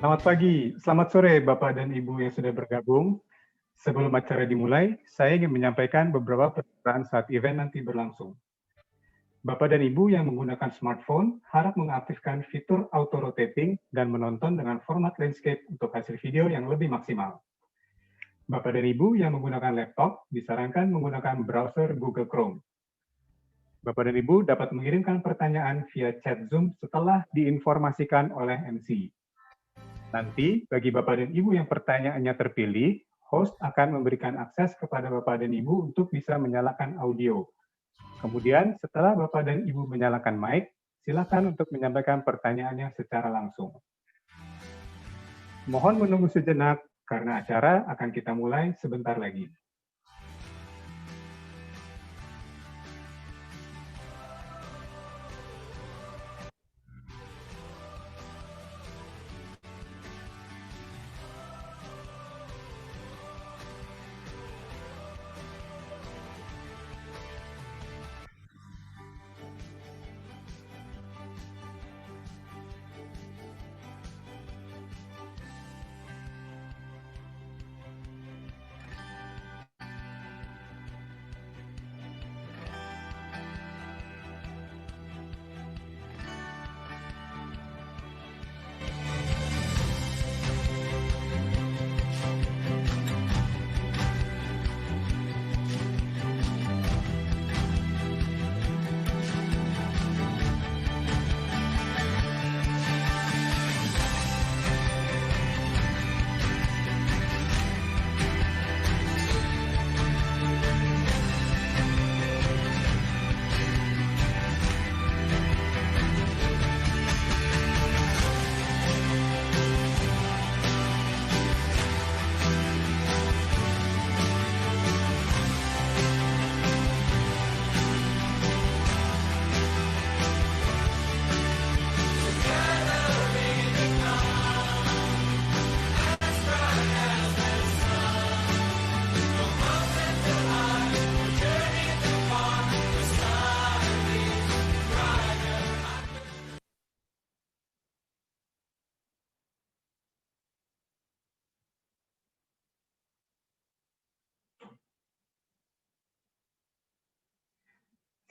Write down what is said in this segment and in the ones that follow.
Selamat pagi, selamat sore Bapak dan Ibu yang sudah bergabung. Sebelum acara dimulai, saya ingin menyampaikan beberapa peraturan saat event nanti berlangsung. Bapak dan Ibu yang menggunakan smartphone harap mengaktifkan fitur auto rotating dan menonton dengan format landscape untuk hasil video yang lebih maksimal. Bapak dan Ibu yang menggunakan laptop disarankan menggunakan browser Google Chrome. Bapak dan Ibu dapat mengirimkan pertanyaan via chat Zoom setelah diinformasikan oleh MC. Nanti, bagi Bapak dan Ibu yang pertanyaannya terpilih, host akan memberikan akses kepada Bapak dan Ibu untuk bisa menyalakan audio. Kemudian, setelah Bapak dan Ibu menyalakan mic, silakan untuk menyampaikan pertanyaannya secara langsung. Mohon menunggu sejenak, karena acara akan kita mulai sebentar lagi.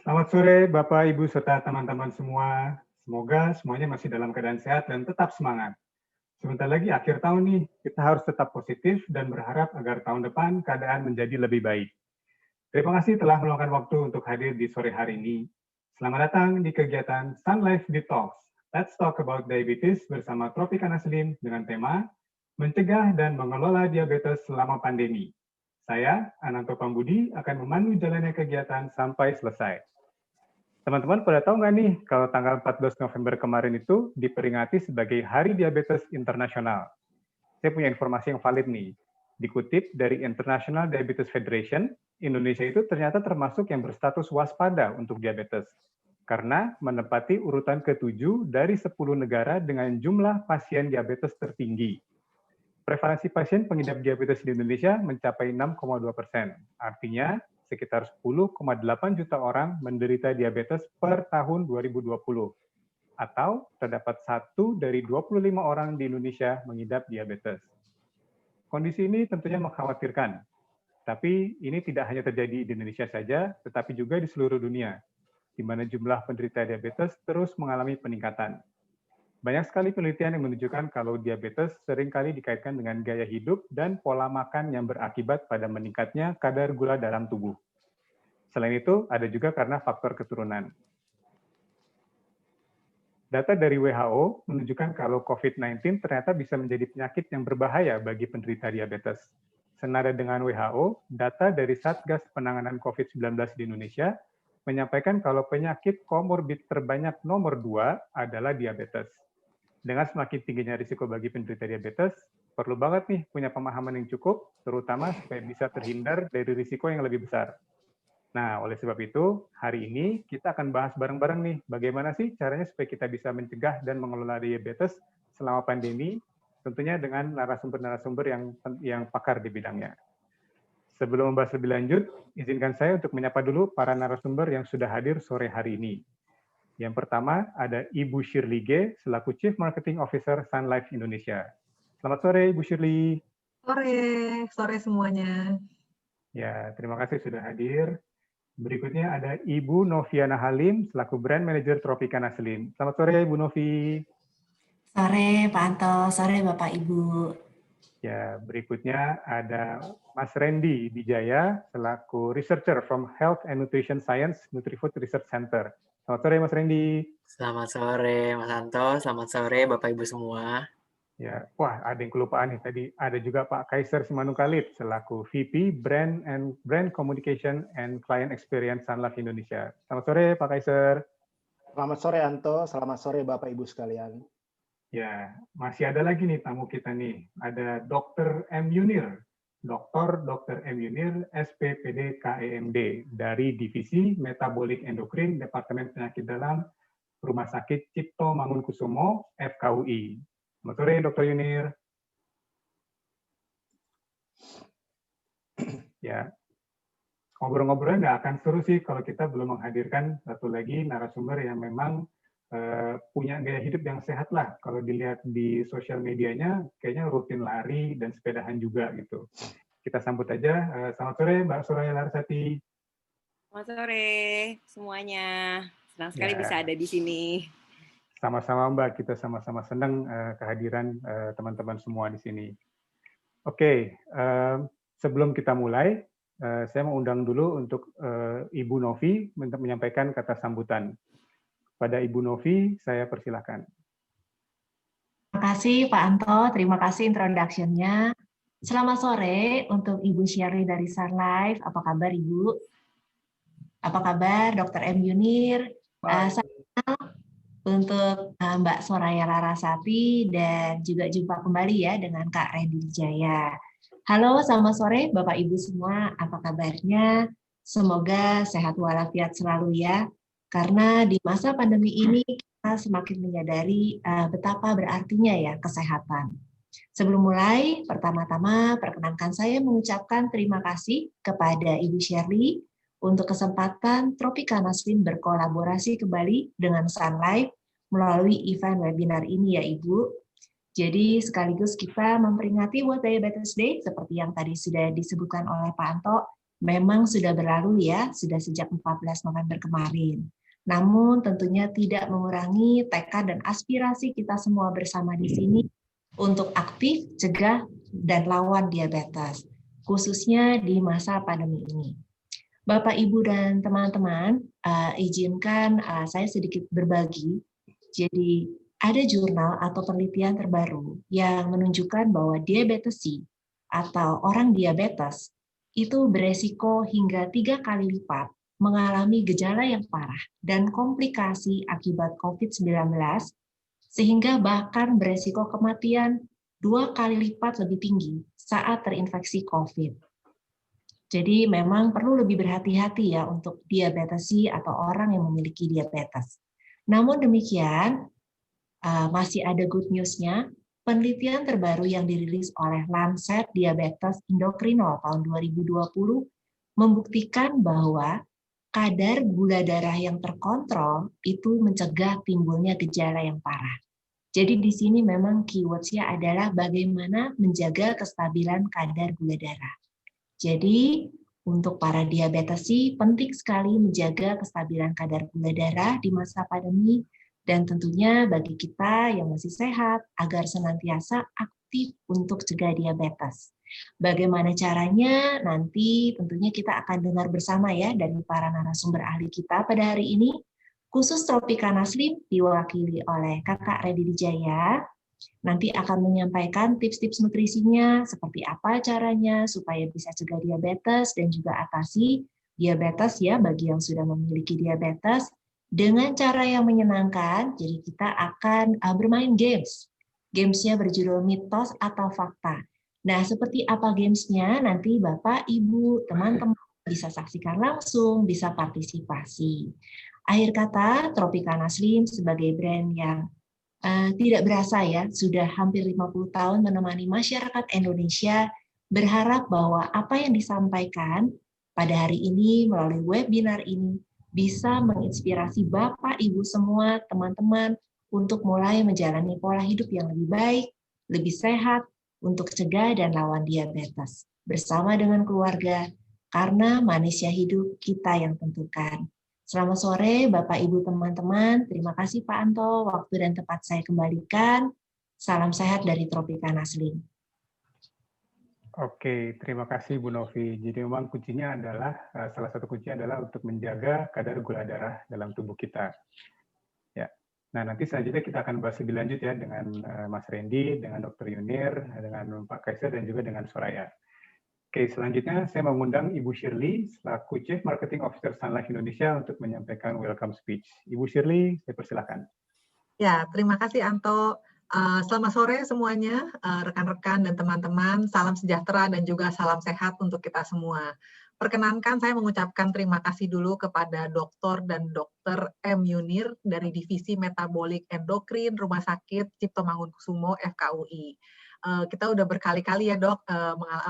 Selamat sore Bapak, Ibu, serta teman-teman semua. Semoga semuanya masih dalam keadaan sehat dan tetap semangat. Sebentar lagi akhir tahun nih, kita harus tetap positif dan berharap agar tahun depan keadaan menjadi lebih baik. Terima kasih telah meluangkan waktu untuk hadir di sore hari ini. Selamat datang di kegiatan Sun Life Detox. Let's talk about diabetes bersama Tropika Naslim dengan tema Mencegah dan Mengelola Diabetes Selama Pandemi. Saya, Ananto Pambudi, akan memandu jalannya kegiatan sampai selesai. Teman-teman pada tahu nggak nih, kalau tanggal 14 November kemarin itu diperingati sebagai Hari Diabetes Internasional. Saya punya informasi yang valid nih. Dikutip dari International Diabetes Federation, Indonesia itu ternyata termasuk yang berstatus waspada untuk diabetes, karena menempati urutan ke-7 dari 10 negara dengan jumlah pasien diabetes tertinggi. Prevalensi pasien pengidap diabetes di Indonesia mencapai 6,2%. Artinya, sekitar 10,8 juta orang menderita diabetes per tahun 2020. Atau terdapat 1 dari 25 orang di Indonesia mengidap diabetes. Kondisi ini tentunya mengkhawatirkan. Tapi ini tidak hanya terjadi di Indonesia saja, tetapi juga di seluruh dunia, di mana jumlah penderita diabetes terus mengalami peningkatan. Banyak sekali penelitian yang menunjukkan kalau diabetes seringkali dikaitkan dengan gaya hidup dan pola makan yang berakibat pada meningkatnya kadar gula dalam tubuh. Selain itu, ada juga karena faktor keturunan. Data dari WHO menunjukkan kalau COVID-19 ternyata bisa menjadi penyakit yang berbahaya bagi penderita diabetes. Senada dengan WHO, data dari Satgas Penanganan COVID-19 di Indonesia menyampaikan kalau penyakit komorbid terbanyak nomor 2 adalah diabetes. Dengan semakin tingginya risiko bagi penderita diabetes, perlu banget nih punya pemahaman yang cukup, terutama supaya bisa terhindar dari risiko yang lebih besar. Nah, oleh sebab itu, hari ini kita akan bahas bareng-bareng nih, bagaimana sih caranya supaya kita bisa mencegah dan mengelola diabetes selama pandemi, tentunya dengan narasumber-narasumber yang pakar di bidangnya. Sebelum membahas lebih lanjut, izinkan saya untuk menyapa dulu para narasumber yang sudah hadir sore hari ini. Yang pertama ada Ibu Shirley G, selaku Chief Marketing Officer Sun Life Indonesia. Selamat sore, Ibu Shirley. Sore semuanya. Ya, terima kasih sudah hadir. Berikutnya ada Ibu Noviana Halim, selaku Brand Manager Tropicana Slim. Selamat sore, Ibu Novi. Sore, Pak Anto. Sore, Bapak Ibu. Ya, berikutnya ada Mas Randy Bijaya, selaku Researcher from Health and Nutrition Science, Nutrifood Research Center. Selamat sore, Mas Randy. Selamat sore, Mas Anto. Selamat sore, Bapak Ibu semua. Ya, wah ada yang kelupaan nih tadi. Ada juga Pak Kaiser Simanungkalit selaku VP Brand Communication and Client Experience Sunlife Indonesia. Selamat sore Pak Kaiser. Selamat sore Anto, selamat sore Bapak Ibu sekalian. Ya, masih ada lagi nih tamu kita nih. Ada Dr. M. Yunir. Dr. M. Yunir, SPPD KEMD dari Divisi Metabolik Endokrin Departemen Penyakit Dalam Rumah Sakit Cipto Mangunkusumo FKUI. Selamat sore, Dr. Yunir. Ya, ngobrol-ngobrolnya nggak akan seru sih kalau kita belum menghadirkan satu lagi narasumber yang memang punya gaya hidup yang sehat lah. Kalau dilihat di sosial medianya, kayaknya rutin lari dan sepedahan juga gitu. Kita sambut aja. Selamat sore, Mbak Soraya Larsati. Selamat sore semuanya. Senang sekali Ya. bisa ada di sini. Sama-sama Mbak, kita sama-sama senang kehadiran teman-teman semua di sini. Oke, sebelum kita mulai, saya mau undang dulu untuk Ibu Novi untuk menyampaikan kata sambutan. Pada Ibu Novi, saya persilakan. Terima kasih Pak Anto, terima kasih introduction-nya. Selamat sore untuk Ibu Shirley dari Sunlife. Apa kabar Ibu? Apa kabar Dr. M. Yunir? Untuk Mbak Soraya Larasati dan juga jumpa kembali ya dengan Kak Randy Wijaya. Halo, selamat sore Bapak Ibu semua, apa kabarnya? Semoga sehat walafiat selalu ya, karena di masa pandemi ini kita semakin menyadari betapa berartinya ya kesehatan. Sebelum mulai, pertama-tama perkenankan saya mengucapkan terima kasih kepada Ibu Shirley untuk kesempatan Tropicana Slim berkolaborasi kembali dengan Sunlife melalui event webinar ini ya Ibu. Jadi sekaligus kita memperingati World Diabetes Day seperti yang tadi sudah disebutkan oleh Pak Anto, memang sudah berlalu ya, sudah sejak 14 November kemarin. Namun tentunya tidak mengurangi tekad dan aspirasi kita semua bersama di sini untuk aktif, cegah, dan lawan diabetes, khususnya di masa pandemi ini. Bapak, Ibu, dan teman-teman, izinkan saya sedikit berbagi. Jadi, ada jurnal atau penelitian terbaru yang menunjukkan bahwa diabetesi atau orang diabetes itu beresiko hingga 3 kali lipat mengalami gejala yang parah dan komplikasi akibat COVID-19, sehingga bahkan beresiko kematian 2 kali lipat lebih tinggi saat terinfeksi COVID. Jadi memang perlu lebih berhati-hati ya untuk diabetesi atau orang yang memiliki diabetes. Namun demikian, masih ada good news-nya. Penelitian terbaru yang dirilis oleh Lancet Diabetes Endokrinol tahun 2020 membuktikan bahwa kadar gula darah yang terkontrol itu mencegah timbulnya gejala yang parah. Jadi di sini memang keyword-nya adalah bagaimana menjaga kestabilan kadar gula darah. Jadi, untuk para diabetesi, penting sekali menjaga kestabilan kadar gula darah di masa pandemi, dan tentunya bagi kita yang masih sehat, agar senantiasa aktif untuk cegah diabetes. Bagaimana caranya? Nanti tentunya kita akan dengar bersama ya dari para narasumber ahli kita pada hari ini, khusus Tropicana Slim diwakili oleh Kakak Randy Wijaya. Nanti akan menyampaikan tips-tips nutrisinya, seperti apa caranya supaya bisa cegah diabetes dan juga atasi diabetes ya bagi yang sudah memiliki diabetes dengan cara yang menyenangkan. Jadi kita akan bermain games. Gamesnya berjudul mitos atau fakta. Nah, seperti apa gamesnya nanti Bapak, Ibu, teman-teman bisa saksikan langsung, bisa partisipasi. Akhir kata, Tropicana Slim sebagai brand yang tidak berasa ya, sudah hampir 50 tahun menemani masyarakat Indonesia, berharap bahwa apa yang disampaikan pada hari ini melalui webinar ini bisa menginspirasi Bapak, Ibu semua, teman-teman untuk mulai menjalani pola hidup yang lebih baik, lebih sehat, untuk cegah dan lawan diabetes bersama dengan keluarga, karena manisnya hidup kita yang tentukan. Selamat sore Bapak Ibu teman-teman, terima kasih Pak Anto, waktu dan tempat saya kembalikan. Salam sehat dari Tropicana Slim. Oke, terima kasih Bu Novi. Jadi memang kuncinya adalah, salah satu kuncinya adalah untuk menjaga kadar gula darah dalam tubuh kita. Ya. Nah, nanti selanjutnya kita akan bahas lebih lanjut ya dengan Mas Randy, dengan Dr. Yunir, dengan Pak Kaiser, dan juga dengan Soraya. Oke, selanjutnya saya mengundang Ibu Shirley selaku Chief Marketing Officer Sun Life Indonesia untuk menyampaikan welcome speech. Ibu Shirley, saya persilakan. Ya, terima kasih Anto. Selamat sore semuanya, rekan-rekan dan teman-teman. Salam sejahtera dan juga salam sehat untuk kita semua. Perkenankan saya mengucapkan terima kasih dulu kepada Dr. dan Dr. M. Yunir dari Divisi Metabolik Endokrin Rumah Sakit Cipto Mangunkusumo FKUI. Kita udah berkali-kali ya dok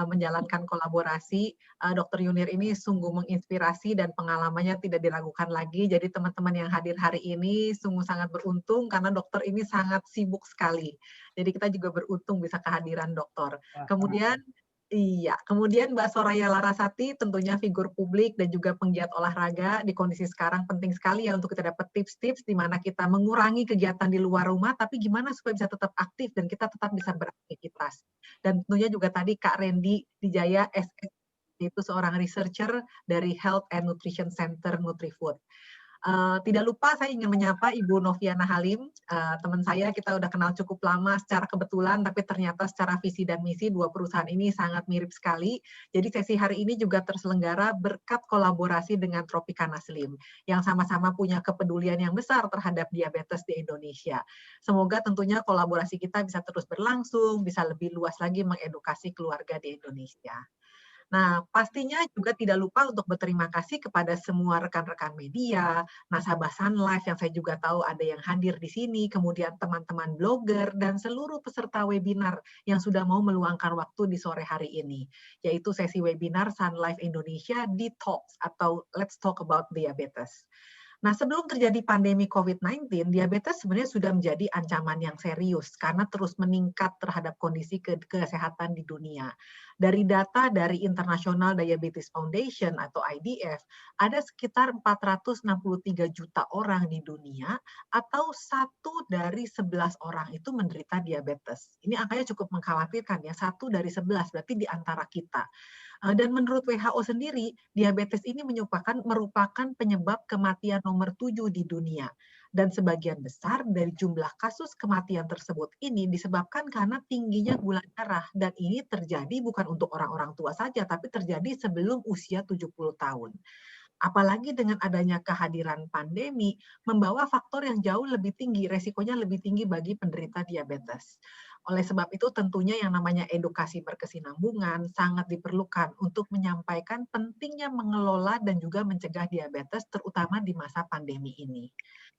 menjalankan kolaborasi. Dr. Yunir ini sungguh menginspirasi dan pengalamannya tidak diragukan lagi. Jadi teman-teman yang hadir hari ini sungguh sangat beruntung karena dokter ini sangat sibuk sekali. Jadi kita juga beruntung bisa kehadiran dokter. Kemudian Mbak Soraya Larasati tentunya figur publik dan juga penggiat olahraga di kondisi sekarang penting sekali ya untuk kita dapat tips-tips di mana kita mengurangi kegiatan di luar rumah tapi gimana supaya bisa tetap aktif dan kita tetap bisa beraktivitas. Dan tentunya juga tadi Kak Randy Dijaya SS itu seorang researcher dari Health and Nutrition Center Nutrifood. Tidak lupa saya ingin menyapa Ibu Noviana Halim, teman saya, kita udah kenal cukup lama secara kebetulan, tapi ternyata secara visi dan misi dua perusahaan ini sangat mirip sekali. Jadi sesi hari ini juga terselenggara berkat kolaborasi dengan Tropicana Slim, yang sama-sama punya kepedulian yang besar terhadap diabetes di Indonesia. Semoga tentunya kolaborasi kita bisa terus berlangsung, bisa lebih luas lagi mengedukasi keluarga di Indonesia. Nah, pastinya juga tidak lupa untuk berterima kasih kepada semua rekan-rekan media, nasabah Sun Life yang saya juga tahu ada yang hadir di sini, kemudian teman-teman blogger, dan seluruh peserta webinar yang sudah mau meluangkan waktu di sore hari ini, yaitu sesi webinar Sun Life Indonesia Detox atau Let's Talk About Diabetes. Nah, sebelum terjadi pandemi COVID-19, diabetes sebenarnya sudah menjadi ancaman yang serius karena terus meningkat terhadap kondisi kesehatan di dunia. Dari data dari International Diabetes Foundation atau IDF, ada sekitar 463 juta orang di dunia atau 1 dari 11 orang itu menderita diabetes. Ini angkanya cukup mengkhawatirkan ya, 1 dari 11 berarti di antara kita. Dan menurut WHO sendiri, diabetes ini merupakan penyebab kematian nomor 7 di dunia. Dan sebagian besar dari jumlah kasus kematian tersebut ini disebabkan karena tingginya gula darah. Dan ini terjadi bukan untuk orang-orang tua saja, tapi terjadi sebelum usia 70 tahun. Apalagi dengan adanya kehadiran pandemi, membawa faktor yang jauh lebih tinggi, resikonya lebih tinggi bagi penderita diabetes. Oleh sebab itu tentunya yang namanya edukasi berkesinambungan sangat diperlukan untuk menyampaikan pentingnya mengelola dan juga mencegah diabetes terutama di masa pandemi ini.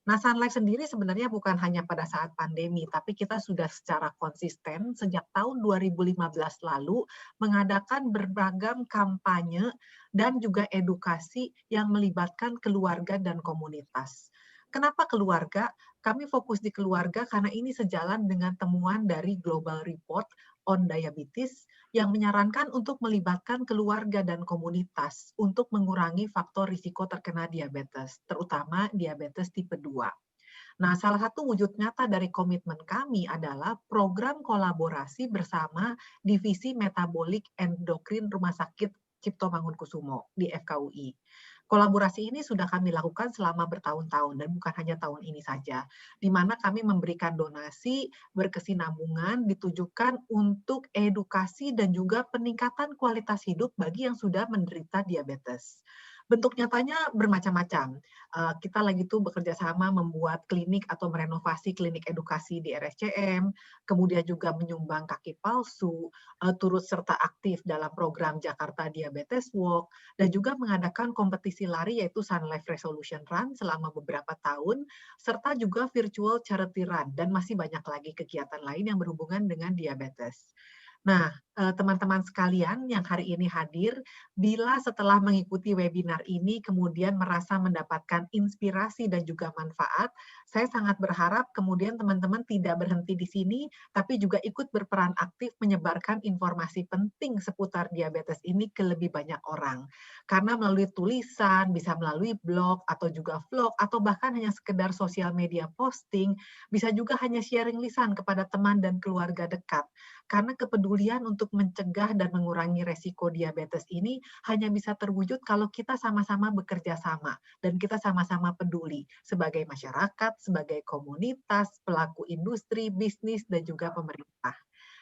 Nah, Sun Life sendiri sebenarnya bukan hanya pada saat pandemi, tapi kita sudah secara konsisten sejak tahun 2015 lalu mengadakan berbagai kampanye dan juga edukasi yang melibatkan keluarga dan komunitas. Kenapa keluarga? Kami fokus di keluarga karena ini sejalan dengan temuan dari Global Report on Diabetes yang menyarankan untuk melibatkan keluarga dan komunitas untuk mengurangi faktor risiko terkena diabetes, terutama diabetes tipe 2. Nah, salah satu wujud nyata dari komitmen kami adalah program kolaborasi bersama Divisi Metabolik Endokrin Rumah Sakit Cipto Mangunkusumo di FKUI. Kolaborasi ini sudah kami lakukan selama bertahun-tahun dan bukan hanya tahun ini saja, di mana kami memberikan donasi berkesinambungan ditujukan untuk edukasi dan juga peningkatan kualitas hidup bagi yang sudah menderita diabetes. Bentuk nyatanya bermacam-macam. Kita lagi tuh bekerja sama membuat klinik atau merenovasi klinik edukasi di RSCM, kemudian juga menyumbang kaki palsu, turut serta aktif dalam program Jakarta Diabetes Walk, dan juga mengadakan kompetisi lari yaitu Sun Life Resolution Run selama beberapa tahun, serta juga virtual charity run, dan masih banyak lagi kegiatan lain yang berhubungan dengan diabetes. Nah, teman-teman sekalian yang hari ini hadir, bila setelah mengikuti webinar ini kemudian merasa mendapatkan inspirasi dan juga manfaat, saya sangat berharap kemudian teman-teman tidak berhenti di sini, tapi juga ikut berperan aktif menyebarkan informasi penting seputar diabetes ini ke lebih banyak orang. Karena melalui tulisan, bisa melalui blog, atau juga vlog, atau bahkan hanya sekedar sosial media posting, bisa juga hanya sharing lisan kepada teman dan keluarga dekat. Karena kepedulian untuk mencegah dan mengurangi resiko diabetes ini hanya bisa terwujud kalau kita sama-sama bekerja sama dan kita sama-sama peduli sebagai masyarakat, sebagai komunitas, pelaku industri, bisnis, dan juga pemerintah.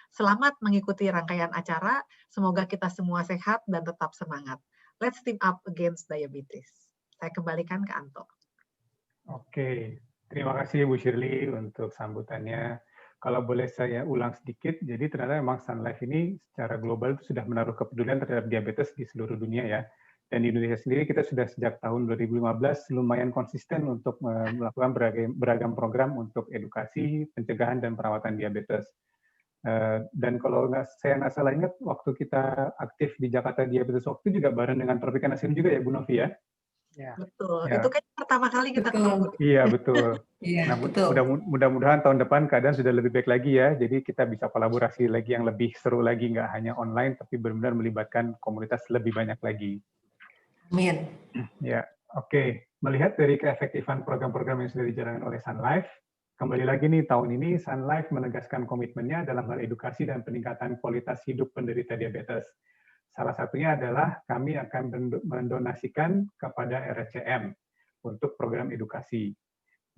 Selamat mengikuti rangkaian acara, semoga kita semua sehat dan tetap semangat. Let's team up against diabetes. Saya kembalikan ke Anto. Oke, terima kasih Bu Shirley untuk sambutannya. Kalau boleh saya ulang sedikit, jadi ternyata memang Sun Life ini secara global itu sudah menaruh kepedulian terhadap diabetes di seluruh dunia ya. Dan di Indonesia sendiri kita sudah sejak tahun 2015 lumayan konsisten untuk melakukan beragam program untuk edukasi, pencegahan, dan perawatan diabetes. Dan kalau saya nggak salah ingat, waktu kita aktif di Jakarta Diabetes waktu juga bareng dengan Tropika Nasdem juga ya Bu Novi ya? Ya. Betul, Ya. itu kan pertama kali kita ketemu. Iya, betul. Iya, Nah, betul. mudah-mudahan tahun depan keadaan sudah lebih baik lagi ya. Jadi kita bisa kolaborasi lagi yang lebih seru lagi, nggak hanya online, tapi benar-benar melibatkan komunitas lebih banyak lagi. Amin. Ya, oke. Melihat dari keefektifan program-program yang sudah dijalankan oleh Sun Life, kembali lagi nih tahun ini Sun Life menegaskan komitmennya dalam hal edukasi dan peningkatan kualitas hidup penderita diabetes. Salah satunya adalah kami akan mendonasikan kepada RSCM untuk program edukasi.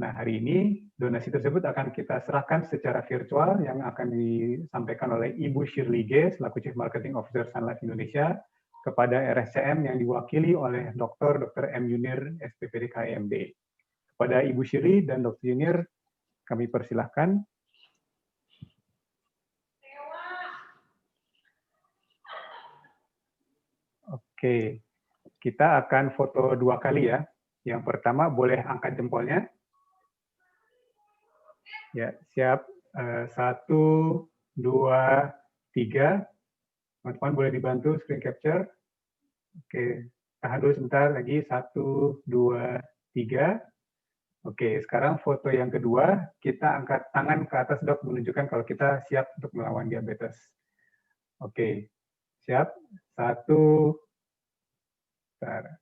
Nah, hari ini donasi tersebut akan kita serahkan secara virtual yang akan disampaikan oleh Ibu Shirley G, selaku Chief Marketing Officer Sun Life Indonesia, kepada RSCM yang diwakili oleh Dr. M. Yunir, SPPD KMD. Kepada Ibu Shirley dan Dr. Yunir, kami persilahkan. Oke, kita akan foto 2 kali ya. Yang pertama boleh angkat jempolnya. Ya, siap. 1, 2, 3. Teman-teman boleh dibantu screen capture. Oke, tahan dulu sebentar lagi. 1, 2, 3. Oke, sekarang foto yang kedua, kita angkat tangan ke atas dok, menunjukkan kalau kita siap untuk melawan diabetes. Oke, siap. 1, bentar.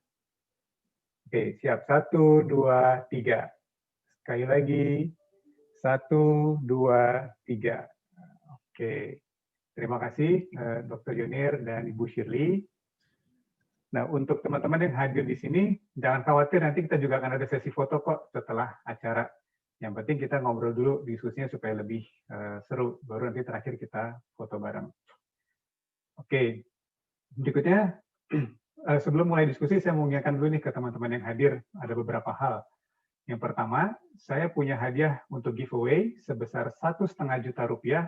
Oke, siap. 1, 2, 3. Sekali lagi. 1, 2, 3. Oke, terima kasih Dr. Yunir dan Ibu Shirley. Nah, untuk teman-teman yang hadir di sini, jangan khawatir, nanti kita juga akan ada sesi foto kok setelah acara. Yang penting kita ngobrol dulu, diskusinya supaya lebih seru, baru nanti terakhir kita foto bareng. Oke, berikutnya, sebelum mulai diskusi, saya mau mengingatkan dulu nih ke teman-teman yang hadir, ada beberapa hal. Yang pertama, saya punya hadiah untuk giveaway sebesar Rp1,5 juta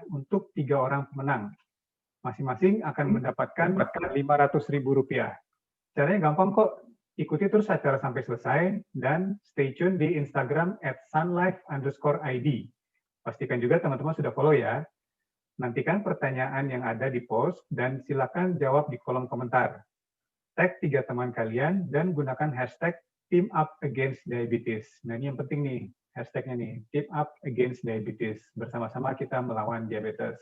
untuk 3 orang pemenang. Masing-masing akan mendapatkan Rp500.000. Caranya gampang kok, ikuti terus acara sampai selesai, dan stay tune di Instagram @sunlife_id. Pastikan juga teman-teman sudah follow ya. Nantikan pertanyaan yang ada di post, dan silakan jawab di kolom komentar. Tag 3 teman kalian, dan gunakan hashtag Team Up Against Diabetes. Nah, ini yang penting nih, hashtagnya nih, Team Up Against Diabetes. Bersama-sama kita melawan diabetes.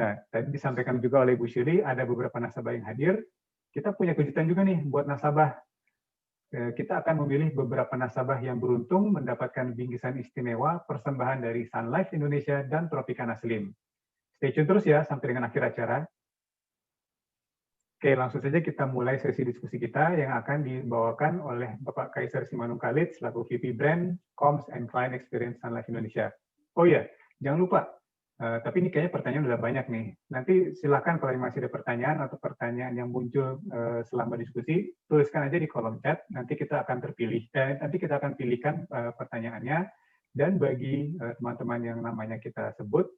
Nah, tadi disampaikan juga oleh Bu Shirley, ada beberapa nasabah yang hadir. Kita punya kejutan juga nih buat nasabah. Kita akan memilih beberapa nasabah yang beruntung mendapatkan bingkisan istimewa persembahan dari Sun Life Indonesia dan Tropicana Slim. Stay tune terus ya sampai dengan akhir acara. Oke, langsung saja kita mulai sesi diskusi kita yang akan dibawakan oleh Bapak Kaiser Simanung Khalid selaku VP Brand, Comms, and Client Experience Sun Life Indonesia. Oh iya, jangan lupa, tapi ini kayaknya pertanyaan udah banyak nih. Nanti silakan kalau masih ada pertanyaan atau pertanyaan yang muncul selama diskusi, tuliskan aja di kolom chat. Nanti kita akan pilihkan pertanyaannya. Dan bagi teman-teman yang namanya kita sebut,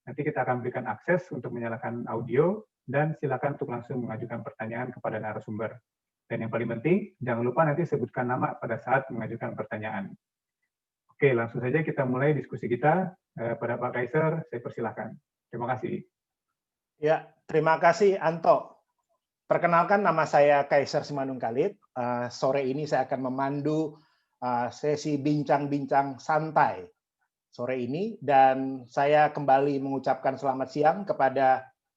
nanti kita akan berikan akses untuk menyalakan audio, dan silakan untuk langsung mengajukan pertanyaan kepada narasumber. Dan yang paling penting, jangan lupa nanti sebutkan nama pada saat mengajukan pertanyaan. Oke, langsung saja kita mulai diskusi kita. Pada Pak Kaiser, saya persilahkan. Terima kasih. Ya, terima kasih Anto. Perkenalkan, nama saya Kaiser Simanung Khalid. Sore ini saya akan memandu sesi bincang-bincang santai sore ini, dan saya kembali mengucapkan selamat siang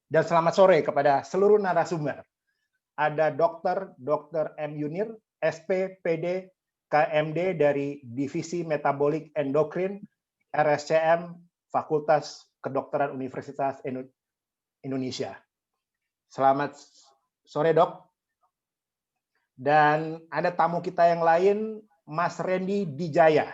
dan selamat sore kepada seluruh narasumber. Ada Dr. M. Yunir, SP, PD, KMD dari Divisi Metabolik Endokrin, RSCM, Fakultas Kedokteran Universitas Indonesia. Selamat sore, Dok. Dan ada tamu kita yang lain, Mas Randy Dijaya,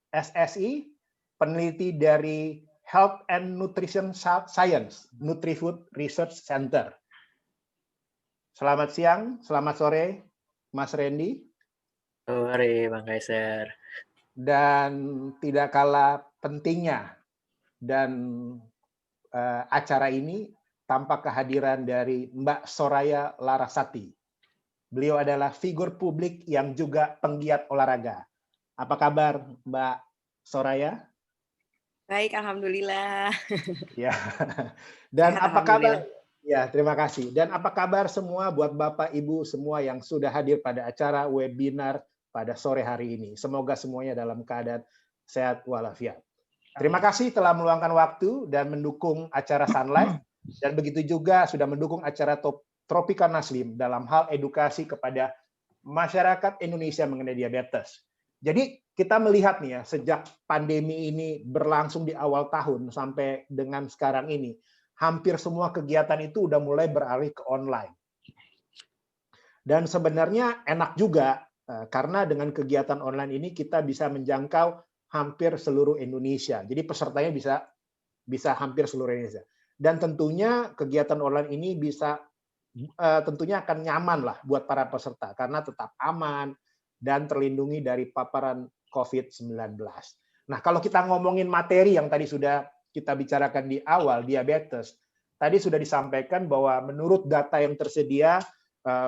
SSI, peneliti dari Health and Nutrition Science, NutriFood Research Center. Selamat siang, selamat sore, Mas Randy. Sore, Bang Kaiser. Dan tidak kalah pentingnya dan acara ini tanpa kehadiran dari Mbak Soraya Larasati. Beliau adalah figur publik yang juga penggiat olahraga. Apa kabar, Mbak Soraya? Baik, alhamdulillah. Ya. Dan Sehat, apa kabar? alhamdulillah. Ya, terima kasih. Dan apa kabar semua buat Bapak Ibu semua yang sudah hadir pada acara webinar pada sore hari ini. Semoga semuanya dalam keadaan sehat walafiat. Terima kasih telah meluangkan waktu dan mendukung acara Sunlight, dan begitu juga sudah mendukung acara Tropika Naslim dalam hal edukasi kepada masyarakat Indonesia mengenai diabetes. Jadi kita melihat nih ya, sejak pandemi ini berlangsung di awal tahun sampai dengan sekarang ini, hampir semua kegiatan itu udah mulai beralih ke online. Dan sebenarnya enak juga, karena dengan kegiatan online ini kita bisa menjangkau hampir seluruh Indonesia. Jadi pesertanya bisa hampir seluruh Indonesia. Dan tentunya kegiatan online ini bisa tentunya akan nyaman lah buat para peserta karena tetap aman dan terlindungi dari paparan COVID-19. Nah, kalau kita ngomongin materi yang tadi sudah kita bicarakan di awal, diabetes, tadi sudah disampaikan bahwa menurut data yang tersedia,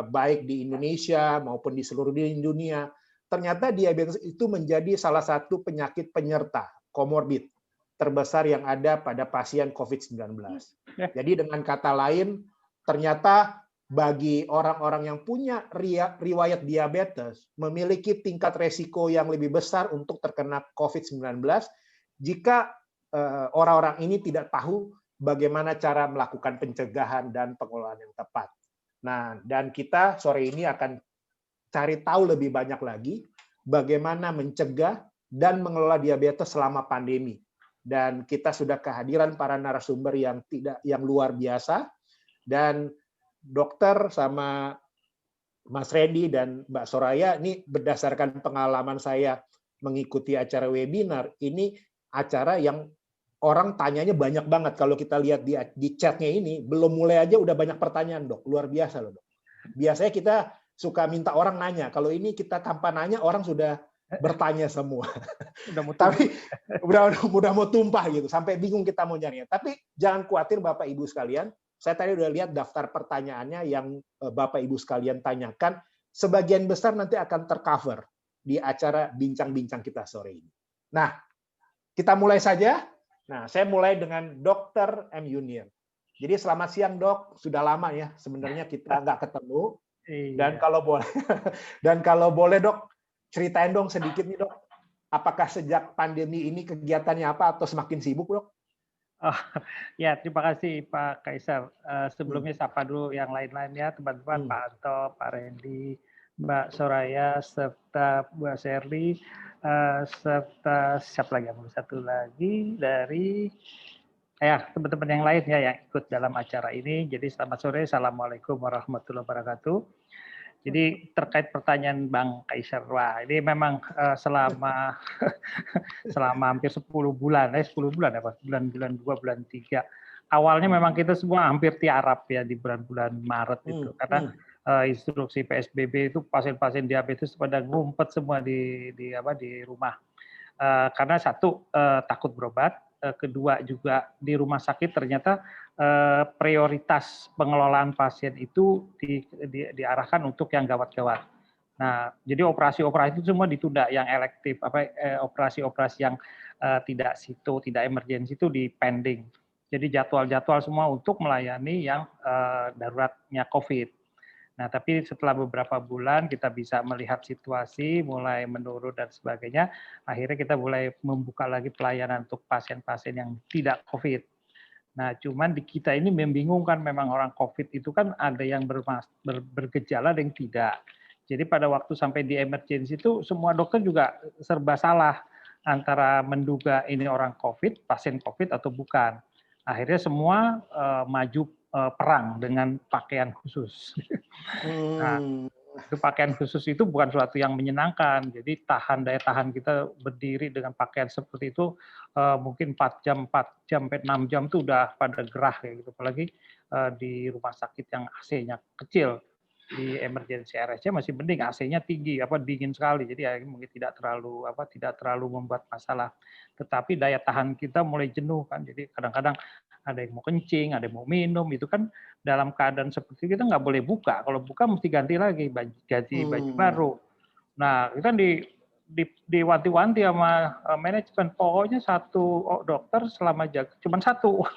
baik di Indonesia maupun di seluruh dunia, ternyata diabetes itu menjadi salah satu penyakit penyerta, komorbid, terbesar yang ada pada pasien COVID-19. Jadi dengan kata lain, ternyata bagi orang-orang yang punya riwayat diabetes memiliki tingkat resiko yang lebih besar untuk terkena COVID-19 jika orang-orang ini tidak tahu bagaimana cara melakukan pencegahan dan pengelolaan yang tepat. Nah, dan kita sore ini akan cari tahu lebih banyak lagi bagaimana mencegah dan mengelola diabetes selama pandemi. Dan kita sudah kehadiran para narasumber yang luar biasa, dan dokter sama Mas Randy dan Mbak Soraya, ini berdasarkan pengalaman saya mengikuti acara webinar, ini acara yang orang tanyanya banyak banget. Kalau kita lihat di chatnya ini, belum mulai aja udah banyak pertanyaan, Dok. Luar biasa loh, Dok. Biasanya kita suka minta orang nanya. Kalau ini kita tanpa nanya, orang sudah bertanya semua. Tapi udah mau tumpah gitu, sampai bingung kita mau nyarinya. Tapi jangan khawatir Bapak Ibu sekalian. Saya tadi udah lihat daftar pertanyaannya yang Bapak Ibu sekalian tanyakan. Sebagian besar nanti akan tercover di acara bincang-bincang kita sore ini. Nah, kita mulai saja. Nah, saya mulai dengan Dr. M. Yunir. Jadi selamat siang, Dok. Sudah lama ya sebenarnya kita nggak ketemu. Dan kalau boleh, Dok, ceritain dong sedikit nih, Dok. Apakah sejak pandemi ini kegiatannya apa atau semakin sibuk, Dok? Oh, ya, terima kasih Pak Kaiser. Sebelumnya sapa dulu yang lain-lainnya, teman-teman, Pak Anto, Pak Randy, Mbak Soraya, serta Mbak Sherly, serta siapa lagi? Satu lagi dari teman-teman yang lain ya yang ikut dalam acara ini. Jadi selamat sore, assalamualaikum warahmatullahi wabarakatuh. Jadi terkait pertanyaan Bang Kaiser, wah ini memang selama hampir 10 bulan apa? Bulan 2, bulan 3. Awalnya memang kita semua hampir tiarap ya di bulan-bulan Maret itu. Karena instruksi PSBB itu pasien-pasien diabetes pada ngumpet semua di rumah. Karena satu takut berobat, kedua juga di rumah sakit ternyata prioritas pengelolaan pasien itu diarahkan untuk yang gawat-gawat. Nah, jadi operasi-operasi itu semua ditunda, yang elektif, operasi-operasi yang tidak emergensi itu di pending. Jadi jadwal-jadwal semua untuk melayani yang daruratnya COVID. Nah, tapi setelah beberapa bulan kita bisa melihat situasi mulai menurun dan sebagainya, akhirnya kita mulai membuka lagi pelayanan untuk pasien-pasien yang tidak COVID. Nah, cuman di kita ini membingungkan, memang orang COVID itu kan ada yang bergejala dan yang tidak. Jadi pada waktu sampai di emergency itu semua dokter juga serba salah antara menduga ini orang COVID, pasien COVID atau bukan. Akhirnya semua maju perang dengan pakaian khusus. Nah, itu pakaian khusus itu bukan suatu yang menyenangkan. Jadi daya tahan kita berdiri dengan pakaian seperti itu mungkin 4 jam sampai 6 jam itu udah pada gerah kayak gitu. Apalagi di rumah sakit yang AC-nya kecil. Di emergency RSC masih mending, AC-nya tinggi, dingin sekali, jadi mungkin tidak terlalu membuat masalah. Tetapi daya tahan kita mulai jenuh kan, jadi kadang-kadang ada yang mau kencing, ada yang mau minum, itu kan dalam keadaan seperti itu kita nggak boleh buka. Kalau buka mesti ganti lagi, ganti baju baru. Nah, itu kan diwanti-wanti sama manajemen, pokoknya satu dokter selama jaga cuma satu.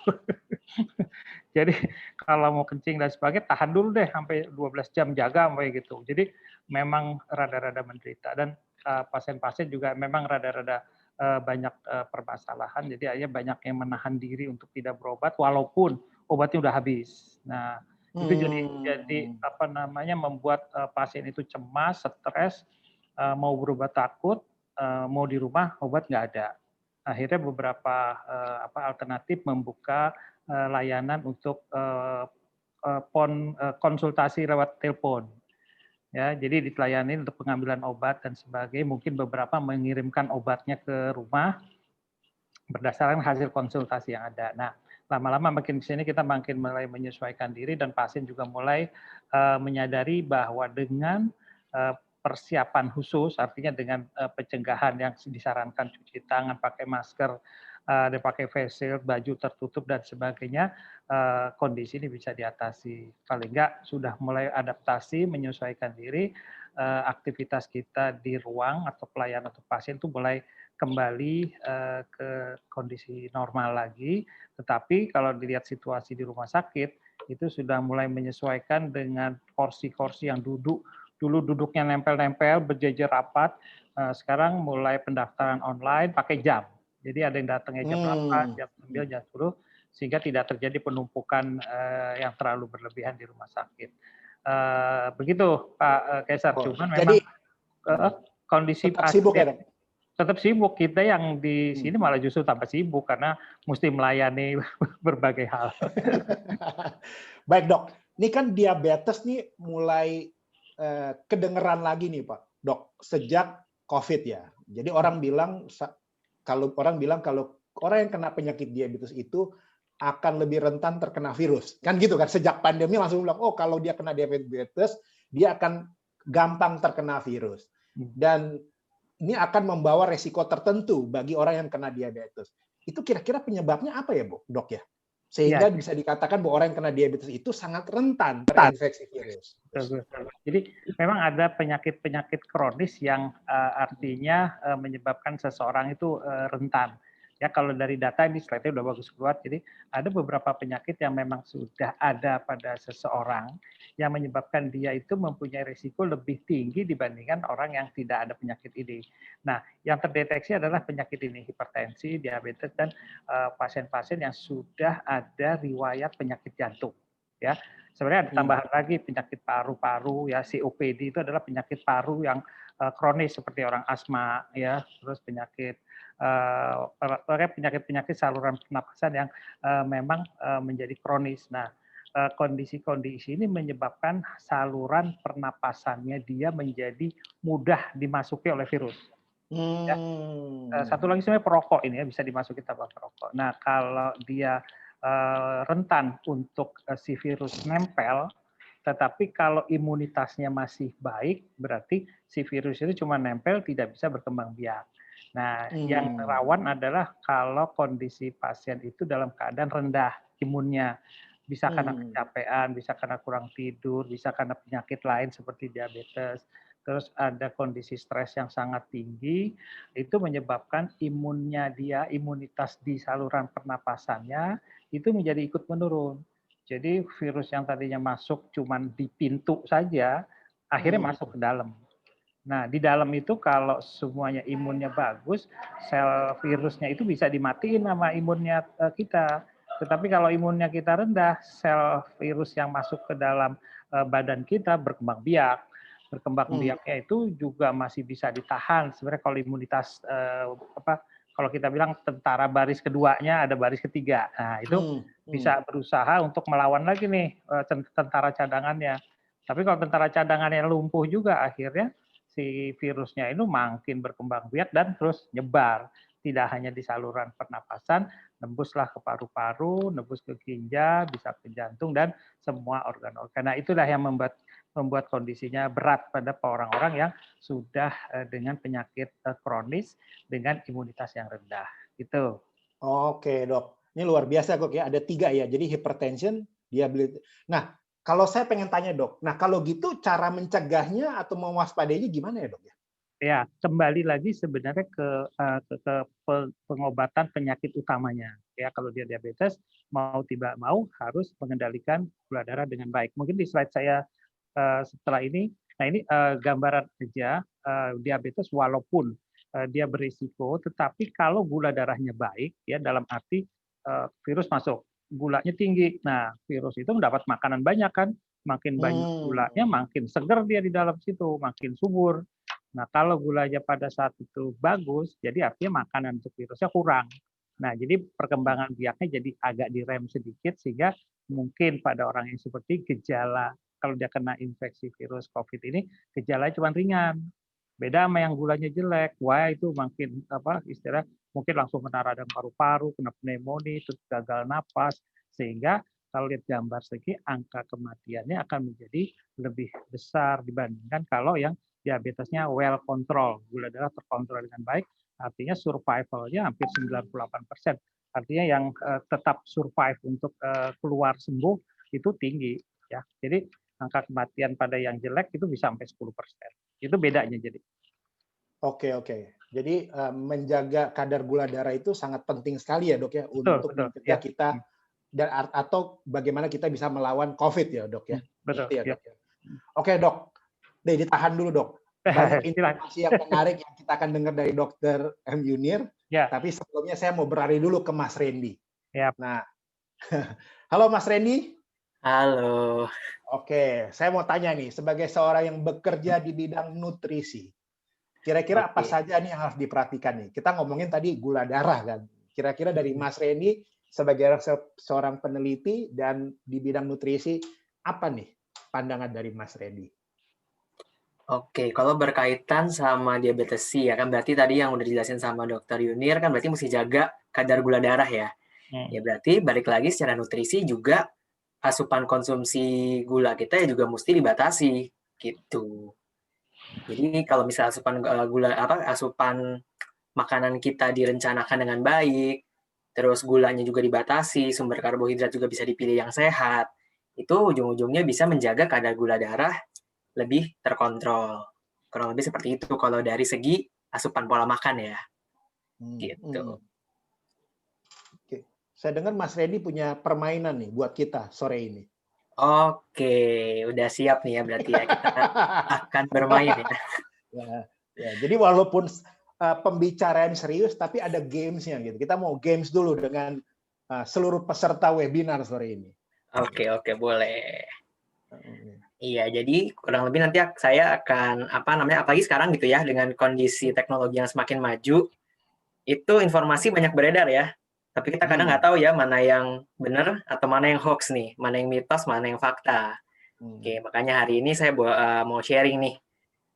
Jadi kalau mau kencing dan sebagainya tahan dulu deh sampai 12 jam jaga sampai gitu. Jadi memang rada-rada menderita dan pasien-pasien juga memang rada-rada banyak permasalahan. Jadi akhirnya banyak yang menahan diri untuk tidak berobat walaupun obatnya udah habis. Nah, itu jadi membuat pasien itu cemas, stres, mau berobat takut, mau di rumah obat nggak ada. Akhirnya beberapa alternatif membuka layanan untuk konsultasi lewat telepon. Ya, jadi dilayani untuk pengambilan obat dan sebagainya. Mungkin beberapa mengirimkan obatnya ke rumah berdasarkan hasil konsultasi yang ada. Nah, lama-lama makin di sini kita makin mulai menyesuaikan diri dan pasien juga mulai menyadari bahwa dengan persiapan khusus, artinya dengan pencegahan yang disarankan cuci tangan, pakai masker, dia pakai face shield, baju tertutup dan sebagainya, kondisi ini bisa diatasi. Paling enggak sudah mulai adaptasi, menyesuaikan diri, aktivitas kita di ruang atau pelayanan untuk pasien itu mulai kembali ke kondisi normal lagi. Tetapi kalau dilihat situasi di rumah sakit, itu sudah mulai menyesuaikan dengan kursi-kursi yang dulu duduknya nempel-nempel, berjejer rapat, sekarang mulai pendaftaran online pakai jam. Jadi ada yang datangnya jam 8, jam 9, jam 10, sehingga tidak terjadi penumpukan yang terlalu berlebihan di rumah sakit. Begitu Pak Kaisar, cuman memang kondisi tetap sibuk ya, Dok? Tetap sibuk, kita yang di sini malah justru tambah sibuk karena mesti melayani berbagai hal. Baik Dok, ini kan diabetes nih mulai kedengeran lagi nih Pak Dok, sejak COVID ya. Jadi orang bilang kalau orang yang kena penyakit diabetes itu akan lebih rentan terkena virus. Kan gitu kan, sejak pandemi langsung bilang, oh kalau dia kena diabetes, dia akan gampang terkena virus. Dan ini akan membawa resiko tertentu bagi orang yang kena diabetes. Itu kira-kira penyebabnya apa ya, Dok ya? Sehingga bisa dikatakan bahwa orang yang kena diabetes itu sangat rentan terinfeksi virus. Jadi memang ada penyakit-penyakit kronis yang artinya menyebabkan seseorang itu rentan. Ya kalau dari data ini slide-nya udah bagus keluar. Jadi ada beberapa penyakit yang memang sudah ada pada seseorang yang menyebabkan dia itu mempunyai risiko lebih tinggi dibandingkan orang yang tidak ada penyakit ini. Nah, yang terdeteksi adalah penyakit ini, hipertensi, diabetes, dan pasien-pasien yang sudah ada riwayat penyakit jantung. Ya, sebenarnya ada tambahan lagi penyakit paru-paru, ya COPD itu adalah penyakit paru yang kronis seperti orang asma, ya, terus penyakit-penyakit saluran pernapasan yang memang menjadi kronis. Nah, kondisi-kondisi ini menyebabkan saluran pernapasannya dia menjadi mudah dimasuki oleh virus. Ya. Satu lagi sebenarnya perokok ini ya, bisa dimasuki tanpa perokok. Nah, kalau dia rentan untuk si virus nempel, tetapi kalau imunitasnya masih baik, berarti si virus itu cuma nempel, tidak bisa berkembang biak. Nah, yang rawan adalah kalau kondisi pasien itu dalam keadaan rendah imunnya. Bisa karena kecapean, bisa karena kurang tidur, bisa karena penyakit lain seperti diabetes. terus ada kondisi stres yang sangat tinggi, itu menyebabkan imunitas di saluran pernapasannya itu menjadi ikut menurun. Jadi virus yang tadinya masuk cuman di pintu saja, akhirnya masuk ke dalam. Nah, di dalam itu kalau semuanya imunnya bagus, sel virusnya itu bisa dimatiin sama imunnya kita. Tetapi kalau imunnya kita rendah, sel virus yang masuk ke dalam badan kita berkembang biak. Berkembang biaknya itu juga masih bisa ditahan. Sebenarnya kalau imunitas kalau kita bilang tentara baris keduanya ada baris ketiga. Nah, itu bisa berusaha untuk melawan lagi nih tentara cadangannya. Tapi kalau tentara cadangannya lumpuh juga, akhirnya si virusnya itu makin berkembang biak dan terus nyebar. Tidak hanya di saluran pernapasan, nembuslah ke paru-paru, nembus ke ginjal, bisa ke jantung, dan semua organ-organ. Nah, itulah yang membuat kondisinya berat pada orang-orang yang sudah dengan penyakit kronis dengan imunitas yang rendah. Gitu. Oke, Dok. Ini luar biasa kok ya. Ada 3 ya. Jadi hypertension, diabetes. Nah, kalau saya pengen tanya, Dok. Nah, kalau gitu cara mencegahnya atau mewaspadainya gimana ya, Dok? Ya, kembali lagi sebenarnya ke pengobatan penyakit utamanya. Ya, kalau dia diabetes, mau tidak mau harus mengendalikan gula darah dengan baik. Mungkin di slide saya setelah ini, nah ini gambaran aja diabetes walaupun dia berisiko, tetapi kalau gula darahnya baik, ya dalam arti virus masuk, gulanya tinggi. Nah, virus itu mendapat makanan banyak kan, makin banyak gulanya, makin seger dia di dalam situ, makin subur. Nah, kalau gulanya pada saat itu bagus, jadi artinya makanan untuk virusnya kurang. Nah, jadi perkembangan biaknya jadi agak direm sedikit, sehingga mungkin pada orang yang seperti gejala, kalau dia kena infeksi virus COVID ini, gejalanya cuma ringan. Beda sama yang gulanya jelek, wah itu makin istilah mungkin langsung kena radang paru-paru, kena pneumonia, terus gagal napas, sehingga kalau lihat gambar segi angka kematiannya akan menjadi lebih besar dibandingkan kalau yang diabetesnya well control, gula darah terkontrol dengan baik, artinya survival-nya hampir 98%. Artinya yang tetap survive untuk keluar sembuh itu tinggi, ya. Jadi angka kematian pada yang jelek itu bisa sampai 10%. Itu bedanya jadi. Oke. Jadi menjaga kadar gula darah itu sangat penting sekali ya, Dok ya, untuk mencegah kita dan atau bagaimana kita bisa melawan COVID ya, Dok ya. Betul. Ya, Dok, ya. Oke, Dok. Ditahan dulu, Dok. Banyak informasi yang menarik yang kita akan dengar dari Dr. M. Yunir. Ya. Tapi sebelumnya saya mau berlari dulu ke Mas Randy. Ya. Nah, halo Mas Randy. Halo. Oke, saya mau tanya nih, sebagai seorang yang bekerja di bidang nutrisi, kira-kira apa saja nih yang harus diperhatikan nih? Kita ngomongin tadi gula darah kan. Kira-kira dari Mas Randy sebagai seorang peneliti dan di bidang nutrisi, apa nih pandangan dari Mas Randy? Oke, kalau berkaitan sama diabetes C ya kan berarti tadi yang udah dijelasin sama Dr. Yunir kan berarti mesti jaga kadar gula darah ya. Ya berarti balik lagi secara nutrisi juga asupan konsumsi gula kita ya juga mesti dibatasi gitu. Jadi kalau misalnya asupan makanan kita direncanakan dengan baik, terus gulanya juga dibatasi, sumber karbohidrat juga bisa dipilih yang sehat, itu ujung-ujungnya bisa menjaga kadar gula darah lebih terkontrol. Kurang lebih seperti itu kalau dari segi asupan pola makan ya. Gitu. Oke. Saya dengar Mas Randy punya permainan nih buat kita sore ini. Oke, udah siap nih ya berarti ya kita akan bermain ya. Ya, jadi walaupun pembicaraan serius tapi ada gamesnya gitu. Kita mau games dulu dengan seluruh peserta webinar sore ini. Oke, boleh. Iya, jadi kurang lebih nanti saya akan apalagi sekarang gitu ya dengan kondisi teknologi yang semakin maju, itu informasi banyak beredar ya. Tapi kita kadang nggak tahu ya mana yang benar atau mana yang hoax nih, mana yang mitos, mana yang fakta. Oke, makanya hari ini saya mau sharing nih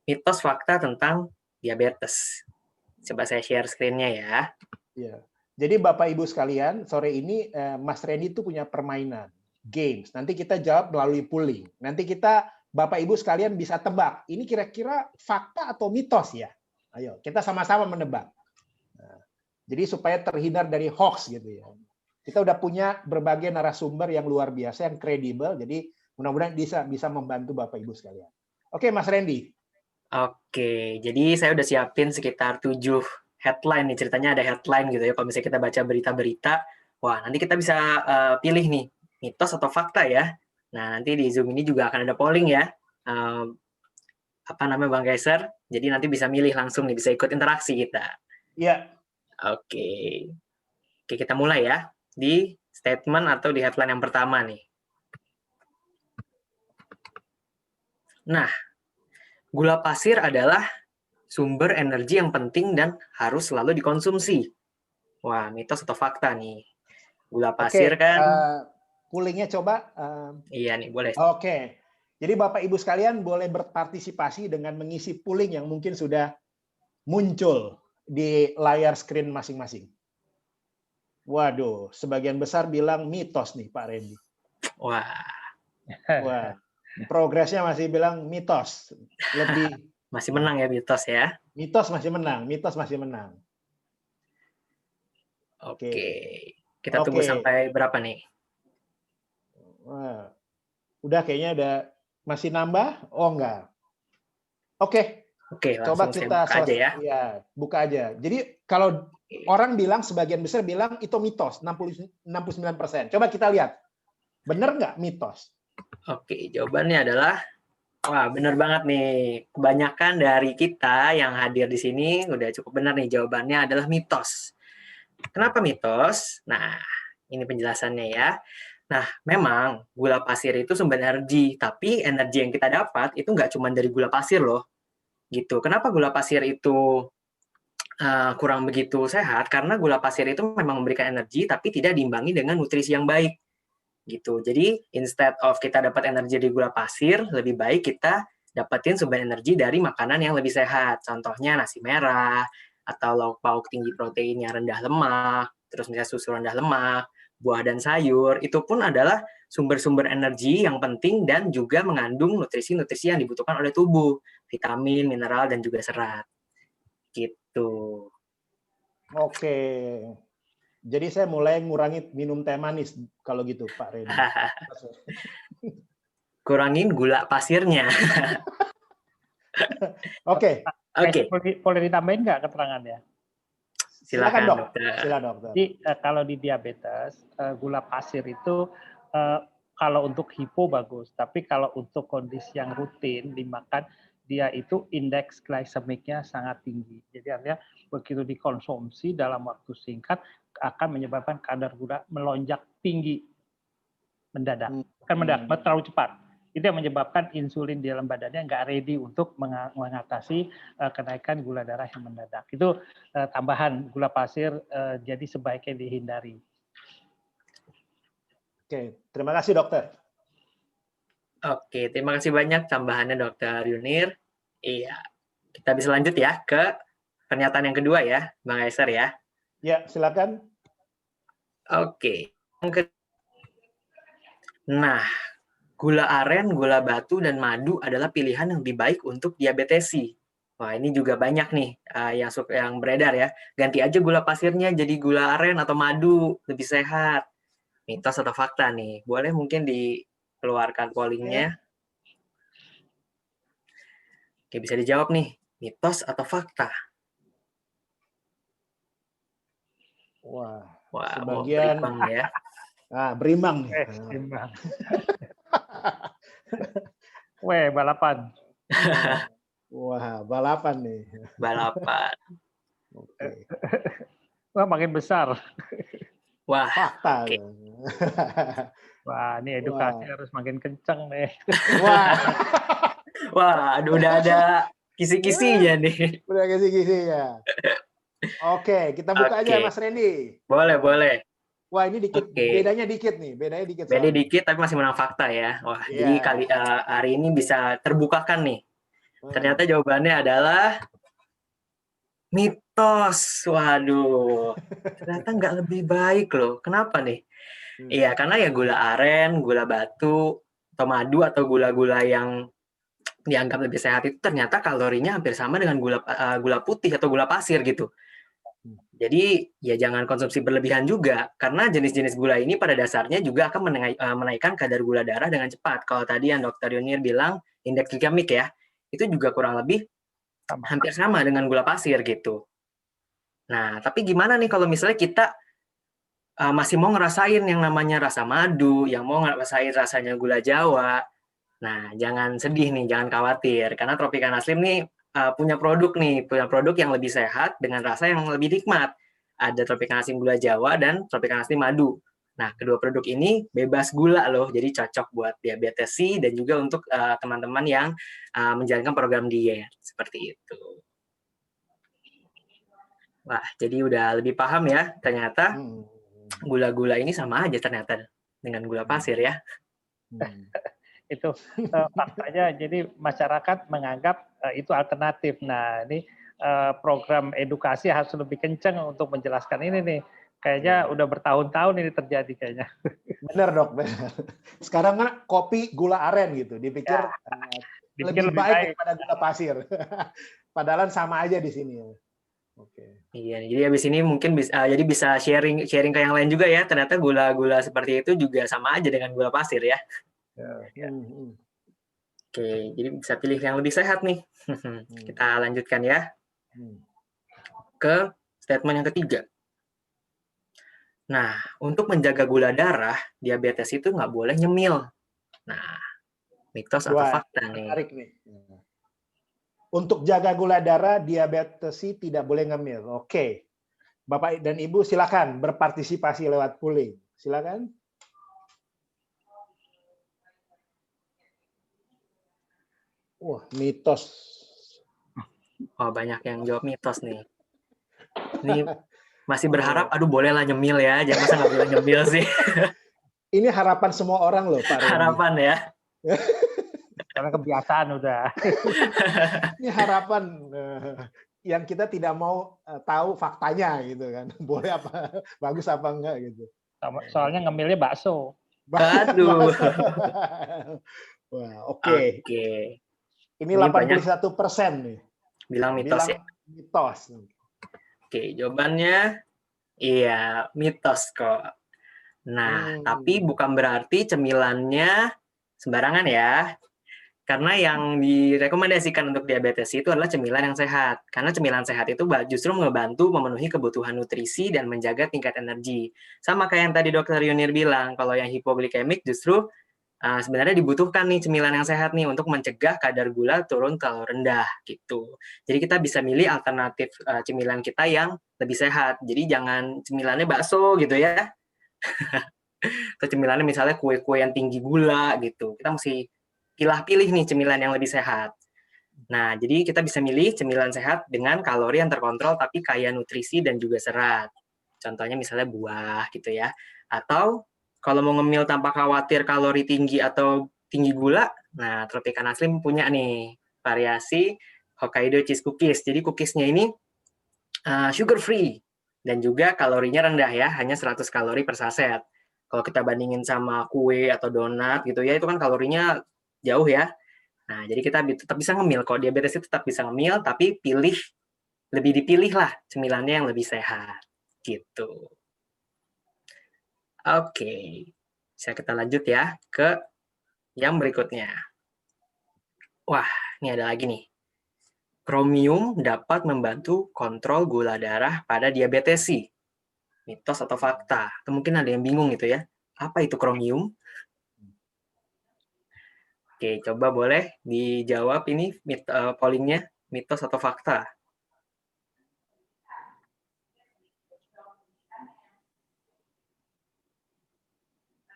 mitos fakta tentang diabetes. Coba saya share screen-nya ya. Iya. Jadi Bapak Ibu sekalian, sore ini Mas Randy itu punya permainan, games. Nanti kita jawab melalui polling. Nanti kita Bapak Ibu sekalian bisa tebak, ini kira-kira fakta atau mitos ya? Ayo, kita sama-sama menebak. Nah, jadi supaya terhindar dari hoax gitu ya. Kita udah punya berbagai narasumber yang luar biasa, yang kredibel. Jadi mudah-mudahan bisa membantu Bapak Ibu sekalian. Oke, Mas Randy. Oke, jadi saya udah siapin sekitar 7 headline nih, ceritanya ada headline gitu ya. Kalau misalnya kita baca berita-berita, wah nanti kita bisa pilih nih, mitos atau fakta ya. Nah, nanti di Zoom ini juga akan ada polling ya. Apa namanya Bang Kaiser? Jadi nanti bisa milih langsung nih, bisa ikut interaksi kita. Iya. Oke. Oke, kita mulai ya. Di statement atau di headline yang pertama nih. Nah, gula pasir adalah sumber energi yang penting dan harus selalu dikonsumsi. Wah, mitos atau fakta nih? Gula pasir kan? Poolingnya coba. Iya nih, boleh. Oke. Jadi Bapak Ibu sekalian boleh berpartisipasi dengan mengisi pooling yang mungkin sudah muncul di layar screen masing-masing. Waduh, sebagian besar bilang mitos nih Pak Randy. Wah. Progresnya masih bilang mitos. Lebih masih menang ya mitos ya. Mitos masih menang, mitos masih menang. Oke. Kita tunggu sampai berapa nih? Wah, udah kayaknya udah masih nambah? Oh enggak. Oke, coba kita buka aja ya. Ya, buka aja. Jadi kalau orang bilang, sebagian besar bilang itu mitos, 69%. Coba kita lihat, benar nggak mitos? Oke, jawabannya adalah, wah benar banget nih. Kebanyakan dari kita yang hadir di sini udah cukup benar nih, jawabannya adalah mitos. Kenapa mitos? Nah, ini penjelasannya ya. Nah, memang gula pasir itu sumber energi, tapi energi yang kita dapat itu nggak cuma dari gula pasir loh. Gitu. Kenapa gula pasir itu kurang begitu sehat? Karena gula pasir itu memang memberikan energi, tapi tidak diimbangi dengan nutrisi yang baik. Gitu. Jadi, instead of kita dapat energi dari gula pasir, lebih baik kita dapetin sumber energi dari makanan yang lebih sehat. Contohnya nasi merah, atau lauk pauk tinggi protein yang rendah lemak, terus misalnya susu rendah lemak, buah dan sayur, itu pun adalah sumber-sumber energi yang penting dan juga mengandung nutrisi-nutrisi yang dibutuhkan oleh tubuh, vitamin, mineral, dan juga serat. Gitu. Oke. Jadi saya mulai ngurangi minum teh manis kalau gitu, Pak Reni. Kurangin gula pasirnya. Oke. Boleh ditambahin nggak keterangannya? Silakan dokter. Jadi kalau di diabetes, gula pasir itu kalau untuk hipo bagus, tapi kalau untuk kondisi yang rutin dimakan, dia itu indeks glikemiknya sangat tinggi. Jadi artinya begitu dikonsumsi dalam waktu singkat akan menyebabkan kadar gula melonjak tinggi mendadak. Bukan mendadak, terlalu cepat. Itu yang menyebabkan insulin di dalam badannya nggak ready untuk mengatasi kenaikan gula darah yang mendadak. Itu tambahan gula pasir, jadi sebaiknya dihindari. Oke, terima kasih dokter. Oke, terima kasih banyak tambahannya Dokter Yunir. Iya, kita bisa lanjut ya ke pernyataan yang kedua ya, Bang Kaiser ya. Ya, silakan. Oke. Nah, gula aren, gula batu, dan madu adalah pilihan yang lebih baik untuk diabetesi. Wah, ini juga banyak nih yang beredar ya. Ganti aja gula pasirnya jadi gula aren atau madu, lebih sehat. Mitos atau fakta nih? Boleh mungkin dikeluarkan pollingnya. Oke, bisa dijawab nih. Mitos atau fakta? Wah, sebagian ya. Berimbang nih. Berimbang. Balapan. Wah, balapan nih. Balapan. Oke. Wah, makin besar. Wah, fakta. Okay. Wah, ini edukasi harus makin kenceng nih. Wah, udah ada kisi-kisinya nih. Udah kisi-kisinya. Oke, kita buka aja Mas Randy. Boleh. Wah, ini dikit, bedanya dikit nih, bedanya dikit. Beda dikit tapi masih menang fakta ya. Wah, jadi hari ini bisa terbukakan nih. Ternyata jawabannya adalah mitos. Waduh, ternyata nggak lebih baik loh. Kenapa nih? Iya, karena ya gula aren, gula batu, atau madu atau gula-gula yang dianggap lebih sehat itu ternyata kalorinya hampir sama dengan gula putih atau gula pasir gitu. Jadi ya jangan konsumsi berlebihan juga, karena jenis-jenis gula ini pada dasarnya juga akan menaikkan kadar gula darah dengan cepat. Kalau tadi yang Dokter Yunir bilang indeks glikemik ya, itu juga kurang lebih hampir sama dengan gula pasir gitu. Nah, tapi gimana nih kalau misalnya kita masih mau ngerasain yang namanya rasa madu, yang mau ngerasain rasanya gula Jawa. Nah, jangan sedih nih, jangan khawatir. Karena Tropicana Slim nih punya produk yang lebih sehat dengan rasa yang lebih nikmat. Ada Tropicana Slim gula Jawa dan Tropicana Slim madu. Nah, kedua produk ini bebas gula loh, jadi cocok buat diabetes C dan juga untuk teman-teman yang menjalankan program diet. Seperti itu. Wah, jadi udah lebih paham ya, ternyata gula-gula ini sama aja ternyata dengan gula pasir ya. Itu faktanya, jadi masyarakat menganggap itu alternatif. Nah, ini program edukasi harus lebih kencang untuk menjelaskan ini nih. Kayaknya udah bertahun-tahun ini terjadi kayaknya. Benar dok, benar. Sekarang kan kopi gula aren gitu, dipikir lebih baik daripada gula pasir. Padahal sama aja di sini. Oke. Iya, jadi habis ini mungkin bisa sharing ke yang lain juga ya. Ternyata gula-gula seperti itu juga sama aja dengan gula pasir ya. Oke, jadi bisa pilih yang lebih sehat nih. Kita lanjutkan ya. Ke statement yang ketiga. Nah, untuk menjaga gula darah, diabetes itu nggak boleh nyemil. Nah, mitos atau fakta nih? Menarik nih. Untuk jaga gula darah, diabetes tidak boleh ngemil. Oke. Bapak dan Ibu silakan berpartisipasi lewat polling. Silakan. Wah, mitos. Oh, banyak yang jawab mitos nih. Ini masih berharap, aduh bolehlah nyemil ya, jangan masa nggak boleh nyemil sih. Ini harapan semua orang loh, Pak Randy. Harapan ya. Karena kebiasaan udah. Ini harapan yang kita tidak mau tahu faktanya gitu kan. Boleh apa, bagus apa enggak gitu. Soalnya ngemilnya bakso. Aduh. Wah, oke. Ini 81% nih. Bilang mitos ya? Mitos. Oke, jawabannya iya, mitos kok. Nah, tapi bukan berarti cemilannya sembarangan ya. Karena yang direkomendasikan untuk diabetes itu adalah cemilan yang sehat. Karena cemilan sehat itu justru membantu memenuhi kebutuhan nutrisi dan menjaga tingkat energi. Sama kayak yang tadi Dokter Yunir bilang, kalau yang hipoglikemik justru sebenarnya dibutuhkan nih cemilan yang sehat nih untuk mencegah kadar gula turun terlalu rendah gitu. Jadi kita bisa milih alternatif cemilan kita yang lebih sehat. Jadi jangan cemilannya bakso gitu ya. Atau cemilannya misalnya kue-kue yang tinggi gula gitu. Kita mesti pilih nih cemilan yang lebih sehat. Nah, jadi kita bisa milih cemilan sehat dengan kalori yang terkontrol tapi kaya nutrisi dan juga serat. Contohnya misalnya buah gitu ya. Atau kalau mau ngemil tanpa khawatir kalori tinggi atau tinggi gula, nah Tropicana Slim punya nih variasi Hokkaido cheese cookies. Jadi cookiesnya ini sugar free dan juga kalorinya rendah ya, hanya 100 kalori per saset. Kalau kita bandingin sama kue atau donat gitu ya, itu kan kalorinya jauh ya. Nah, jadi kita tetap bisa ngemil. Kalau diabetes itu tetap bisa ngemil, tapi lebih dipilih lah cemilannya yang lebih sehat gitu. Oke, bisa kita lanjut ya ke yang berikutnya. Wah, ini ada lagi nih. Kromium dapat membantu kontrol gula darah pada diabetes C. Mitos atau fakta? Atau mungkin ada yang bingung gitu ya. Apa itu kromium? Oke, coba boleh dijawab ini pollingnya, mitos atau fakta?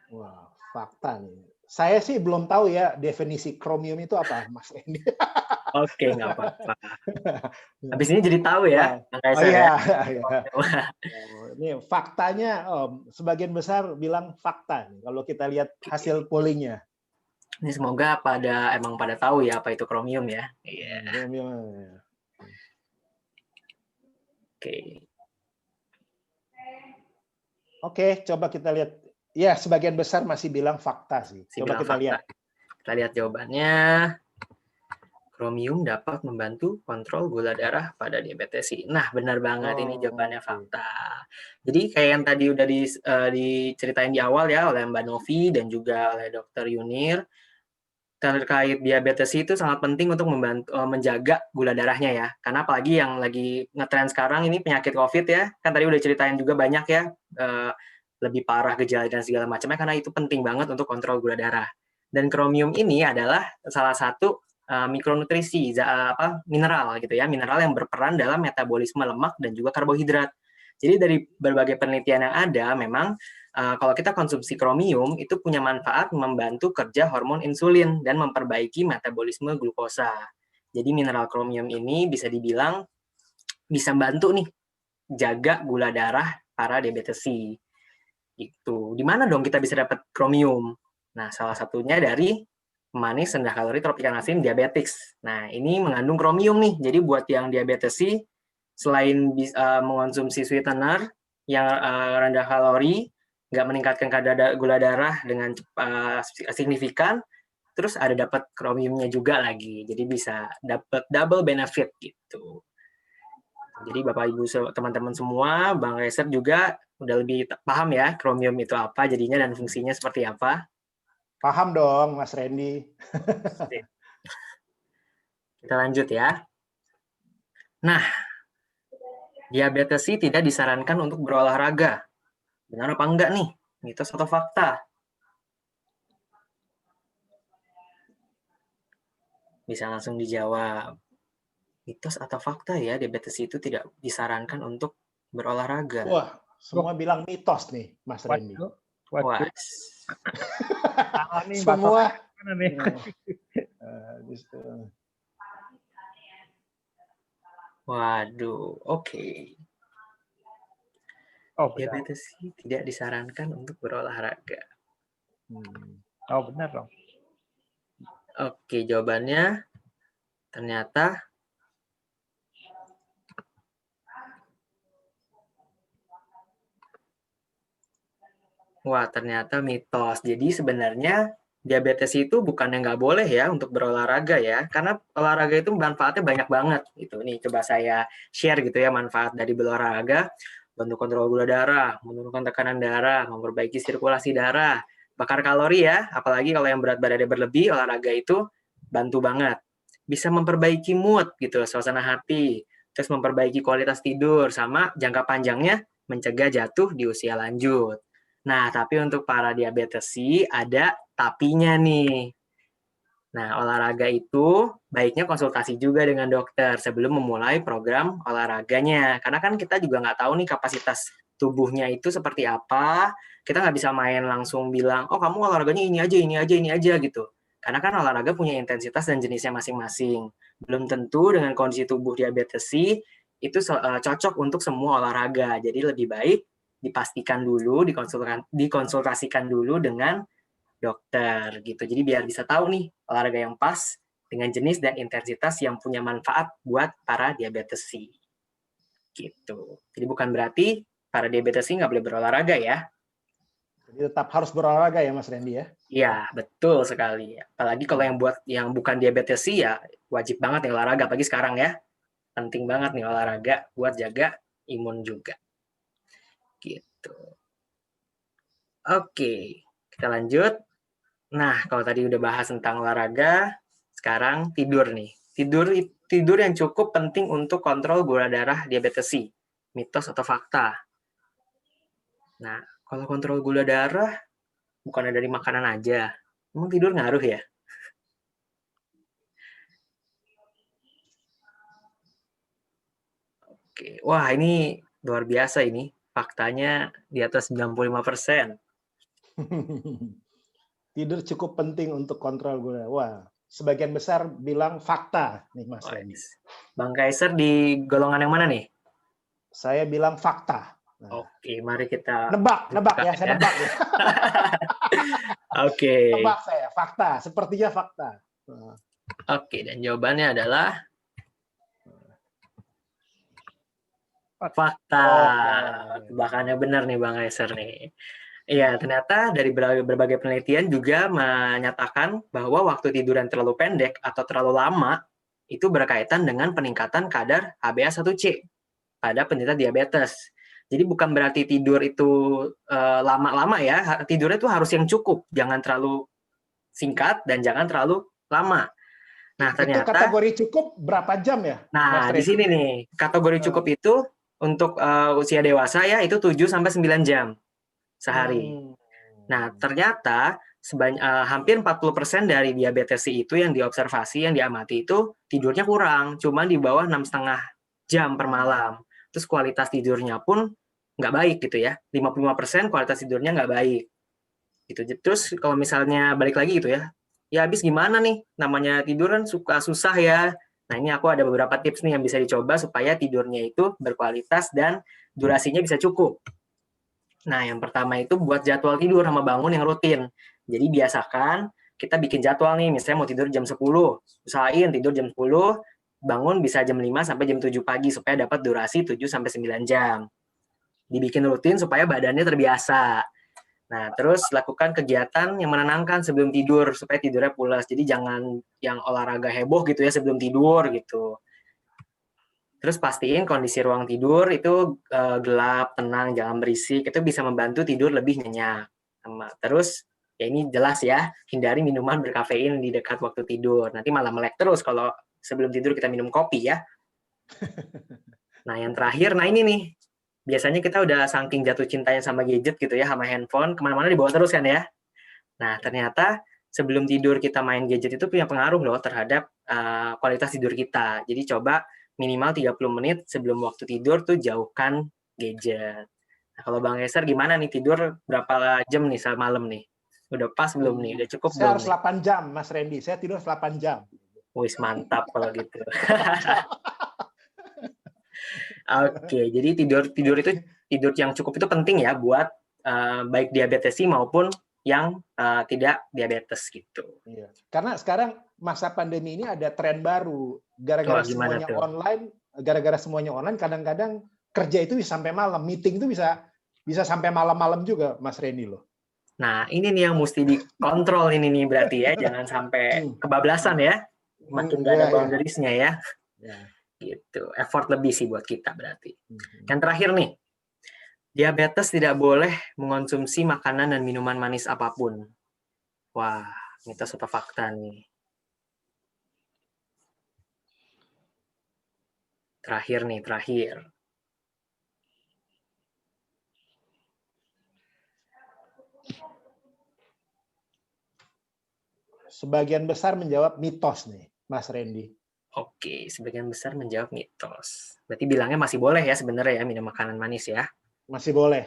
Wah, fakta nih. Saya sih belum tahu ya definisi kromium itu apa, Mas Randy. Oke, nggak apa-apa. Habis ini jadi tahu ya. Oh iya. Ini faktanya, sebagian besar bilang fakta. Kalau kita lihat hasil pollingnya. Ini semoga emang pada tahu ya apa itu kromium ya. Iya. Oke, coba kita lihat. Ya, sebagian besar masih bilang fakta sih. Coba kita lihat. Kita lihat jawabannya. Kromium dapat membantu kontrol gula darah pada diabetes. Nah, benar banget ini jawabannya fakta. Jadi kayak yang tadi udah diceritain di awal ya oleh Mbak Novi dan juga oleh Dokter Yunir. terkait diabetes itu sangat penting untuk membantu menjaga gula darahnya ya. Karena apalagi yang lagi ngetren sekarang ini penyakit COVID ya. Kan tadi udah ceritain juga banyak ya lebih parah gejala dan segala macamnya, karena itu penting banget untuk kontrol gula darah. Dan kromium ini adalah salah satu mikronutrisi mineral gitu ya, mineral yang berperan dalam metabolisme lemak dan juga karbohidrat. Jadi dari berbagai penelitian yang ada, memang kalau kita konsumsi kromium itu punya manfaat membantu kerja hormon insulin dan memperbaiki metabolisme glukosa. Jadi mineral kromium ini bisa dibilang bisa bantu nih jaga gula darah para diabetesi. Itu. Di mana dong kita bisa dapat kromium? Nah, salah satunya dari pemanis rendah kalori tropik asin diabetes. Nah, ini mengandung kromium nih. Jadi buat yang diabetesi, selain mengonsumsi sweetener yang rendah kalori, nggak meningkatkan kadar gula darah dengan signifikan, terus ada dapat kromiumnya juga lagi. Jadi bisa dapat double benefit gitu. Jadi Bapak Ibu teman-teman semua, Bang Kaiser juga udah lebih paham ya kromium itu apa jadinya dan fungsinya seperti apa. Paham dong, Mas Randy. Kita lanjut ya. Nah, diabetesi tidak disarankan untuk berolahraga. Benar apa enggak nih? Mitos atau fakta? Bisa langsung dijawab. Mitos atau fakta ya, diabetes itu tidak disarankan untuk berolahraga. Wah, semua bilang mitos nih, Mas Randy. Wah. Semua. Waduh, oke. Diabetes tidak disarankan untuk berolahraga. Oh, benar dong. Oke, jawabannya ternyata ternyata mitos. Jadi sebenarnya diabetes itu bukan yang nggak boleh ya untuk berolahraga ya, karena olahraga itu manfaatnya banyak banget. Gitu nih, coba saya share gitu ya manfaat dari berolahraga. Bantu kontrol gula darah, menurunkan tekanan darah, memperbaiki sirkulasi darah, bakar kalori ya, apalagi kalau yang berat badannya berlebih, olahraga itu bantu banget. Bisa memperbaiki mood gitu, suasana hati, terus memperbaiki kualitas tidur, sama jangka panjangnya mencegah jatuh di usia lanjut. Nah, tapi untuk para diabetesi ada tapinya nih. Nah, olahraga itu baiknya konsultasi juga dengan dokter sebelum memulai program olahraganya. Karena kan kita juga nggak tahu nih kapasitas tubuhnya itu seperti apa. Kita nggak bisa main langsung bilang, oh kamu olahraganya ini aja gitu. Karena kan olahraga punya intensitas dan jenisnya masing-masing. Belum tentu dengan kondisi tubuh diabetesi itu cocok untuk semua olahraga. Jadi lebih baik dipastikan dulu, dikonsultasikan dulu dengan dokter gitu. Jadi biar bisa tahu nih olahraga yang pas dengan jenis dan intensitas yang punya manfaat buat para diabetesi. Gitu. Jadi bukan berarti para diabetesi nggak boleh berolahraga ya. Jadi tetap harus berolahraga ya Mas Randy ya? Iya, betul sekali. Apalagi kalau yang bukan diabetesi ya wajib banget nih olahraga, apalagi sekarang ya. Penting banget nih olahraga buat jaga imun juga. Gitu. Oke, kita lanjut. Nah, kalau tadi udah bahas tentang olahraga, sekarang tidur nih. Tidur yang cukup penting untuk kontrol gula darah diabetesi. Mitos atau fakta? Nah, kalau kontrol gula darah bukannya dari makanan aja. Emang tidur ngaruh ya? Oke. Wah, ini luar biasa ini. Faktanya di atas 95%. Tidur cukup penting untuk kontrol gula. Wah, sebagian besar bilang fakta nih Mas Randy. Bang Kaiser di golongan yang mana nih? Saya bilang fakta. Nah. Oke, mari kita nebak ya, saya nebak ya. Oke. Nebak saya, fakta, sepertinya fakta. Oke, dan jawabannya adalah fakta. Bahkannya benar nih Bang Kaiser nih. Iya, ternyata dari berbagai penelitian juga menyatakan bahwa waktu tidur yang terlalu pendek atau terlalu lama itu berkaitan dengan peningkatan kadar HbA1c pada penderita diabetes. Jadi bukan berarti tidur itu lama-lama ya, tidurnya itu harus yang cukup, jangan terlalu singkat dan jangan terlalu lama. Nah, Itu ternyata kategori cukup berapa jam ya? nah, Mas di Redi? sini nih, kategori cukup itu untuk usia dewasa ya itu 7 sampai 9 jam sehari. Nah, ternyata hampir 40% dari diabetesi itu yang diobservasi, yang diamati itu tidurnya kurang, cuma di bawah 6,5 jam per malam. Terus kualitas tidurnya pun nggak baik gitu ya, 55% kualitas tidurnya nggak baik. Gitu. Terus kalau misalnya balik lagi gitu ya habis gimana nih, namanya tidur kan suka susah ya. Nah, ini aku ada beberapa tips nih yang bisa dicoba supaya tidurnya itu berkualitas dan durasinya bisa cukup. Nah, yang pertama itu buat jadwal tidur sama bangun yang rutin. Jadi biasakan kita bikin jadwal nih, misalnya mau tidur jam 10, usahain tidur jam 10, bangun bisa jam 5 sampai jam 7 pagi supaya dapat durasi 7 sampai 9 jam. Dibikin rutin supaya badannya terbiasa. Nah, terus lakukan kegiatan yang menenangkan sebelum tidur supaya tidurnya pulas. Jadi jangan yang olahraga heboh gitu ya sebelum tidur gitu. Terus pastiin kondisi ruang tidur itu gelap, tenang, jangan berisik. Itu bisa membantu tidur lebih nyenyak. Terus ya ini jelas ya, hindari minuman berkafein di dekat waktu tidur. Nanti malah melek terus kalau sebelum tidur kita minum kopi ya. Nah, yang terakhir, nah ini nih. Biasanya kita udah saking jatuh cintanya sama gadget gitu ya, sama handphone, kemana-mana dibawa terus kan ya. Nah, ternyata sebelum tidur kita main gadget itu punya pengaruh loh terhadap kualitas tidur kita. Jadi coba minimal 30 menit sebelum waktu tidur tuh jauhkan gadget. Nah, kalau Bang Eser gimana nih, tidur berapa jam nih malam nih? Udah pas belum nih? Udah cukup Saya belum harus nih? 8 jam, Mas Randy. Saya tidur 8 jam. Wis mantap kalau gitu. Oke, jadi tidur yang cukup itu penting ya buat baik diabetesi maupun yang tidak diabetes gitu. Iya. Karena sekarang masa pandemi ini ada tren baru. Wah, gimana tuh? Gara-gara semuanya online, kadang-kadang kerja itu bisa sampai malam, meeting itu bisa sampai malam-malam juga, Mas Randy loh. Nah, ini nih yang mesti dikontrol ini nih berarti ya, jangan sampai kebablasan ya. Makin gak ada boundariesnya ya. Gitu. Effort lebih sih buat kita berarti. Yang terakhir nih, diabetes tidak boleh mengonsumsi makanan dan minuman manis apapun. Wah, mitos atau fakta nih. Terakhir. Sebagian besar menjawab mitos nih, Mas Randy. Oke, sebagian besar menjawab mitos. Berarti bilangnya masih boleh ya sebenarnya ya minum makanan manis ya? Masih boleh.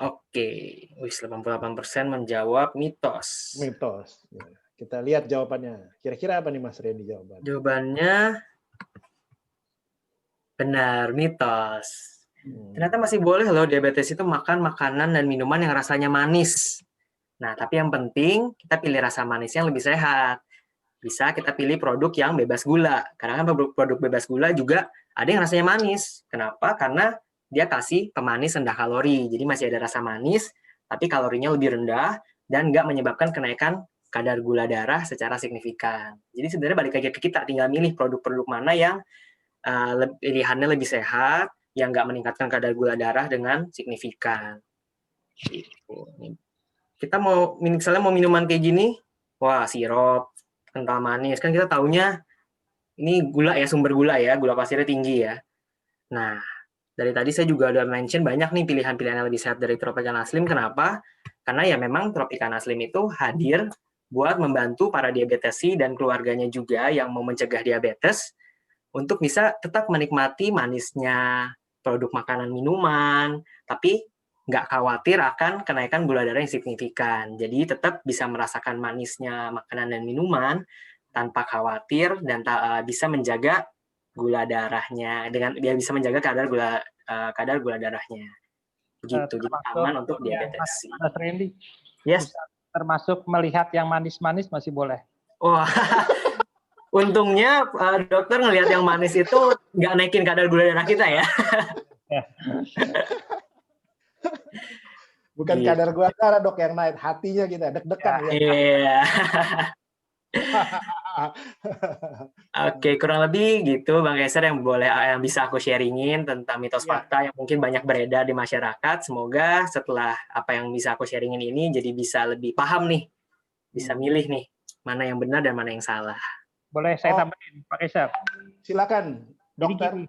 Oke, 88% menjawab mitos. Mitos. Kita lihat jawabannya. Kira-kira apa nih Mas Randy jawabannya? Jawabannya benar, mitos. Ternyata masih boleh loh diabetes itu makan makanan dan minuman yang rasanya manis. Nah, tapi yang penting kita pilih rasa manis yang lebih sehat. Bisa kita pilih produk yang bebas gula. Karena kan produk bebas gula juga ada yang rasanya manis. Kenapa? Karena dia kasih pemanis rendah kalori. Jadi masih ada rasa manis, tapi kalorinya lebih rendah dan nggak menyebabkan kenaikan kadar gula darah secara signifikan. Jadi sebenarnya balik lagi ke kita, tinggal milih produk-produk mana yang pilihannya lebih sehat, yang nggak meningkatkan kadar gula darah dengan signifikan. Gitu. Kita misalnya mau minuman kayak gini, wah sirup, kental manis, kan kita taunya ini gula ya, sumber gula ya, gula pasirnya tinggi ya. Nah, dari tadi saya juga udah mention banyak nih pilihan-pilihan yang lebih sehat dari Tropicana Slim. Kenapa? Karena ya memang Tropicana Slim itu hadir buat membantu para diabetesi dan keluarganya juga yang mau mencegah diabetes untuk bisa tetap menikmati manisnya produk makanan minuman, tapi nggak khawatir akan kenaikan gula darah yang signifikan. Jadi tetap bisa merasakan manisnya makanan dan minuman tanpa khawatir dan bisa menjaga gula darahnya dia bisa menjaga kadar gula darahnya. Begitu, jadi aman untuk diabetes. Mas Randy, yes. Termasuk melihat yang manis-manis masih boleh. Wah, untungnya dokter ngelihat yang manis itu nggak naikin kadar gula darah kita ya. Bukan gitu. Kadar gula darah dok yang naik, hatinya kita deg-degan. Iya. Oke, kurang lebih gitu Bang Kaiser yang bisa aku sharingin tentang mitos Ya. fakta yang mungkin banyak beredar di masyarakat. Semoga setelah apa yang bisa aku sharingin ini jadi bisa lebih paham nih, bisa milih nih mana yang benar dan mana yang salah. Boleh saya tambahin, Pak Kaiser? Silakan, Jadi dokter. gini,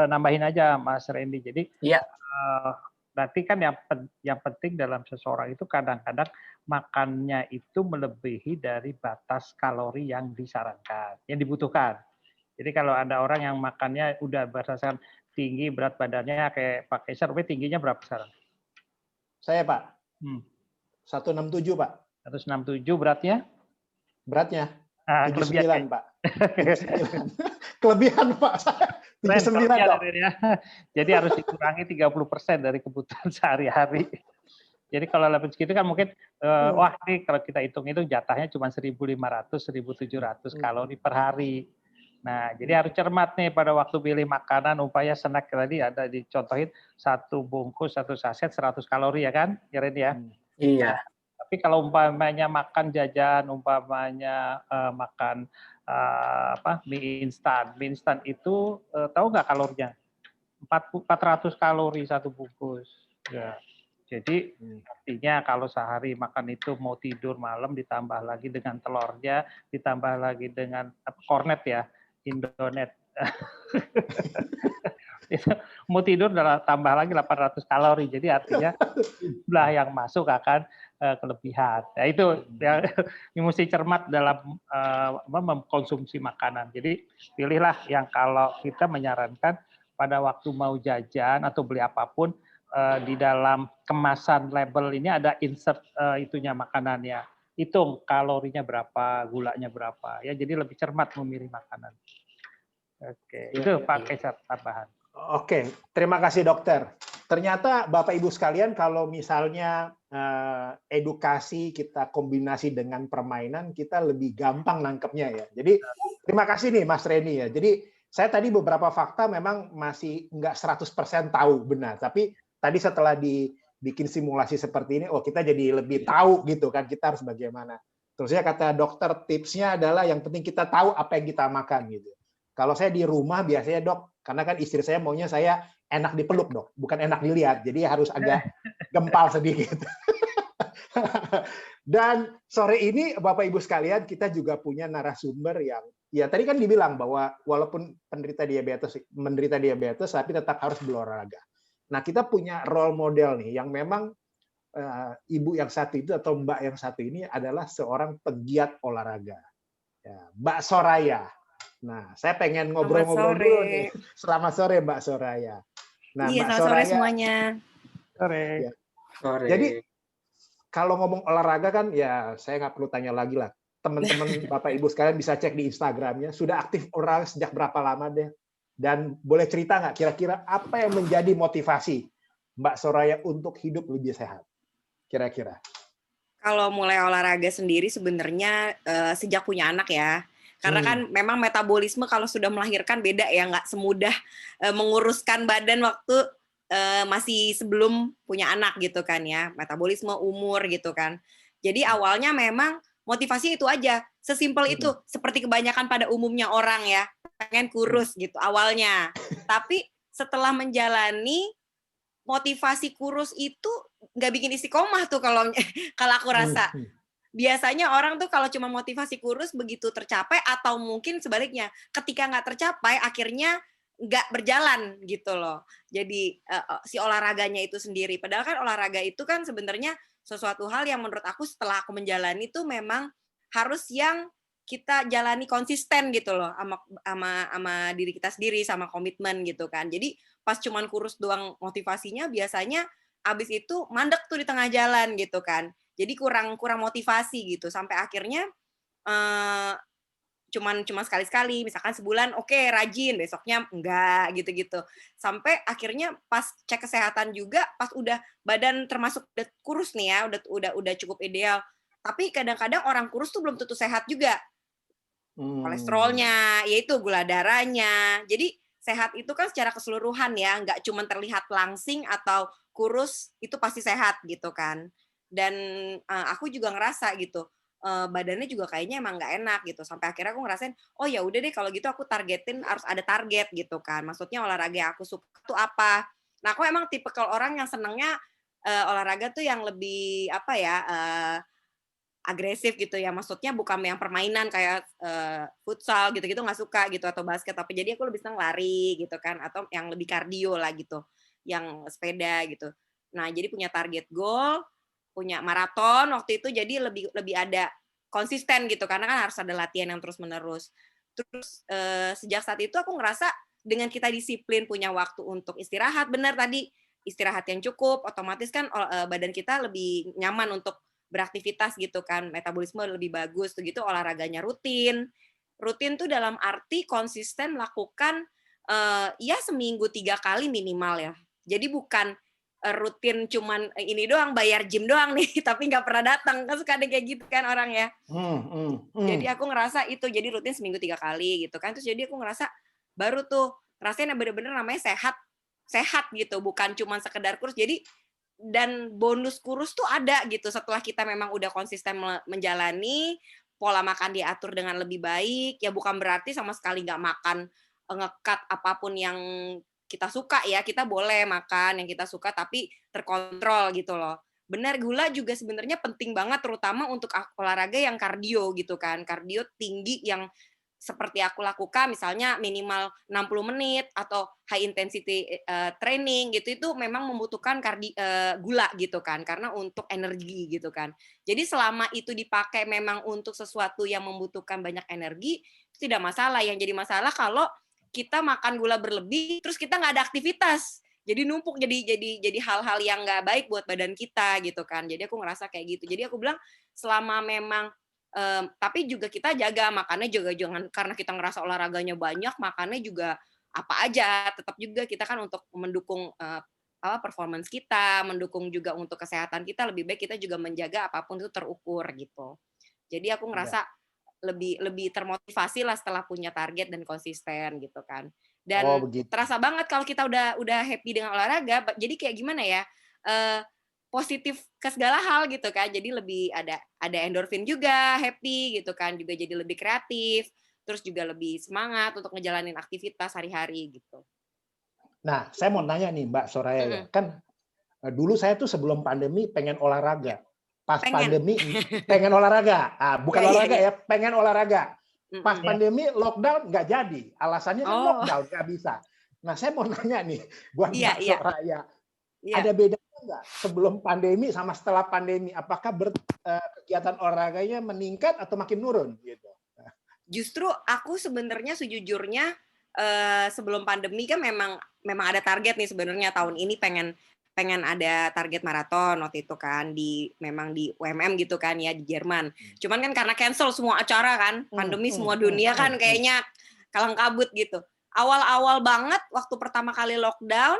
nambahin aja Mas Randy. Jadi Iya. berarti kan yang penting dalam seseorang itu kadang-kadang makannya itu melebihi dari batas kalori yang disarankan, yang dibutuhkan. Jadi kalau ada orang yang makannya udah berdasarkan tinggi berat badannya kayak Pak Kaiser, tingginya berapa sekarang? Saya Pak, 167 Pak. 167 beratnya? Beratnya? Ah, 79 Pak. 79. Kelebihan Pak, saya 79 dong. Ya. Jadi harus dikurangi 30% dari kebutuhan sehari-hari. Jadi kalau lebih segitu kan mungkin, wah ini kalau kita hitung itu jatahnya cuma 1.500, 1.700 kalori per hari. Nah, jadi harus cermat nih pada waktu pilih makanan, umpamanya snack tadi ada dicontohin 1 bungkus, 1 saset 100 kalori ya kan, ya Ren ya? Iya. Tapi kalau umpamanya makan jajan, umpamanya makan mie instan itu tahu nggak kalorinya? 400 kalori 1 bungkus. Ya. Jadi artinya kalau sehari makan itu mau tidur malam ditambah lagi dengan telurnya, ditambah lagi dengan kornet ya, Indonet. Itu mau tidur tambah lagi 800 kalori. Jadi artinya jumlah yang masuk akan kelebihan. Nah itu yang mesti cermat dalam mengkonsumsi makanan. Jadi pilihlah yang kalau kita menyarankan pada waktu mau jajan atau beli apapun di dalam kemasan label ini ada insert itunya makanannya. Hitung kalorinya berapa, gulanya berapa. Ya jadi lebih cermat memilih makanan. Oke, itu Pak Kaiser tambahan. Oke, terima kasih dokter. Ternyata Bapak Ibu sekalian kalau misalnya edukasi kita kombinasi dengan permainan, kita lebih gampang nangkepnya ya. Jadi terima kasih nih Mas Reni ya. Jadi saya tadi beberapa fakta memang masih nggak 100% tahu benar, tapi tadi setelah dibikin simulasi seperti ini, oh kita jadi lebih tahu gitu kan, kita harus bagaimana. Terusnya kata dokter tipsnya adalah yang penting kita tahu apa yang kita makan gitu. Kalau saya di rumah biasanya dok, karena kan istri saya maunya saya enak dipeluk dok, bukan enak dilihat, jadi harus agak gempal sedikit. Dan sore ini Bapak Ibu sekalian kita juga punya narasumber yang ya tadi kan dibilang bahwa walaupun menderita diabetes tapi tetap harus berolahraga. Nah kita punya role model nih yang memang ibu yang satu itu atau mbak yang satu ini adalah seorang pegiat olahraga, ya, Mbak Soraya. Nah, saya pengen ngobrol-ngobrol dulu nih. Selamat sore, Mbak Soraya. Nah, iya, Mbak selamat Soraya, sore semuanya. Sore. Ya. Jadi, kalau ngomong olahraga kan, ya saya nggak perlu tanya lagi lah. Teman-teman Bapak Ibu sekalian bisa cek di Instagramnya. Sudah aktif olahraga sejak berapa lama deh? Dan boleh cerita nggak kira-kira apa yang menjadi motivasi Mbak Soraya untuk hidup lebih sehat? Kira-kira. Kalau mulai olahraga sendiri sebenarnya sejak punya anak ya. Karena kan memang metabolisme kalau sudah melahirkan beda ya, nggak semudah menguruskan badan waktu masih sebelum punya anak gitu kan ya. Metabolisme, umur gitu kan. Jadi awalnya memang motivasi itu aja. Sesimpel itu, seperti kebanyakan pada umumnya orang ya. Pengen kurus gitu awalnya. Tapi setelah menjalani, motivasi kurus itu nggak bikin istiqomah tuh kalau aku rasa. Biasanya orang tuh kalau cuma motivasi kurus begitu tercapai atau mungkin sebaliknya ketika nggak tercapai akhirnya nggak berjalan gitu loh. Jadi si olahraganya itu sendiri. Padahal kan olahraga itu kan sebenarnya sesuatu hal yang menurut aku setelah aku menjalani tuh memang harus yang kita jalani konsisten gitu loh sama diri kita sendiri, sama komitmen gitu kan. Jadi pas cuman kurus doang motivasinya biasanya abis itu mandek tuh di tengah jalan gitu kan. Jadi kurang motivasi gitu sampai akhirnya cuman sekali-sekali, misalkan sebulan oke, rajin, besoknya enggak gitu-gitu. Sampai akhirnya pas cek kesehatan juga pas udah badan termasuk udah kurus nih ya, udah cukup ideal. Tapi kadang-kadang orang kurus tuh belum tentu sehat juga. Kolesterolnya, yaitu gula darahnya. Jadi sehat itu kan secara keseluruhan ya, nggak cuma terlihat langsing atau kurus itu pasti sehat gitu kan. Dan aku juga ngerasa gitu, badannya juga kayaknya emang nggak enak gitu. Sampai akhirnya aku ngerasain, oh ya udah deh kalau gitu aku targetin harus ada target gitu kan. Maksudnya olahraga yang aku suka tuh apa. Nah aku emang tipikal orang yang senengnya olahraga tuh yang lebih apa ya, agresif gitu ya. Maksudnya bukan yang permainan kayak futsal gitu-gitu nggak suka gitu atau basket. Tapi jadi aku lebih seneng lari gitu kan atau yang lebih kardio lah gitu, yang sepeda gitu. Nah jadi punya target goal, punya maraton waktu itu jadi lebih ada konsisten gitu karena kan harus ada latihan yang terus menerus. Terus sejak saat itu aku ngerasa dengan kita disiplin punya waktu untuk istirahat, benar tadi istirahat yang cukup, otomatis kan badan kita lebih nyaman untuk beraktivitas gitu kan, metabolisme lebih bagus begitu, olahraganya rutin. Rutin tuh dalam arti konsisten melakukan ya seminggu 3 kali minimal ya. Jadi bukan rutin cuman ini doang, bayar gym doang nih, tapi nggak pernah datang. Kan suka ada kayak gitu kan orang ya. Jadi aku ngerasa itu, jadi rutin seminggu 3 kali gitu kan. Terus jadi aku ngerasa baru tuh ngerasain yang bener-bener namanya sehat gitu, bukan cuman sekedar kurus. Jadi dan bonus kurus tuh ada gitu setelah kita memang udah konsisten menjalani pola makan diatur dengan lebih baik. Ya bukan berarti sama sekali nggak makan ngekat apapun yang kita suka ya, kita boleh makan yang kita suka tapi terkontrol gitu loh. Benar, gula juga sebenarnya penting banget terutama untuk olahraga yang kardio gitu kan. Kardio tinggi yang seperti aku lakukan misalnya minimal 60 menit atau high intensity training gitu, itu memang membutuhkan gula gitu kan karena untuk energi gitu kan. Jadi selama itu dipakai memang untuk sesuatu yang membutuhkan banyak energi itu tidak masalah. Yang jadi masalah kalau kita makan gula berlebih terus kita nggak ada aktivitas. Jadi numpuk jadi hal-hal yang nggak baik buat badan kita gitu kan. Jadi aku ngerasa kayak gitu. Jadi aku bilang selama memang tapi juga kita jaga makannya juga jangan karena kita ngerasa olahraganya banyak makannya juga apa aja, tetap juga kita kan untuk mendukung performance kita, mendukung juga untuk kesehatan kita, lebih baik kita juga menjaga apapun itu terukur gitu. Jadi aku ngerasa lebih termotivasi lah setelah punya target dan konsisten gitu kan. Dan terasa banget kalau kita udah happy dengan olahraga, jadi kayak gimana ya? Positif ke segala hal gitu kan, jadi lebih ada endorfin juga, happy gitu kan, juga jadi lebih kreatif, terus juga lebih semangat untuk ngejalanin aktivitas hari-hari gitu. Nah, saya mau nanya nih Mbak Soraya ya, kan dulu saya tuh sebelum pandemi pengen olahraga, pas pandemi pengen olahraga, bukan olahraga ya, pengen olahraga. Pas pandemi lockdown nggak jadi, alasannya kan lockdown nggak bisa. Nah, saya mau nanya nih buat Mbak Soraya, ada beda enggak sebelum pandemi sama setelah pandemi? Apakah kegiatan olahraganya meningkat atau makin nurun gitu? Justru aku sebenarnya sejujurnya sebelum pandemi kan memang ada target nih sebenarnya tahun ini pengen ada target maraton waktu itu kan memang di UMM gitu kan ya di Jerman. Cuman kan karena cancel semua acara kan, pandemi semua dunia kan kayaknya kalang kabut gitu. Awal-awal banget waktu pertama kali lockdown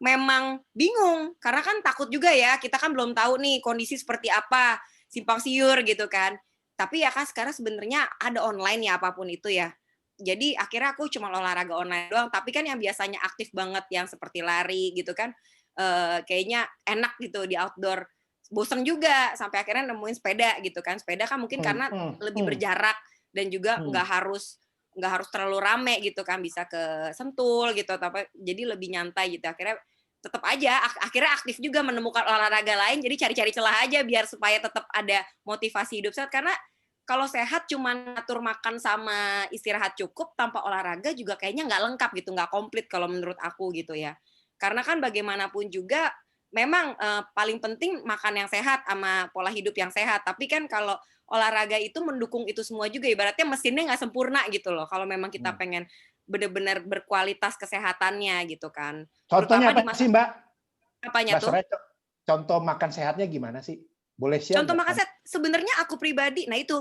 memang bingung karena kan takut juga ya, kita kan belum tahu nih kondisi seperti apa, simpang siur gitu kan. Tapi ya kan sekarang sebenarnya ada online ya apapun itu ya. Jadi akhirnya aku cuma olahraga online doang, tapi kan yang biasanya aktif banget yang seperti lari gitu kan, kayaknya enak gitu di outdoor. Bosen juga sampai akhirnya nemuin sepeda gitu kan. Sepeda kan mungkin karena lebih berjarak dan juga nggak harus terlalu rame gitu kan, bisa ke Sentul gitu, tapi jadi lebih nyantai gitu. Akhirnya tetap aja akhirnya aktif juga menemukan olahraga lain, jadi cari-cari celah aja biar supaya tetap ada motivasi hidup sehat. Karena kalau sehat cuma ngatur makan sama istirahat cukup tanpa olahraga juga kayaknya nggak lengkap gitu, nggak komplit kalau menurut aku gitu ya. Karena kan bagaimanapun juga memang paling penting makan yang sehat sama pola hidup yang sehat. Tapi kan kalau olahraga itu mendukung itu semua juga, ibaratnya mesinnya nggak sempurna gitu loh. Kalau memang kita pengen benar-benar berkualitas kesehatannya gitu kan. Contohnya apa sih Mbak? Apanya tuh? Contoh makan sehatnya gimana sih? Boleh share? Contoh makan sehat sebenarnya aku pribadi, nah itu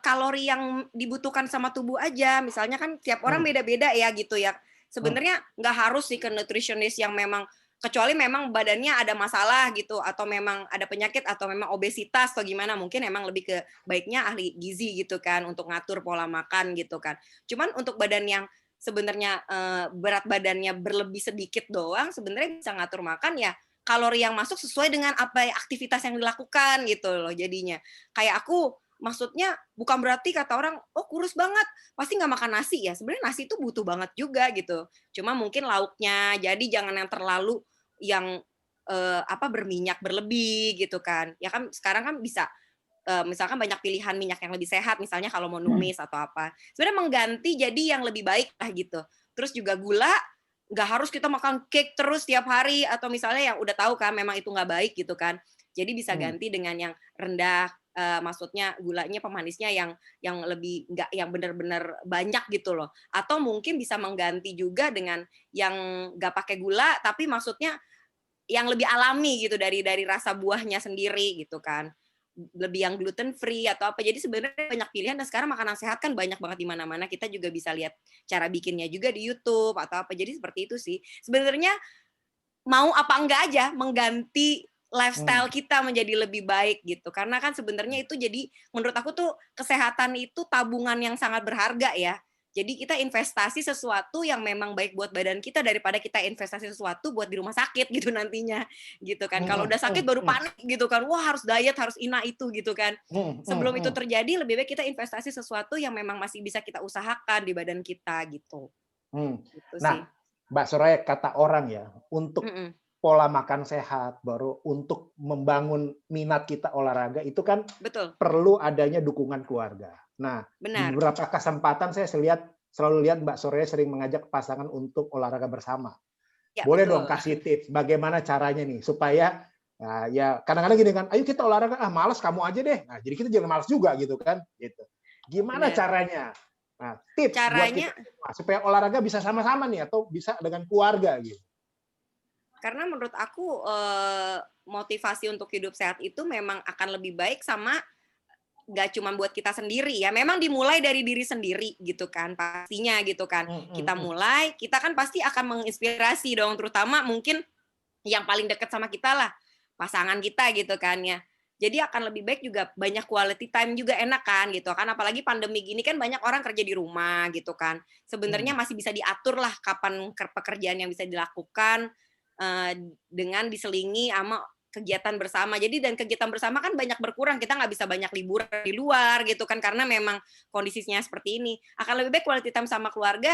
kalori yang dibutuhkan sama tubuh aja. Misalnya kan tiap orang beda-beda ya gitu ya. Sebenarnya nggak harus sih ke nutritionist yang memang, kecuali memang badannya ada masalah gitu, atau memang ada penyakit, atau memang obesitas atau gimana, mungkin emang lebih ke baiknya ahli gizi gitu kan untuk ngatur pola makan gitu kan. Cuman untuk badan yang sebenarnya berat badannya berlebih sedikit doang, sebenarnya bisa ngatur makan ya kalori yang masuk sesuai dengan apa aktivitas yang dilakukan gitu loh jadinya. Kayak aku maksudnya bukan berarti kata orang, oh kurus banget, pasti nggak makan nasi ya. Sebenarnya nasi itu butuh banget juga gitu. Cuma mungkin lauknya, jadi jangan yang terlalu yang berminyak berlebih gitu kan. Ya kan sekarang kan bisa misalkan banyak pilihan minyak yang lebih sehat, misalnya kalau mau numis atau apa. Sebenarnya mengganti jadi yang lebih baik lah gitu. Terus juga gula, nggak harus kita makan cake terus tiap hari, atau misalnya yang udah tahu kan memang itu nggak baik gitu kan. Jadi bisa ganti dengan yang rendah, maksudnya gulanya pemanisnya yang lebih nggak yang benar-benar banyak gitu loh. Atau mungkin bisa mengganti juga dengan yang nggak pakai gula, tapi maksudnya yang lebih alami gitu dari rasa buahnya sendiri gitu kan. Lebih yang gluten free atau apa. Jadi sebenarnya banyak pilihan, dan sekarang makanan sehat kan banyak banget di mana-mana. Kita juga bisa lihat cara bikinnya juga di YouTube atau apa. Jadi seperti itu sih. Sebenarnya mau apa enggak aja mengganti lifestyle kita menjadi lebih baik gitu. Karena kan sebenarnya itu jadi menurut aku tuh kesehatan itu tabungan yang sangat berharga ya. Jadi kita investasi sesuatu yang memang baik buat badan kita daripada kita investasi sesuatu buat di rumah sakit gitu nantinya gitu kan. Kalau udah sakit baru panik gitu kan. Wah, harus diet, harus itu gitu kan. Sebelum itu terjadi lebih baik kita investasi sesuatu yang memang masih bisa kita usahakan di badan kita gitu. Gitu Nah, sih. Mbak Soraya, kata orang ya, untuk pola makan sehat, baru untuk membangun minat kita olahraga, itu kan perlu adanya dukungan keluarga. Nah, di beberapa kesempatan saya selalu lihat Mbak Soraya sering mengajak pasangan untuk olahraga bersama. Ya, boleh dong kasih tips bagaimana caranya nih supaya ya kadang-kadang gini kan, ayo kita olahraga, malas kamu aja deh. Nah, jadi kita jangan malas juga gitu kan, gitu. Gimana caranya? Nah, tips caranya, buat kita supaya olahraga bisa sama-sama nih atau bisa dengan keluarga gitu. Karena menurut aku motivasi untuk hidup sehat itu memang akan lebih baik sama nggak cuma buat kita sendiri ya. Memang dimulai dari diri sendiri gitu kan pastinya gitu kan. Kita mulai, kita kan pasti akan menginspirasi dong, terutama mungkin yang paling dekat sama kita lah, pasangan kita gitu kan ya. Jadi akan lebih baik juga banyak quality time juga enak kan gitu kan. Apalagi pandemi gini kan banyak orang kerja di rumah gitu kan. Sebenarnya masih bisa diatur lah kapan pekerjaan yang bisa dilakukan dengan diselingi sama kegiatan bersama. Jadi dan kegiatan bersama kan banyak berkurang. Kita nggak bisa banyak liburan di luar gitu kan karena memang kondisinya seperti ini. Akan lebih baik quality time sama keluarga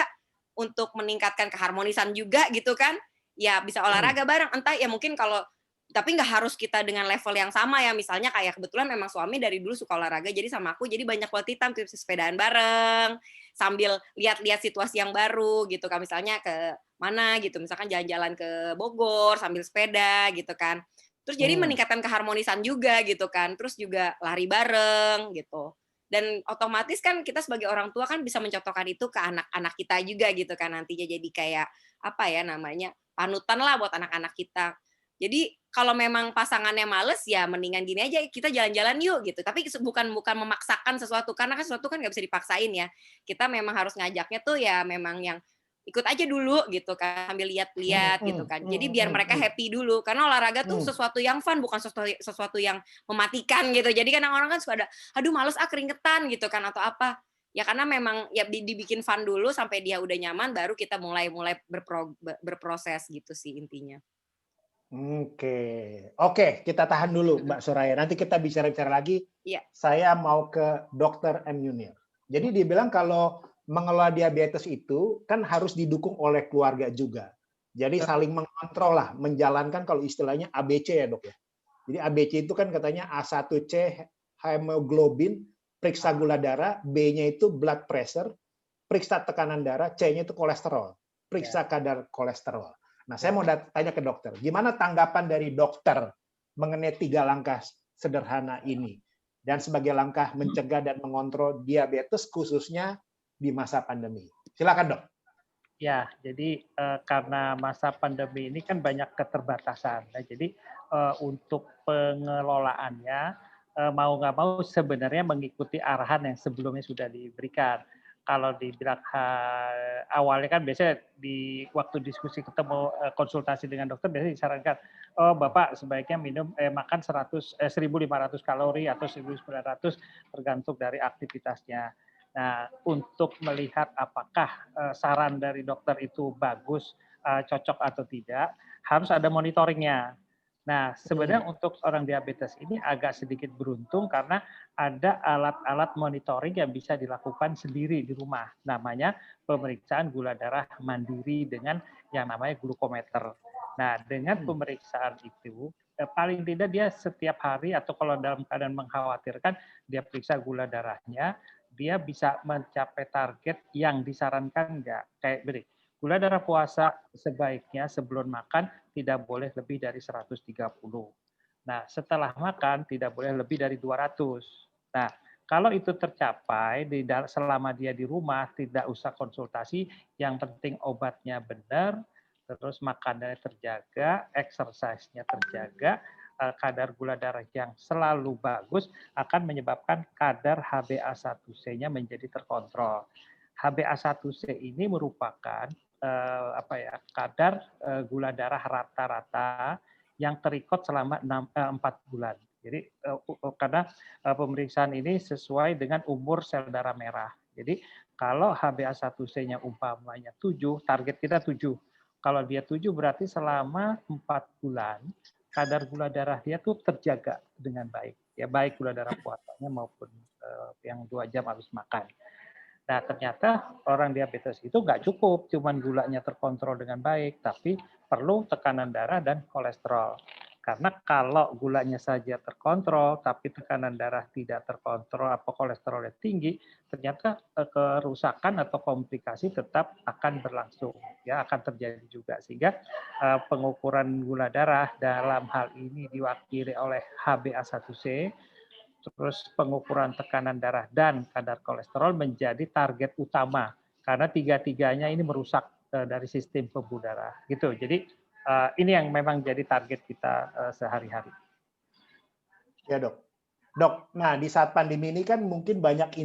untuk meningkatkan keharmonisan juga gitu kan. Ya bisa olahraga bareng. Entah ya mungkin kalau tapi nggak harus kita dengan level yang sama ya. Misalnya kayak kebetulan memang suami dari dulu suka olahraga, jadi sama aku jadi banyak quality time, tips sepedaan bareng sambil lihat-lihat situasi yang baru gitu kan, misalnya ke mana gitu, misalkan jalan-jalan ke Bogor sambil sepeda gitu kan. Terus jadi meningkatkan keharmonisan juga gitu kan. Terus juga lari bareng gitu. Dan otomatis kan kita sebagai orang tua kan bisa mencontohkan itu ke anak-anak kita juga gitu kan, nantinya jadi kayak apa ya namanya, panutan lah buat anak-anak kita. Jadi kalau memang pasangannya males ya mendingan gini aja, kita jalan-jalan yuk gitu. Tapi bukan memaksakan sesuatu, karena kan sesuatu kan nggak bisa dipaksain ya. Kita memang harus ngajaknya tuh ya memang yang ikut aja dulu gitu kan, sambil lihat-lihat gitu kan. Jadi biar mereka happy dulu, karena olahraga tuh sesuatu yang fun, bukan sesuatu yang mematikan gitu. Jadi kan orang kan suka ada, aduh males keringetan gitu kan atau apa. Ya karena memang ya dibikin fun dulu sampai dia udah nyaman, baru kita mulai berproses gitu sih intinya. Oke, kita tahan dulu Mbak Soraya. Nanti kita bicara lagi. Iya. Saya mau ke Dr. M. Yunir. Jadi dia bilang kalau mengelola diabetes itu kan harus didukung oleh keluarga juga. Jadi saling mengontrol lah, menjalankan kalau istilahnya ABC ya dok ya. Jadi ABC itu kan katanya A1C hemoglobin, periksa gula darah, B-nya itu blood pressure, periksa tekanan darah, C-nya itu kolesterol, periksa kadar kolesterol. Nah, saya mau tanya ke dokter, gimana tanggapan dari dokter mengenai 3 langkah sederhana ini? Dan sebagai langkah mencegah dan mengontrol diabetes khususnya di masa pandemi. Silakan dok. Ya, jadi karena masa pandemi ini kan banyak keterbatasan. Nah, jadi untuk pengelolaannya mau nggak mau sebenarnya mengikuti arahan yang sebelumnya sudah diberikan. Kalau dibilang awalnya kan biasanya di waktu diskusi ketemu konsultasi dengan dokter biasanya disarankan, oh Bapak sebaiknya makan 1.500 kalori atau 1.900 tergantung dari aktivitasnya. Nah, untuk melihat apakah saran dari dokter itu bagus, cocok atau tidak, harus ada monitoringnya. Nah, sebenarnya untuk orang diabetes ini agak sedikit beruntung karena ada alat-alat monitoring yang bisa dilakukan sendiri di rumah. Namanya pemeriksaan gula darah mandiri dengan yang namanya glukometer. Nah, dengan pemeriksaan itu, paling tidak dia setiap hari atau kalau dalam keadaan mengkhawatirkan, dia periksa gula darahnya, dia bisa mencapai target yang disarankan enggak. Kayak beri, gula darah puasa sebaiknya sebelum makan tidak boleh lebih dari 130. Nah, setelah makan tidak boleh lebih dari 200. Nah, kalau itu tercapai selama dia di rumah, tidak usah konsultasi, yang penting obatnya benar, terus makanannya terjaga, exercise-nya terjaga, kadar gula darah yang selalu bagus akan menyebabkan kadar HbA1c-nya menjadi terkontrol. HbA1c ini merupakan kadar gula darah rata-rata yang terikot selama 4 bulan. Jadi karena pemeriksaan ini sesuai dengan umur sel darah merah. Jadi kalau HbA1c-nya umpamanya 7, target kita 7. Kalau dia 7 berarti selama 4 bulan kadar gula darah dia tuh terjaga dengan baik. Ya baik gula darah puasanya maupun yang 2 jam habis makan. Nah, ternyata orang diabetes itu nggak cukup cuman gulanya terkontrol dengan baik, tapi perlu tekanan darah dan kolesterol. Karena kalau gulanya saja terkontrol, tapi tekanan darah tidak terkontrol, apa kolesterolnya tinggi, ternyata kerusakan atau komplikasi tetap akan berlangsung, ya akan terjadi juga. Sehingga pengukuran gula darah dalam hal ini diwakili oleh HbA1c, terus pengukuran tekanan darah dan kadar kolesterol menjadi target utama karena tiga-tiganya ini merusak dari sistem pembuluh darah gitu. Jadi ini yang memang jadi target kita sehari-hari. Ya dok. Dok, nah di saat pandemi ini kan mungkin banyak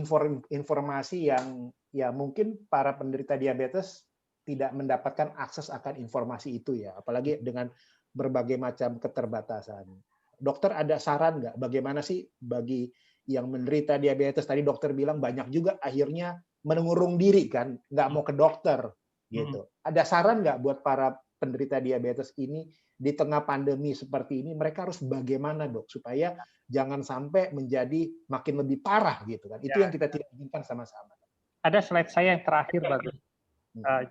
informasi yang ya mungkin para penderita diabetes tidak mendapatkan akses akan informasi itu ya, apalagi dengan berbagai macam keterbatasan. Dokter ada saran nggak bagaimana sih bagi yang menderita diabetes? Tadi dokter bilang banyak juga akhirnya mengurung diri kan, nggak mau ke dokter gitu. Ada saran nggak buat para penderita diabetes ini di tengah pandemi seperti ini mereka harus bagaimana dok supaya jangan sampai menjadi makin lebih parah gitu kan? Itu yang kita tidak inginkan sama-sama. Ada slide saya yang terakhir bagus.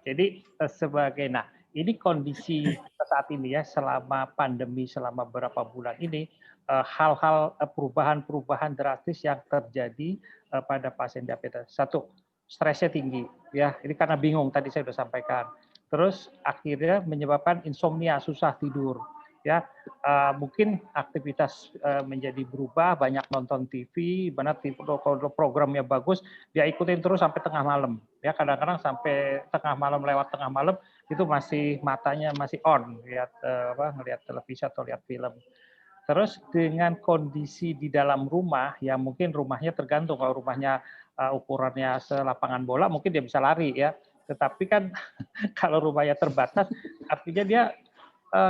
Jadi sebagai ini kondisi saat ini ya selama pandemi selama beberapa bulan ini hal-hal perubahan drastis yang terjadi pada pasien diabetes. Satu, stresnya tinggi ya. Ini karena bingung tadi saya sudah sampaikan. Terus akhirnya menyebabkan insomnia, susah tidur ya. Mungkin aktivitas menjadi berubah, banyak nonton TV, benar programnya bagus, dia ikutin terus sampai tengah malam. Ya kadang-kadang sampai tengah malam, lewat tengah malam itu masih matanya masih on ngelihat televisi atau lihat film. Terus dengan kondisi di dalam rumah, ya mungkin rumahnya tergantung. Kalau rumahnya ukurannya selapangan bola, mungkin dia bisa lari ya. Tetapi kan kalau rumahnya terbatas, artinya dia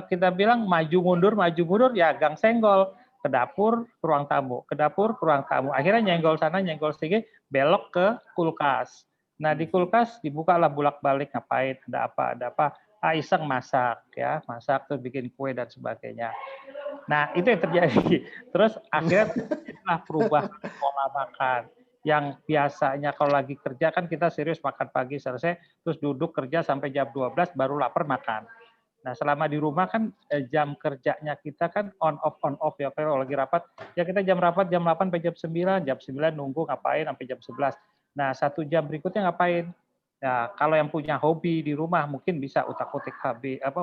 kita bilang maju mundur ya gang senggol, ke dapur ke ruang tamu, ke dapur ke ruang tamu. Akhirnya nyenggol sana nyenggol sini, belok ke kulkas. Nah di kulkas dibukalah bolak-balik ngapain, ada apa, iseng masak ya, masak terus bikin kue dan sebagainya. Nah itu yang terjadi. Terus akhirnya perubahan pola makan. Yang biasanya kalau lagi kerja kan kita serius makan pagi selesai, terus duduk kerja sampai jam 12 baru lapar makan. Nah selama di rumah kan jam kerjanya kita kan on off ya. Kalau lagi rapat, ya kita jam rapat jam 8 sampai jam 9 nunggu ngapain sampai jam 11. Nah 1 jam berikutnya ngapain? Nah kalau yang punya hobi di rumah mungkin bisa utak-utik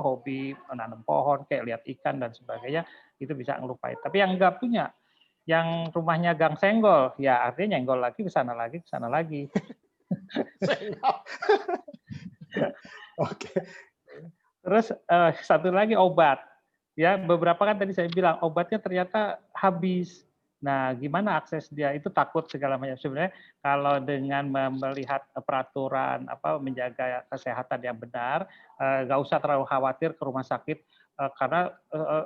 hobi menanam pohon, kayak lihat ikan dan sebagainya, itu bisa ngelupain. Tapi yang enggak punya, yang rumahnya gang senggol, ya artinya nyenggol lagi ke sana lagi. Oke. Terus satu lagi obat. Ya, beberapa kan tadi saya bilang obatnya ternyata habis. Nah, gimana akses dia? Itu takut segala macam. Sebenarnya kalau dengan melihat peraturan menjaga kesehatan yang benar, nggak usah terlalu khawatir ke rumah sakit karena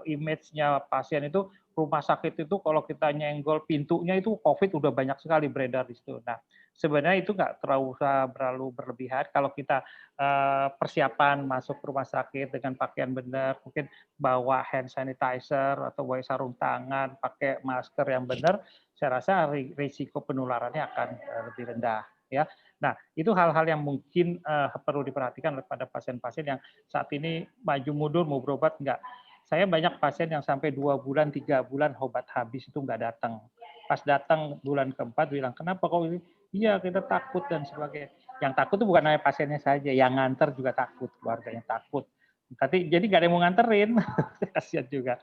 image-nya pasien itu rumah sakit itu kalau kita nyenggol pintunya itu COVID udah banyak sekali beredar di situ. Nah, sebenarnya itu nggak terlalu berlebihan. Kalau kita persiapan masuk rumah sakit dengan pakaian benar, mungkin bawa hand sanitizer atau bawa sarung tangan, pakai masker yang benar, saya rasa risiko penularannya akan lebih rendah. Ya, nah itu hal-hal yang mungkin perlu diperhatikan pada pasien-pasien yang saat ini maju mundur mau berobat nggak. Saya banyak pasien yang sampai 2 bulan, 3 bulan obat habis itu nggak datang. Pas datang bulan keempat bilang, kenapa kok ini? Iya, kita takut dan sebagainya. Yang takut itu bukan hanya pasiennya saja, yang nganter juga takut, keluarganya takut. Tapi jadi nggak ada yang mau nganterin, kasihan juga.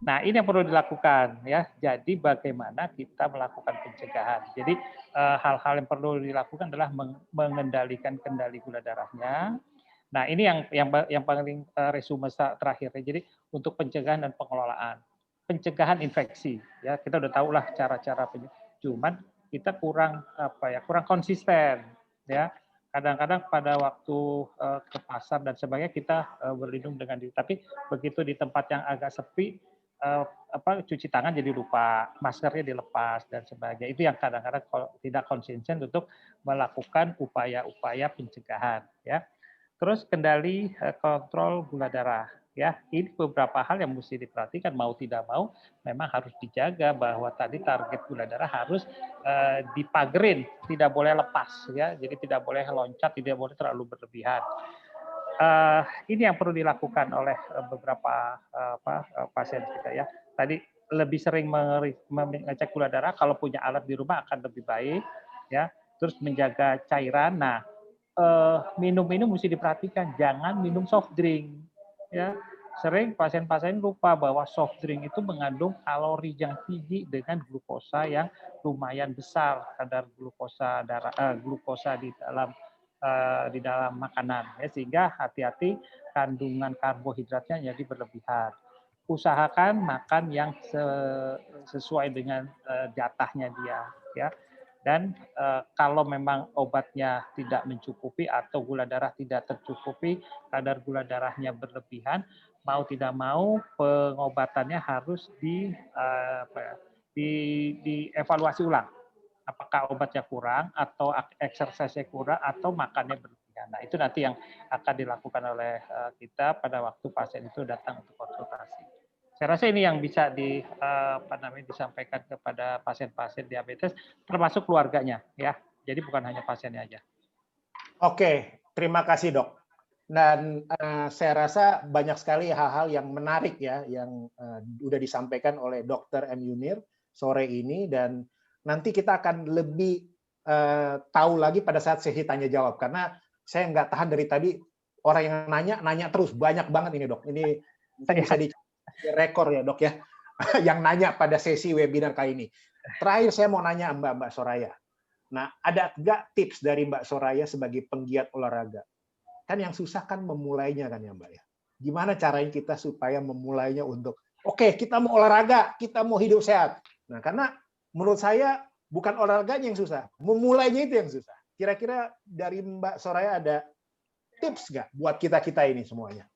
Nah, ini yang perlu dilakukan ya. Jadi bagaimana kita melakukan pencegahan. Jadi hal-hal yang perlu dilakukan adalah mengendalikan kendali gula darahnya. Nah, ini yang paling resume terakhir. Jadi untuk pencegahan dan pengelolaan. Pencegahan infeksi ya, kita udah tahu lah cara-cara cuman kita kurang konsisten ya. Kadang-kadang pada waktu ke pasar dan sebagainya kita berlindung dengan diri, tapi begitu di tempat yang agak sepi cuci tangan jadi lupa, maskernya dilepas dan sebagainya. Itu yang kadang-kadang tidak konsisten untuk melakukan upaya-upaya pencegahan ya. Terus kendali kontrol gula darah ya. Ini beberapa hal yang mesti diperhatikan, mau tidak mau memang harus dijaga bahwa tadi target gula darah harus dipagerin, tidak boleh lepas ya. Jadi tidak boleh loncat, tidak boleh terlalu berlebihan. Ini yang perlu dilakukan oleh beberapa pasien kita ya. Tadi lebih sering mengecek gula darah, kalau punya alat di rumah akan lebih baik ya. Terus menjaga cairan. Nah, minum mesti diperhatikan, jangan minum soft drink ya. Sering pasien-pasien lupa bahwa soft drink itu mengandung kalori yang tinggi dengan glukosa yang lumayan besar, kadar glukosa di dalam makanan ya, sehingga hati-hati kandungan karbohidratnya jadi berlebihan. Usahakan makan yang sesuai dengan jatahnya dia ya. Dan kalau memang obatnya tidak mencukupi atau gula darah tidak tercukupi, kadar gula darahnya berlebihan, mau tidak mau pengobatannya harus dievaluasi ulang. Apakah obatnya kurang atau exercise-nya kurang atau makannya berlebihan. Nah, itu nanti yang akan dilakukan oleh kita pada waktu pasien itu datang untuk konsultasi. Saya rasa ini yang bisa disampaikan kepada pasien-pasien diabetes, termasuk keluarganya, ya. Jadi bukan hanya pasiennya aja. Oke, terima kasih dok. Dan saya rasa banyak sekali hal-hal yang menarik ya, yang sudah disampaikan oleh Dr. M. Yunir sore ini, dan nanti kita akan lebih tahu lagi pada saat sesi tanya jawab, karena saya nggak tahan dari tadi orang yang nanya terus, banyak banget ini dok. Ini bisa di rekor ya dok ya, yang nanya pada sesi webinar kali ini. Terakhir saya mau nanya Mbak Soraya. Nah, ada nggak tips dari Mbak Soraya sebagai penggiat olahraga? Kan yang susah kan memulainya kan ya Mbak ya. Gimana caranya kita supaya memulainya untuk, oke, kita mau olahraga, kita mau hidup sehat. Nah, karena menurut saya bukan olahraganya yang susah, memulainya itu yang susah. Kira-kira dari Mbak Soraya ada tips nggak buat kita-kita ini semuanya?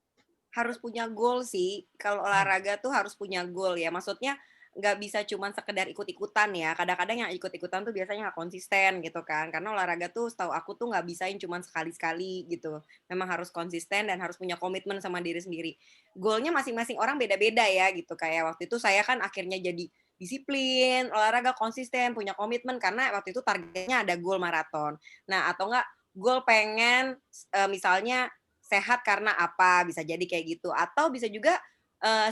Harus punya goal sih. Kalau olahraga tuh harus punya goal ya. Maksudnya nggak bisa cuma sekedar ikut-ikutan ya. Kadang-kadang yang ikut-ikutan tuh biasanya nggak konsisten gitu kan. Karena olahraga tuh setahu aku tuh nggak bisain cuma sekali-sekali gitu. Memang harus konsisten dan harus punya komitmen sama diri sendiri. Goalnya masing-masing orang beda-beda ya gitu. Kayak waktu itu saya kan akhirnya jadi disiplin, olahraga konsisten, punya komitmen karena waktu itu targetnya ada goal maraton. Nah, atau enggak goal pengen misalnya sehat karena apa, bisa jadi kayak gitu. Atau bisa juga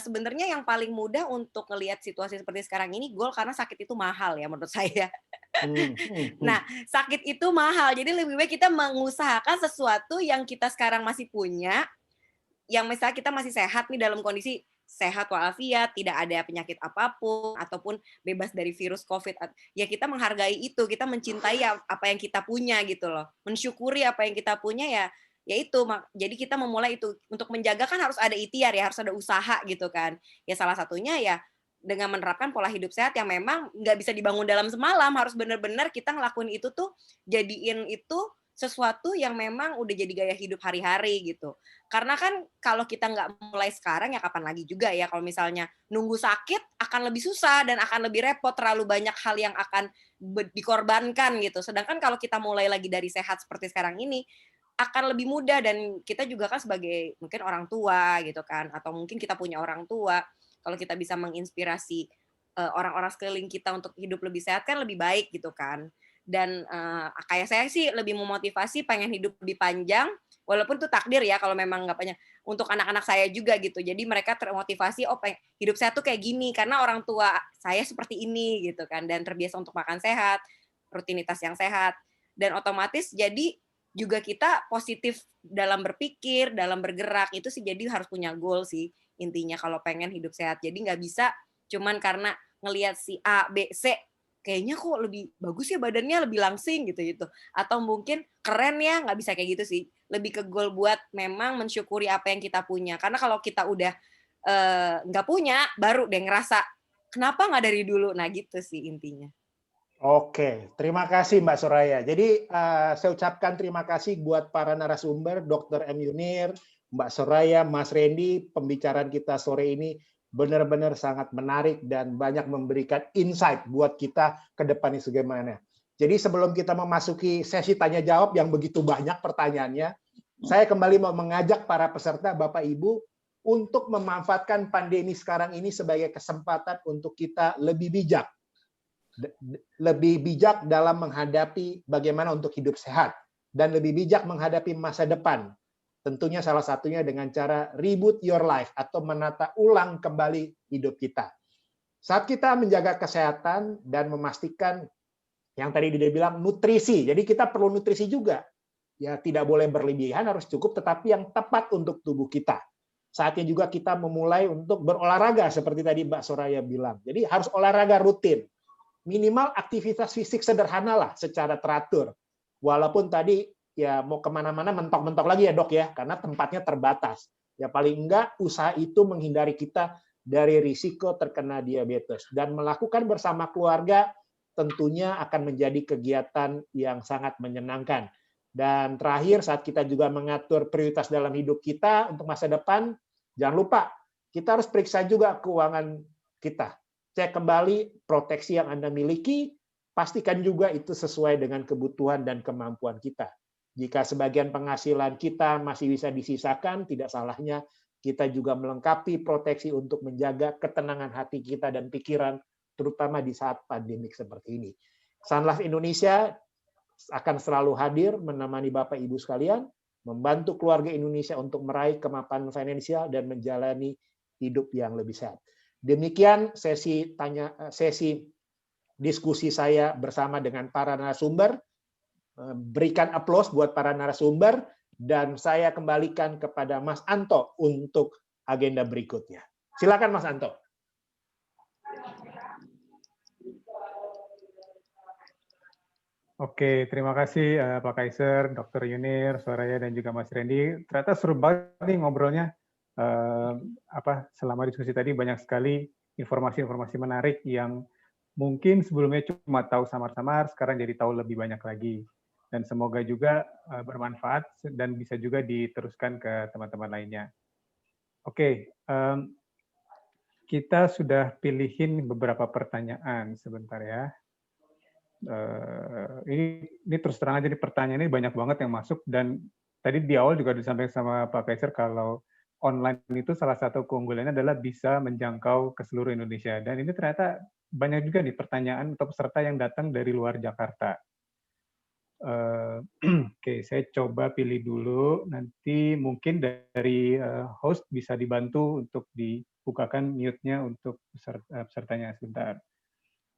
sebenarnya yang paling mudah untuk ngelihat situasi seperti sekarang ini, goal karena sakit itu mahal ya menurut saya. Nah, sakit itu mahal, jadi lebih baik kita mengusahakan sesuatu yang kita sekarang masih punya, yang misalnya kita masih sehat nih dalam kondisi sehat walafiat, tidak ada penyakit apapun, ataupun bebas dari virus COVID. Ya kita menghargai itu, kita mencintai apa yang kita punya gitu loh. Mensyukuri apa yang kita punya ya itu, jadi kita memulai itu. Untuk menjaga kan harus ada ikhtiar ya, harus ada usaha gitu kan. Ya salah satunya ya dengan menerapkan pola hidup sehat yang memang nggak bisa dibangun dalam semalam, harus benar-benar kita ngelakuin itu tuh, jadiin itu sesuatu yang memang udah jadi gaya hidup hari-hari gitu. Karena kan kalau kita nggak mulai sekarang ya kapan lagi juga ya, kalau misalnya nunggu sakit akan lebih susah dan akan lebih repot, terlalu banyak hal yang akan dikorbankan gitu. Sedangkan kalau kita mulai lagi dari sehat seperti sekarang ini, akan lebih mudah, dan kita juga kan sebagai mungkin orang tua gitu kan, atau mungkin kita punya orang tua, kalau kita bisa menginspirasi orang-orang sekeliling kita untuk hidup lebih sehat kan lebih baik gitu kan. Dan kayak saya sih lebih memotivasi pengen hidup lebih panjang, walaupun itu takdir ya kalau memang nggak banyak, untuk anak-anak saya juga gitu. Jadi mereka termotivasi, oh hidup saya tuh kayak gini karena orang tua saya seperti ini gitu kan, dan terbiasa untuk makan sehat, rutinitas yang sehat, dan otomatis jadi juga kita positif dalam berpikir, dalam bergerak. Itu sih jadi harus punya goal sih intinya kalau pengen hidup sehat. Jadi nggak bisa cuman karena ngelihat si A, B, C kayaknya kok lebih bagus ya badannya, lebih langsing gitu, atau mungkin keren ya, nggak bisa kayak gitu sih. Lebih ke goal buat memang mensyukuri apa yang kita punya, karena kalau kita udah nggak punya, baru deh ngerasa kenapa nggak dari dulu. Nah gitu sih intinya. Oke, terima kasih Mbak Soraya. Jadi saya ucapkan terima kasih buat para narasumber, Dr. M. Yunir, Mbak Soraya, Mas Randy. Pembicaraan kita sore ini benar-benar sangat menarik dan banyak memberikan insight buat kita ke depannya bagaimana. Jadi sebelum kita memasuki sesi tanya jawab yang begitu banyak pertanyaannya, saya kembali mau mengajak para peserta Bapak Ibu untuk memanfaatkan pandemi sekarang ini sebagai kesempatan untuk kita lebih bijak dalam menghadapi bagaimana untuk hidup sehat dan lebih bijak menghadapi masa depan. Tentunya salah satunya dengan cara reboot your life atau menata ulang kembali hidup kita. Saat kita menjaga kesehatan dan memastikan yang tadi dia bilang nutrisi. Jadi kita perlu nutrisi juga. Ya tidak boleh berlebihan, harus cukup, tetapi yang tepat untuk tubuh kita. Saatnya juga kita memulai untuk berolahraga seperti tadi Mbak Soraya bilang. Jadi harus olahraga rutin. Minimal aktivitas fisik sederhana lah secara teratur. Walaupun tadi ya mau kemana-mana mentok-mentok lagi ya dok ya, karena tempatnya terbatas. Ya paling enggak usaha itu menghindari kita dari risiko terkena diabetes. Dan melakukan bersama keluarga tentunya akan menjadi kegiatan yang sangat menyenangkan. Dan terakhir saat kita juga mengatur prioritas dalam hidup kita untuk masa depan, jangan lupa kita harus periksa juga keuangan kita. Cek kembali proteksi yang Anda miliki, pastikan juga itu sesuai dengan kebutuhan dan kemampuan kita. Jika sebagian penghasilan kita masih bisa disisakan, tidak salahnya kita juga melengkapi proteksi untuk menjaga ketenangan hati kita dan pikiran, terutama di saat pandemik seperti ini. Sun Life Indonesia akan selalu hadir menemani Bapak Ibu sekalian, membantu keluarga Indonesia untuk meraih kemapanan finansial dan menjalani hidup yang lebih sehat. Demikian sesi diskusi saya bersama dengan para narasumber. Berikan aplaus buat para narasumber dan saya kembalikan kepada Mas Anto untuk agenda berikutnya. Silakan Mas Anto. Oke, terima kasih Pak Kaiser, Dr. Yunir, Soraya dan juga Mas Randy. Ternyata seru banget nih ngobrolnya. Selama diskusi tadi banyak sekali informasi-informasi menarik yang mungkin sebelumnya cuma tahu samar-samar, sekarang jadi tahu lebih banyak lagi. Dan semoga juga bermanfaat dan bisa juga diteruskan ke teman-teman lainnya. Oke, kita sudah pilihin beberapa pertanyaan sebentar ya. Ini terus terang aja, pertanyaan ini banyak banget yang masuk, dan tadi di awal juga disampaikan sama Pak Kaiser kalau online itu salah satu keunggulannya adalah bisa menjangkau ke seluruh Indonesia. Dan ini ternyata banyak juga nih pertanyaan atau peserta yang datang dari luar Jakarta. Oke, saya coba pilih dulu. Nanti mungkin dari host bisa dibantu untuk dibukakan mute-nya untuk pesertanya sebentar.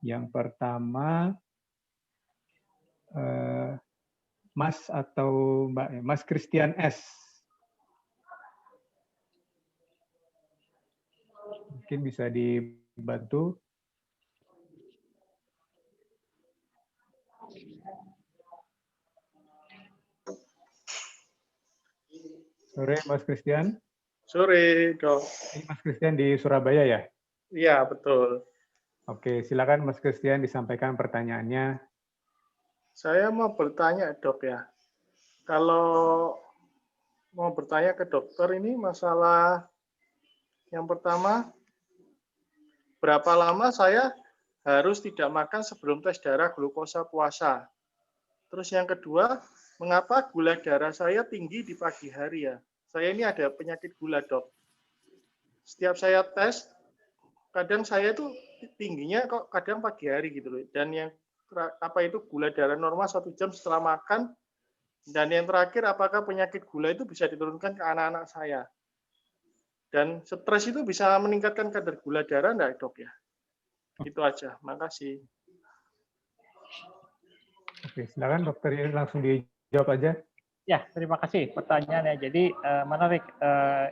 Yang pertama, Mas atau Mbak, Mas Christian S. Mungkin bisa dibantu. Sore, Mas Christian. Sore, Dok. Ini Mas Christian di Surabaya ya? Iya, betul. Oke, silakan Mas Christian disampaikan pertanyaannya. Saya mau bertanya, Dok ya. Kalau mau bertanya ke dokter ini masalah yang pertama, berapa lama saya harus tidak makan sebelum tes darah glukosa puasa? Terus yang kedua, mengapa gula darah saya tinggi di pagi hari ya? Saya ini ada penyakit gula, Dok. Setiap saya tes, kadang saya tuh tingginya kok kadang pagi hari gitu loh. Dan yang gula darah normal 1 jam setelah makan. Dan yang terakhir, apakah penyakit gula itu bisa diturunkan ke anak-anak saya? Dan stres itu bisa meningkatkan kadar gula darah enggak, Dok ya? Itu aja. Makasih. Oke, silakan dokter ini langsung dijawab aja. Ya, terima kasih pertanyaannya. Jadi menarik.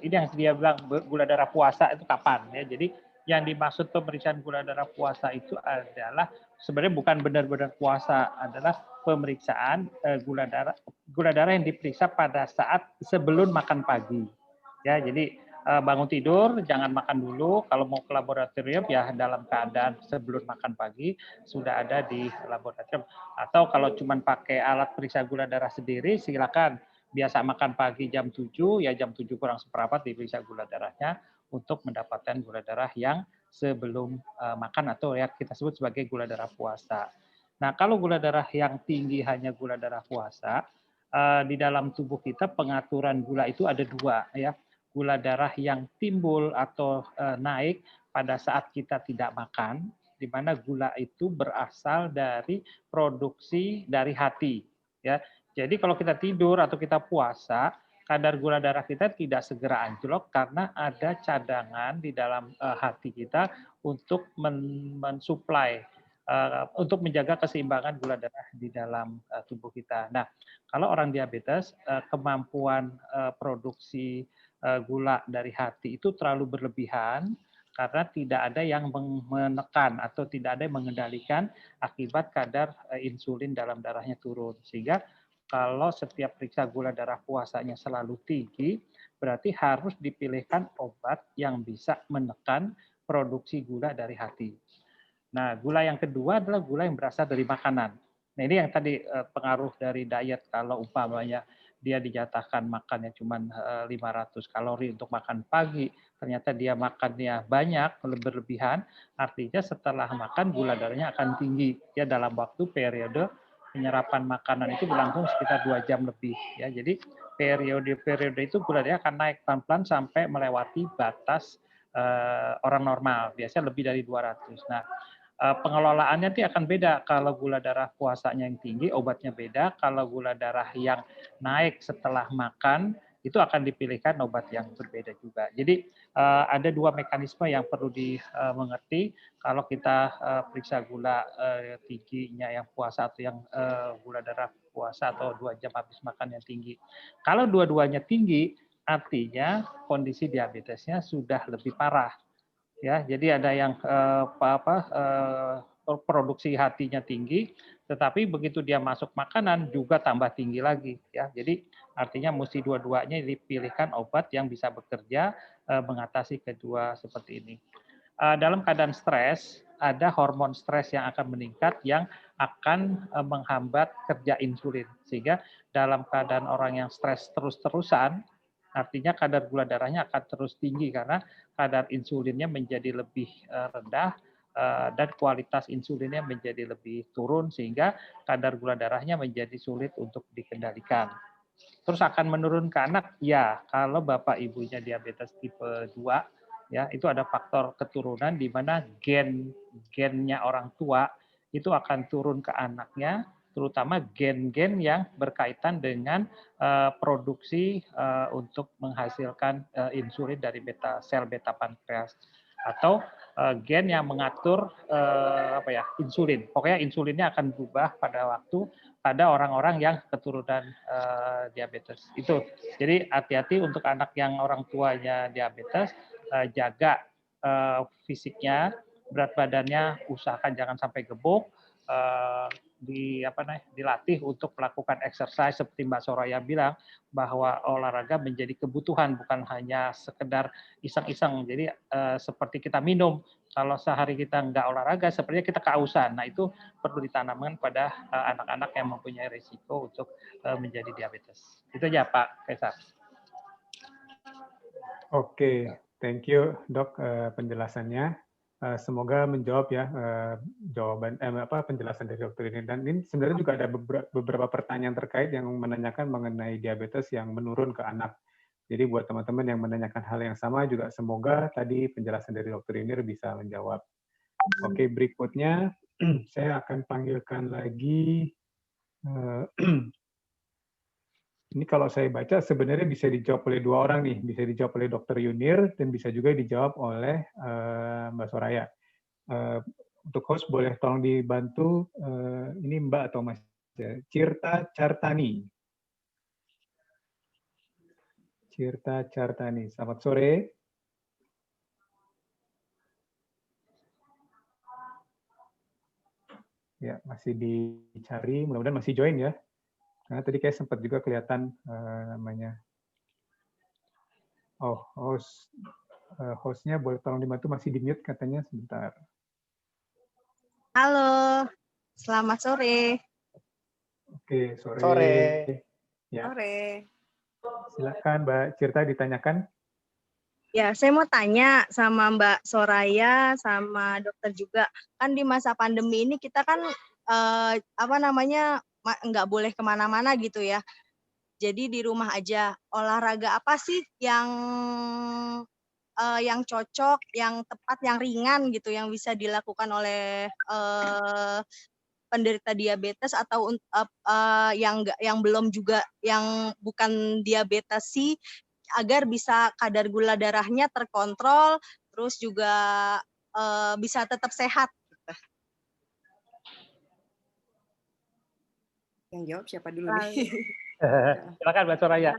Ini yang dia bilang gula darah puasa itu kapan ya? Jadi yang dimaksud pemeriksaan gula darah puasa itu adalah sebenarnya bukan benar-benar puasa, adalah pemeriksaan gula darah yang diperiksa pada saat sebelum makan pagi. Ya, jadi bangun tidur jangan makan dulu. Kalau mau ke laboratorium ya dalam keadaan sebelum makan pagi sudah ada di laboratorium. Atau kalau cuma pakai alat periksa gula darah sendiri, silakan. Biasa makan pagi jam 7, ya jam 7 kurang seperempat diperiksa gula darahnya untuk mendapatkan gula darah yang sebelum makan atau ya kita sebut sebagai gula darah puasa. Nah, kalau gula darah yang tinggi hanya gula darah puasa, di dalam tubuh kita pengaturan gula itu ada dua ya. Gula darah yang timbul atau naik pada saat kita tidak makan, di mana gula itu berasal dari produksi dari hati ya. Jadi kalau kita tidur atau kita puasa, kadar gula darah kita tidak segera anjlok karena ada cadangan di dalam hati kita untuk mensuplai untuk menjaga keseimbangan gula darah di dalam tubuh kita. Nah, kalau orang diabetes kemampuan produksi gula dari hati itu terlalu berlebihan karena tidak ada yang menekan atau tidak ada yang mengendalikan akibat kadar insulin dalam darahnya turun. Sehingga kalau setiap periksa gula darah puasanya selalu tinggi, berarti harus dipilihkan obat yang bisa menekan produksi gula dari hati. Nah, gula yang kedua adalah gula yang berasal dari makanan. Nah, ini yang tadi pengaruh dari diet. Kalau umpamanya dia dinyatakan makannya cuma 500 kalori untuk makan pagi, ternyata dia makannya banyak, berlebihan, artinya setelah makan gula darahnya akan tinggi. Ya, dalam waktu periode penyerapan makanan itu berlangsung sekitar 2 jam lebih. Ya, jadi periode itu gula darahnya akan naik pelan-pelan sampai melewati batas orang normal, biasanya lebih dari 200. Nah, pengelolaannya nanti akan beda. Kalau gula darah puasanya yang tinggi, obatnya beda. Kalau gula darah yang naik setelah makan, itu akan dipilihkan obat yang berbeda juga. Jadi ada dua mekanisme yang perlu dimengerti kalau kita periksa gula tingginya yang puasa atau yang gula darah puasa atau 2 jam habis makan yang tinggi. Kalau dua-duanya tinggi, artinya kondisi diabetesnya sudah lebih parah. Ya, jadi ada yang produksi hatinya tinggi, tetapi begitu dia masuk makanan juga tambah tinggi lagi. Ya, jadi artinya mesti dua-duanya dipilihkan obat yang bisa bekerja mengatasi kedua seperti ini. Dalam keadaan stres, ada hormon stres yang akan meningkat yang akan menghambat kerja insulin. Sehingga dalam keadaan orang yang stres terus-terusan, artinya kadar gula darahnya akan terus tinggi karena kadar insulinnya menjadi lebih rendah dan kualitas insulinnya menjadi lebih turun sehingga kadar gula darahnya menjadi sulit untuk dikendalikan. Terus akan menurun ke anak? Ya, kalau bapak ibunya diabetes tipe 2, ya itu ada faktor keturunan di mana gennya orang tua itu akan turun ke anaknya, terutama gen-gen yang berkaitan dengan produksi untuk menghasilkan insulin dari sel beta pankreas atau gen yang mengatur insulin. Pokoknya insulinnya akan berubah pada orang-orang yang keturunan diabetes. Itu. Jadi hati-hati untuk anak yang orang tuanya diabetes, jaga fisiknya, berat badannya usahakan jangan sampai gebuk, dilatih untuk melakukan exercise seperti Mbak Soraya bilang, bahwa olahraga menjadi kebutuhan, bukan hanya sekedar iseng-iseng. Jadi seperti kita minum, kalau sehari kita nggak olahraga, sepertinya kita kehausan. Nah, itu perlu ditanamkan pada anak-anak yang mempunyai risiko untuk menjadi diabetes. Itu aja Pak Kaisar. Oke, thank you Dok penjelasannya. Semoga menjawab ya jawaban penjelasan dari dokter ini. Dan ini sebenarnya juga ada beberapa pertanyaan terkait yang menanyakan mengenai diabetes yang menurun ke anak. Jadi buat teman-teman yang menanyakan hal yang sama juga semoga tadi penjelasan dari dokter Yunir bisa menjawab. Oke, berikutnya saya akan panggilkan lagi. Ini kalau saya baca sebenarnya bisa dijawab oleh dua orang nih, bisa dijawab oleh Dokter Yunir dan bisa juga dijawab oleh Mbak Soraya. Untuk host boleh tolong dibantu ini Mbak atau Mas Cirta Cartani. Cirta Cartani, selamat sore. Ya, masih dicari, mudah-mudahan masih join ya. Karena tadi kayak sempat juga kelihatan namanya. Oh, hostnya boleh tolong dibantu, masih di mute katanya sebentar. Halo, selamat sore. Oke, sore. Sore. Ya. Sore. Silakan Mbak Cirta ditanyakan. Ya, saya mau tanya sama Mbak Soraya sama dokter juga. Kan di masa pandemi ini kita kan nggak boleh kemana-mana gitu ya. Jadi di rumah aja. Olahraga apa sih yang cocok, yang tepat, yang ringan gitu, yang bisa dilakukan oleh penderita diabetes atau yang belum juga, yang bukan diabetes sih, agar bisa kadar gula darahnya terkontrol, terus juga bisa tetap sehat. Gitu. Yang jawab siapa dulu nih? Silakan Mbak Soraya.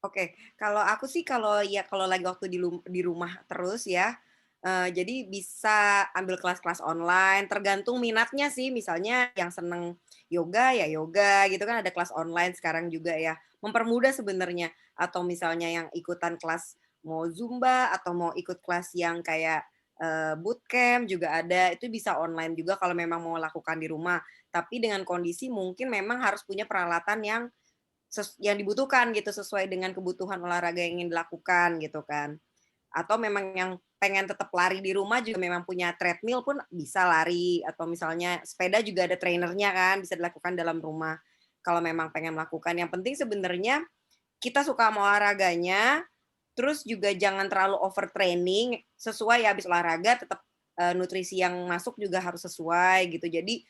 Oke. Kalau aku sih kalau lagi waktu di rumah terus ya, jadi bisa ambil kelas-kelas online, tergantung minatnya sih. Misalnya yang seneng yoga ya yoga gitu kan, ada kelas online sekarang juga ya. Mempermudah sebenarnya. Atau misalnya yang ikutan kelas mau Zumba atau mau ikut kelas yang kayak bootcamp juga ada, itu bisa online juga kalau memang mau lakukan di rumah. Tapi dengan kondisi mungkin memang harus punya peralatan yang dibutuhkan gitu, sesuai dengan kebutuhan olahraga yang ingin dilakukan gitu kan. Atau memang yang pengen tetap lari di rumah juga memang punya treadmill pun bisa lari, atau misalnya sepeda juga ada trainernya kan, bisa dilakukan dalam rumah kalau memang pengen melakukan. Yang penting sebenarnya kita suka sama olahraganya, terus juga jangan terlalu overtraining, sesuai habis olahraga tetap nutrisi yang masuk juga harus sesuai gitu. Jadi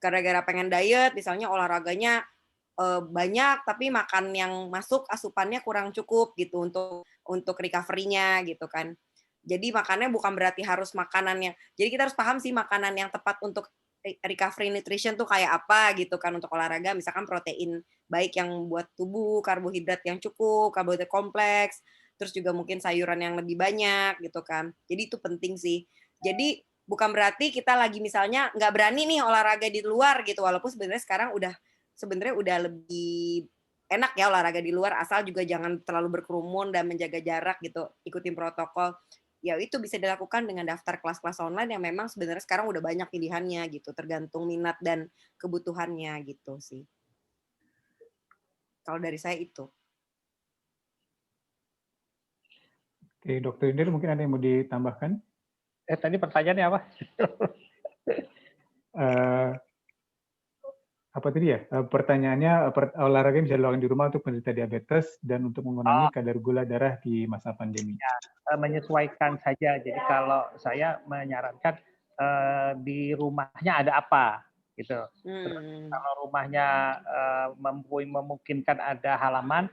gara-gara pengen diet misalnya olahraganya banyak tapi makan yang masuk asupannya kurang cukup gitu untuk recovery-nya gitu kan. Jadi makannya bukan berarti harus makanannya. Jadi kita harus paham sih makanan yang tepat untuk recovery nutrition tuh kayak apa gitu kan untuk olahraga. Misalkan protein baik yang buat tubuh, karbohidrat yang cukup, karbohidrat kompleks, terus juga mungkin sayuran yang lebih banyak gitu kan. Jadi itu penting sih. Jadi bukan berarti kita lagi misalnya nggak berani nih olahraga di luar gitu, walaupun sebenarnya sekarang udah lebih enak ya olahraga di luar, asal juga jangan terlalu berkerumun dan menjaga jarak gitu, ikutin protokol. Ya itu bisa dilakukan dengan daftar kelas-kelas online yang memang sebenarnya sekarang udah banyak pilihannya gitu, tergantung minat dan kebutuhannya gitu sih. Kalau dari saya itu. Oke, Dokter Yunir mungkin ada yang mau ditambahkan? Tadi pertanyaannya apa? Apa tadi ya? Pertanyaannya olahraga yang bisa dilakukan di rumah untuk penderita diabetes dan untuk mengurangi kadar gula darah di masa pandemi. Ya, menyesuaikan saja. Jadi kalau saya menyarankan di rumahnya ada apa gitu. Terus kalau rumahnya memungkinkan ada halaman,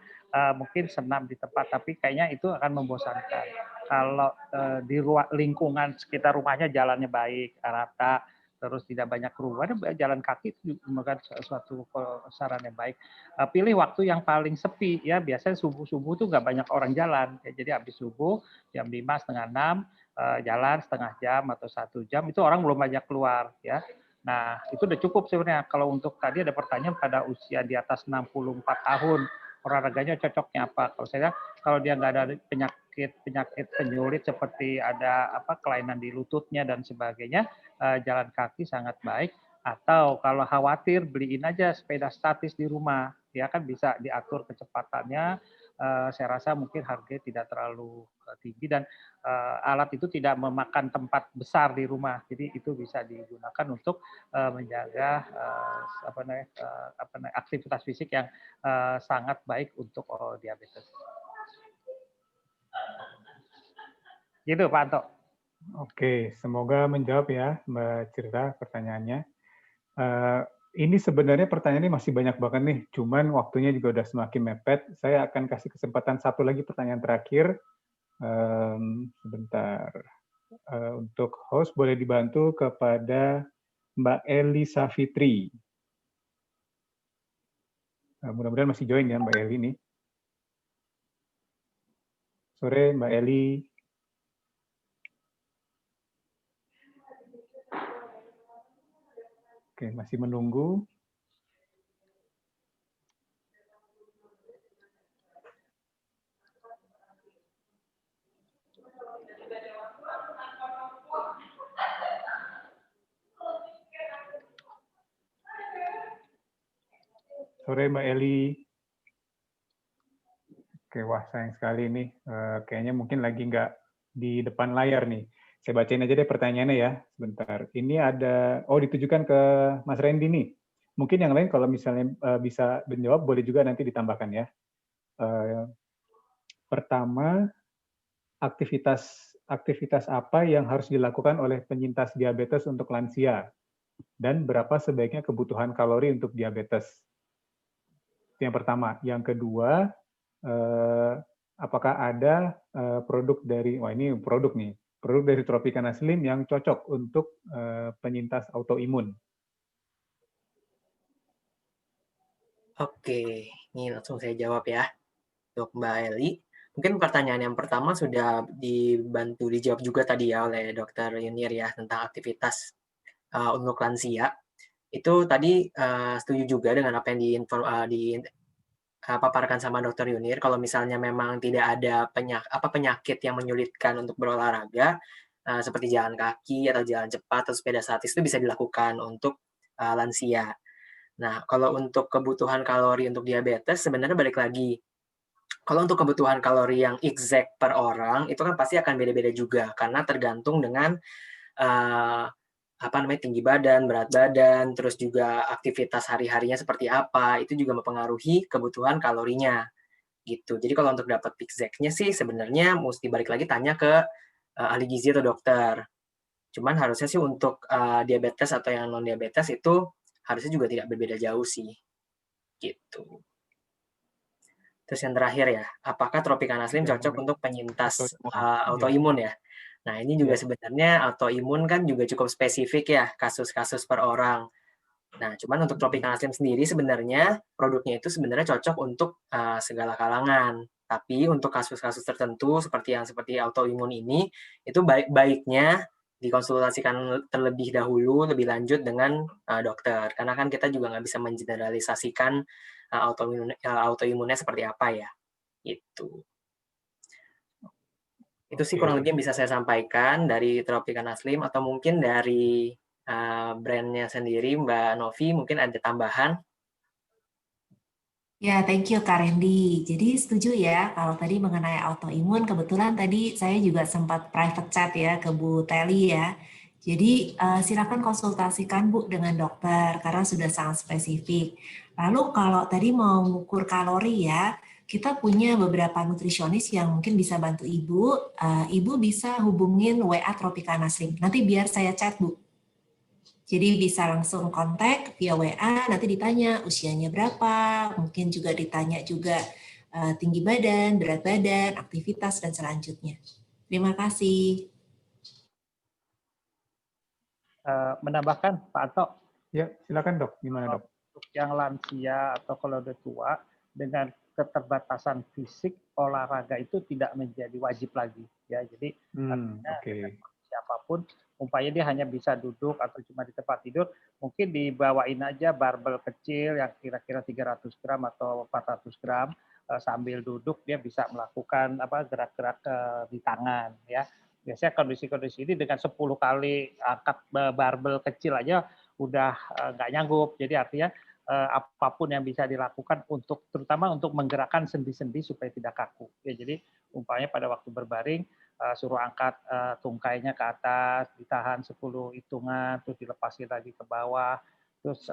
mungkin senam di tempat, tapi kayaknya itu akan membosankan. Kalau di lingkungan sekitar rumahnya jalannya baik, rata, terus tidak banyak kerugian, jalan kaki itu merupakan suatu saran yang baik. Pilih waktu yang paling sepi ya, biasanya subuh tuh nggak banyak orang jalan, ya, jadi habis subuh jam 5, setengah 6 jalan setengah jam atau 1 jam, itu orang belum banyak keluar ya. Nah, itu udah cukup sebenarnya. Kalau untuk tadi ada pertanyaan pada usia di atas 64 tahun, olahraganya cocoknya apa? Kalau dia nggak ada penyakit penyulit seperti ada kelainan di lututnya dan sebagainya, jalan kaki sangat baik. Atau kalau khawatir, beliin aja sepeda statis di rumah. Ya kan bisa diatur kecepatannya. Saya rasa mungkin harganya tidak terlalu tinggi dan alat itu tidak memakan tempat besar di rumah. Jadi itu bisa digunakan untuk menjaga aktivitas fisik yang sangat baik untuk diabetes. Gitu Pak Anto. Oke, semoga menjawab ya Mbak Cirta pertanyaannya. Ini sebenarnya pertanyaannya masih banyak banget nih, cuman waktunya juga udah semakin mepet. Saya akan kasih kesempatan satu lagi pertanyaan terakhir. Sebentar. Untuk host boleh dibantu kepada Mbak Eli Safitri. Mudah-mudahan masih join ya Mbak Eli ini. Sore Mbak Eli. Oke, masih menunggu. Sore Mbak Eli. Oke, wah sayang sekali nih. Kayaknya mungkin lagi nggak di depan layar nih. Saya bacain aja deh pertanyaannya ya, sebentar. Ini ada, ditujukan ke Mas Randy nih. Mungkin yang lain kalau misalnya bisa menjawab, boleh juga nanti ditambahkan ya. Pertama, aktivitas apa yang harus dilakukan oleh penyintas diabetes untuk lansia? Dan berapa sebaiknya kebutuhan kalori untuk diabetes? Itu yang pertama. Yang kedua, apakah ada produk dari, ini produk dari Tropicana Slim yang cocok untuk penyintas autoimun? Oke, ini langsung saya jawab ya untuk Mbak Eli. Mungkin pertanyaan yang pertama sudah dibantu dijawab juga tadi ya oleh Dr. Yunir ya tentang aktivitas untuk lansia. Itu tadi setuju juga dengan apa yang paparkan sama Dr. Yunir. Kalau misalnya memang tidak ada penyakit yang menyulitkan untuk berolahraga, seperti jalan kaki atau jalan cepat atau sepeda statis itu bisa dilakukan untuk lansia. Nah, kalau untuk kebutuhan kalori untuk diabetes sebenarnya balik lagi. Kalau untuk kebutuhan kalori yang exact per orang itu kan pasti akan beda-beda juga karena tergantung dengan tinggi badan, berat badan, terus juga aktivitas hari-harinya seperti apa, itu juga mempengaruhi kebutuhan kalorinya gitu. Jadi kalau untuk dapat exact-nya sih sebenarnya mesti balik lagi tanya ke ahli gizi atau dokter. Cuman harusnya sih untuk diabetes atau yang non diabetes itu harusnya juga tidak berbeda jauh sih, gitu. Terus yang terakhir ya, apakah Tropicana Slim cocok untuk penyintas autoimun ya? Nah ini juga sebenarnya autoimun kan juga cukup spesifik ya, kasus-kasus per orang. Nah cuman untuk Tropicana Slim sendiri sebenarnya produknya itu sebenarnya cocok untuk segala kalangan. Tapi untuk kasus-kasus tertentu seperti autoimun ini, itu baiknya dikonsultasikan terlebih dahulu, lebih lanjut dengan dokter. Karena kan kita juga nggak bisa mengeneralisasikan autoimunnya seperti apa ya. Itu sih kurang lebih yang bisa saya sampaikan dari Tropicana Slim, atau mungkin dari brandnya sendiri, Mbak Novi, mungkin ada tambahan? Ya, thank you Kak Randy. Jadi setuju ya kalau tadi mengenai autoimun, kebetulan tadi saya juga sempat private chat ya ke Bu Teli ya. Jadi silakan konsultasikan Bu dengan dokter karena sudah sangat spesifik. Lalu kalau tadi mau mengukur kalori ya, kita punya beberapa nutrisionis yang mungkin bisa bantu Ibu. Ibu bisa hubungin WA Tropicana Slim. Nanti biar saya chat Bu. Jadi bisa langsung kontak via WA, nanti ditanya usianya berapa, mungkin juga ditanya juga tinggi badan, berat badan, aktivitas, dan selanjutnya. Terima kasih. Menambahkan Pak Anto? Ya, silakan Dok. Gimana Dok? Untuk yang lansia atau kalau udah tua, dengan keterbatasan fisik, olahraga itu tidak menjadi wajib lagi. Ya, jadi artinya apapun, umpamanya dia hanya bisa duduk atau cuma di tempat tidur, mungkin dibawain aja barbel kecil yang kira-kira 300 gram atau 400 gram, sambil duduk dia bisa melakukan gerak-gerak di tangan ya. Biasanya kondisi-kondisi ini dengan 10 kali angkat barbel kecil aja udah nggak nyanggup. Jadi artinya apapun yang bisa dilakukan terutama untuk menggerakkan sendi-sendi supaya tidak kaku. Ya, jadi umpamanya pada waktu berbaring suruh angkat tungkainya ke atas, ditahan 10 hitungan, terus dilepasin lagi ke bawah, terus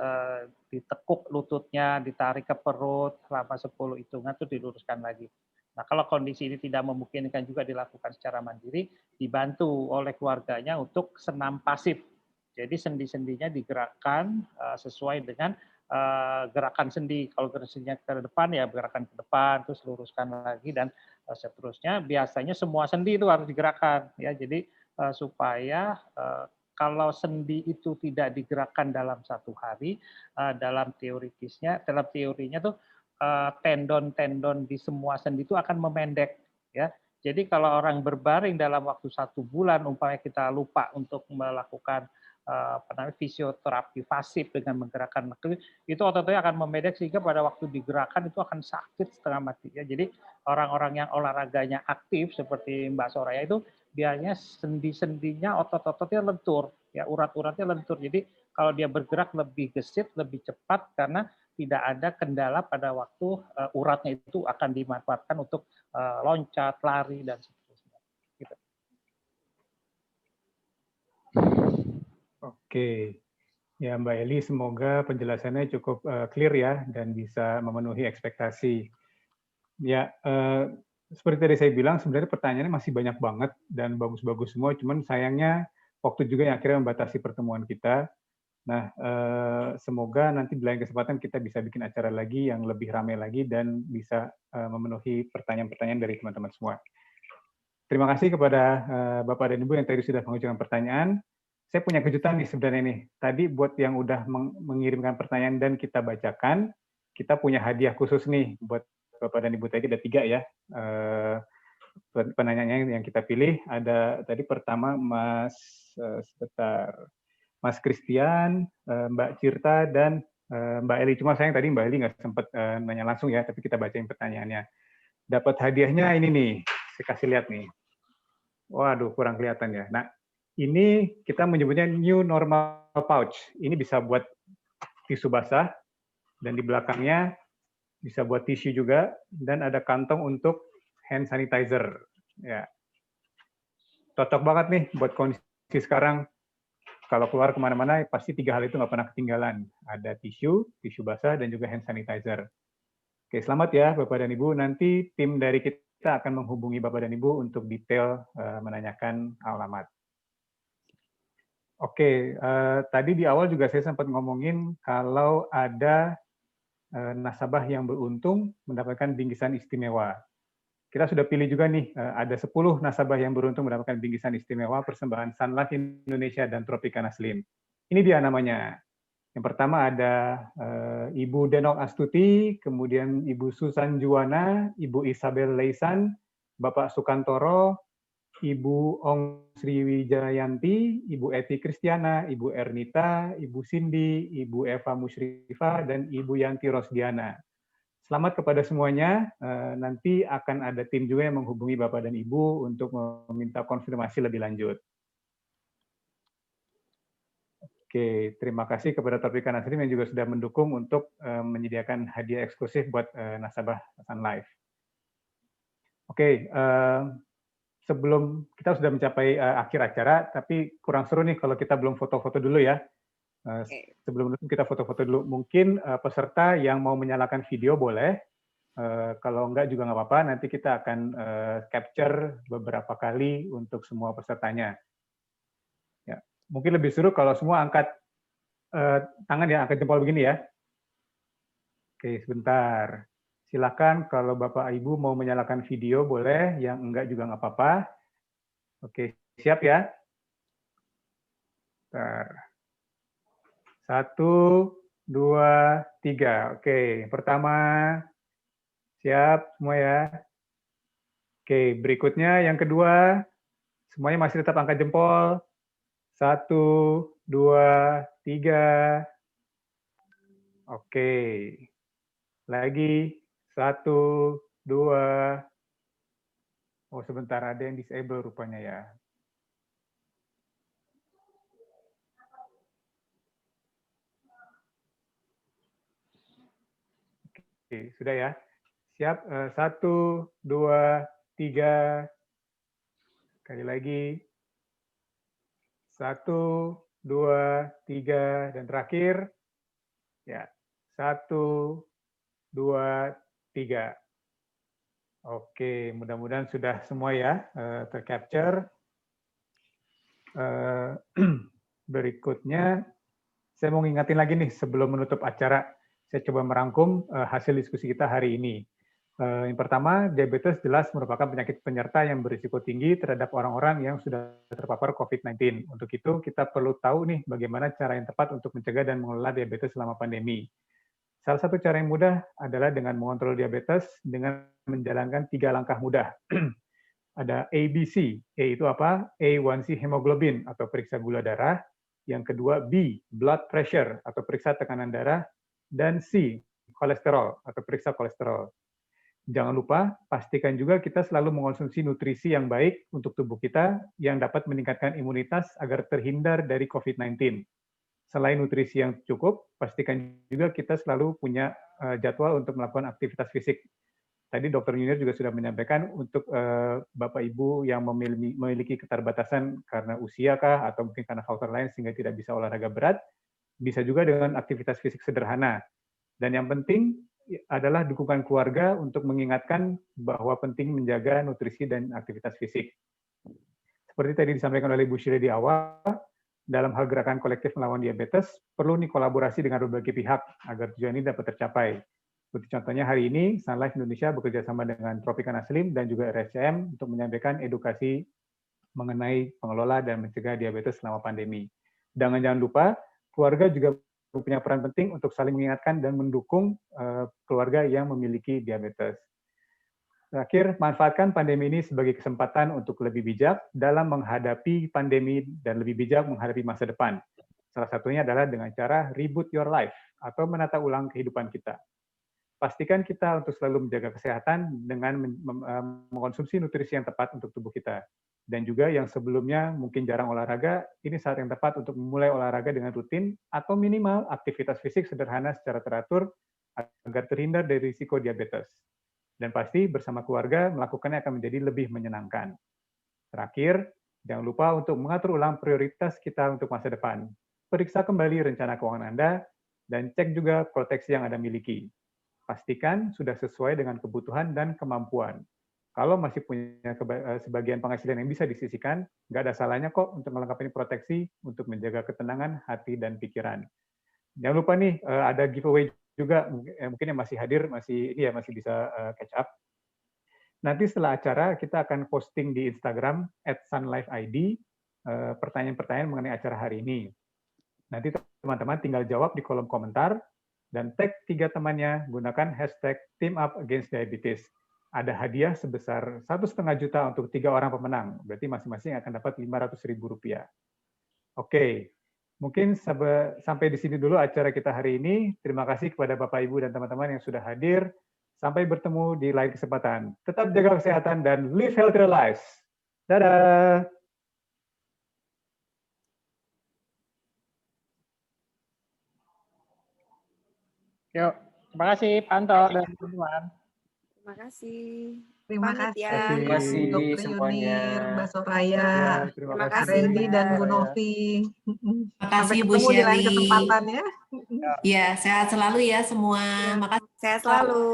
ditekuk lututnya, ditarik ke perut selama 10 hitungan, terus diluruskan lagi. Nah, kalau kondisi ini tidak memungkinkan juga dilakukan secara mandiri, dibantu oleh keluarganya untuk senam pasif. Jadi sendi-sendinya digerakkan sesuai dengan gerakan sendi. Kalau gerakan sendinya ke depan, ya gerakan ke depan, terus luruskan lagi, dan seterusnya. Biasanya semua sendi itu harus digerakkan. Ya, jadi supaya kalau sendi itu tidak digerakkan dalam satu hari, dalam teorinya tuh tendon-tendon di semua sendi itu akan memendek. Ya, jadi kalau orang berbaring dalam waktu 1 bulan, umpamanya kita lupa untuk melakukan fisioterapi pasif dengan menggerakkan itu ototnya akan memendek sehingga pada waktu digerakkan itu akan sakit setengah mati. Ya, jadi orang-orang yang olahraganya aktif seperti Mbak Soraya itu biasanya sendi-sendinya, otot-ototnya lentur, ya urat-uratnya lentur. Jadi kalau dia bergerak lebih gesit, lebih cepat karena tidak ada kendala pada waktu uratnya itu akan dimanfaatkan untuk loncat, lari, dan seterusnya. Gitu. Oke, ya Mbak Eli, semoga penjelasannya cukup clear ya dan bisa memenuhi ekspektasi. Ya, seperti tadi saya bilang, sebenarnya pertanyaannya masih banyak banget dan bagus-bagus semua, cuman sayangnya waktu juga yang akhirnya membatasi pertemuan kita. Nah, semoga nanti di lain kesempatan kita bisa bikin acara lagi yang lebih ramai lagi dan bisa memenuhi pertanyaan-pertanyaan dari teman-teman semua. Terima kasih kepada Bapak dan Ibu yang tadi sudah mengucapkan pertanyaan. Saya punya kejutan nih sebenarnya nih. Tadi buat yang udah mengirimkan pertanyaan dan kita bacakan, kita punya hadiah khusus nih buat Bapak dan Ibu tadi, ada 3 ya. Penanyanya yang kita pilih ada tadi pertama Mas Christian, Mbak Cirta, dan Mbak Eli. Cuma sayang tadi Mbak Eli nggak sempat nanya langsung ya, tapi kita bacain pertanyaannya. Dapat hadiahnya ini nih, saya kasih lihat nih. Waduh, kurang kelihatan ya. Nah, ini kita menyebutnya new normal pouch. Ini bisa buat tisu basah, dan di belakangnya bisa buat tisu juga, dan ada kantong untuk hand sanitizer. Ya, cocok banget nih buat kondisi sekarang. Kalau keluar kemana-mana, pasti 3 hal itu nggak pernah ketinggalan. Ada tisu, tisu basah, dan juga hand sanitizer. Oke, selamat ya Bapak dan Ibu. Nanti tim dari kita akan menghubungi Bapak dan Ibu untuk detail menanyakan alamat. Oke, tadi di awal juga saya sempat ngomongin kalau ada nasabah yang beruntung mendapatkan bingkisan istimewa. Kita sudah pilih juga nih, ada 10 nasabah yang beruntung mendapatkan bingkisan istimewa persembahan Sun Life Indonesia dan Tropicana Slim. Ini dia namanya. Yang pertama ada Ibu Denok Astuti, kemudian Ibu Susan Juwana, Ibu Isabel Leisan, Bapak Sukantoro, Ibu Ong Sriwijayanti, Ibu Eti Kristiana, Ibu Ernita, Ibu Cindy, Ibu Eva Musyrifah, dan Ibu Yanti Rosdiana. Selamat kepada semuanya. Nanti akan ada tim juga yang menghubungi Bapak dan Ibu untuk meminta konfirmasi lebih lanjut. Oke, terima kasih kepada Tropicana Slim yang juga sudah mendukung untuk menyediakan hadiah eksklusif buat nasabah Sun Life. Oke, sebelum kita sudah mencapai akhir acara, tapi kurang seru nih kalau kita belum foto-foto dulu ya. Sebelum itu kita foto-foto dulu. Mungkin peserta yang mau menyalakan video boleh. Kalau enggak juga nggak apa-apa. Nanti kita akan capture beberapa kali untuk semua pesertanya. Ya, mungkin lebih seru kalau semua angkat tangan ya, angkat jempol begini ya. Oke, sebentar. Silakan kalau Bapak Ibu mau menyalakan video boleh, yang enggak juga nggak apa-apa. Oke, siap ya? Bentar. 1, 2, 3. Oke, pertama siap semua ya. Oke, berikutnya yang kedua Semuanya masih tetap angkat jempol. 1, 2, 3. Oke. Lagi. 1, 2. Oh, sebentar, ada yang disable rupanya ya. Oke, sudah ya. Siap. 1, 2, 3. Sekali lagi. 1, 2, 3. Dan terakhir. Ya. 1, 2, 3. Oke, mudah-mudahan sudah semua ya tercapture. Berikutnya, saya mau ngingatin lagi nih sebelum menutup acara, saya coba merangkum hasil diskusi kita hari ini. Yang pertama, diabetes jelas merupakan penyakit penyerta yang berisiko tinggi terhadap orang-orang yang sudah terpapar COVID-19. Untuk itu, kita perlu tahu nih bagaimana cara yang tepat untuk mencegah dan mengelola diabetes selama pandemi. Salah satu cara yang mudah adalah dengan mengontrol diabetes dengan menjalankan 3 langkah mudah. Ada ABC. A itu apa? A1C hemoglobin atau periksa gula darah. Yang kedua B, blood pressure atau periksa tekanan darah. Dan C, kolesterol atau periksa kolesterol. Jangan lupa, pastikan juga kita selalu mengonsumsi nutrisi yang baik untuk tubuh kita yang dapat meningkatkan imunitas agar terhindar dari COVID-19. Selain nutrisi yang cukup, pastikan juga kita selalu punya jadwal untuk melakukan aktivitas fisik. Tadi Dr. Yunir juga sudah menyampaikan untuk Bapak Ibu yang memiliki keterbatasan karena usia kah atau mungkin karena faktor lain sehingga tidak bisa olahraga berat, bisa juga dengan aktivitas fisik sederhana. Dan yang penting adalah dukungan keluarga untuk mengingatkan bahwa penting menjaga nutrisi dan aktivitas fisik. Seperti tadi disampaikan oleh Bu Shirley di awal, dalam hal gerakan kolektif melawan diabetes, perlu nih kolaborasi dengan berbagai pihak agar tujuan ini dapat tercapai. Seperti contohnya hari ini, Sun Life Indonesia bekerja sama dengan Tropicana Slim dan juga RSCM untuk menyampaikan edukasi mengenai pengelola dan mencegah diabetes selama pandemi. Dan jangan lupa, keluarga juga punya peran penting untuk saling mengingatkan dan mendukung keluarga yang memiliki diabetes. Terakhir, manfaatkan pandemi ini sebagai kesempatan untuk lebih bijak dalam menghadapi pandemi dan lebih bijak menghadapi masa depan. Salah satunya adalah dengan cara reboot your life atau menata ulang kehidupan kita. Pastikan kita untuk selalu menjaga kesehatan dengan mengkonsumsi nutrisi yang tepat untuk tubuh kita. Dan juga yang sebelumnya mungkin jarang olahraga, ini saat yang tepat untuk memulai olahraga dengan rutin atau minimal aktivitas fisik sederhana secara teratur agar terhindar dari risiko diabetes. Dan pasti bersama keluarga melakukannya akan menjadi lebih menyenangkan. Terakhir, jangan lupa untuk mengatur ulang prioritas kita untuk masa depan. Periksa kembali rencana keuangan Anda, dan cek juga proteksi yang Anda miliki. Pastikan sudah sesuai dengan kebutuhan dan kemampuan. Kalau masih punya sebagian penghasilan yang bisa disisihkan, nggak ada salahnya kok untuk melengkapi proteksi untuk menjaga ketenangan hati dan pikiran. Jangan lupa nih, ada giveaway juga mungkin yang masih hadir masih bisa catch up. Nanti setelah acara kita akan posting di Instagram @sunlifeid pertanyaan-pertanyaan mengenai acara hari ini. Nanti teman-teman tinggal jawab di kolom komentar dan tag 3 temannya gunakan hashtag #TeamUpAgainstDiabetes. Ada hadiah sebesar 1,5 juta untuk 3 orang pemenang. Berarti masing-masing akan dapat Rp500.000. Oke. Mungkin sampai di sini dulu acara kita hari ini. Terima kasih kepada Bapak, Ibu, dan teman-teman yang sudah hadir. Sampai bertemu di lain kesempatan. Tetap jaga kesehatan dan live healthier lives. Dadah! Yuk, terima kasih Pak Anto dan teman-teman. Terima kasih. Terima Pamit kasih, ya. Terima kasih Dr. semuanya. Yunir, Mbak Soraya, Terima Terima kasih. kasih. Randy, dan Bu Saya. Novi. Terima Sampai kasih Bu ketemu di lain Shirley. kesempatan ya. Ya, sehat selalu ya semua. Ya. Makasih. Sehat selalu.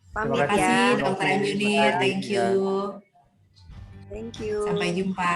Pamit Terima Terima kasih, kasih ya. Bu Dr. Novi, Yunir. Mas Thank Randy. you. Thank you. Sampai jumpa.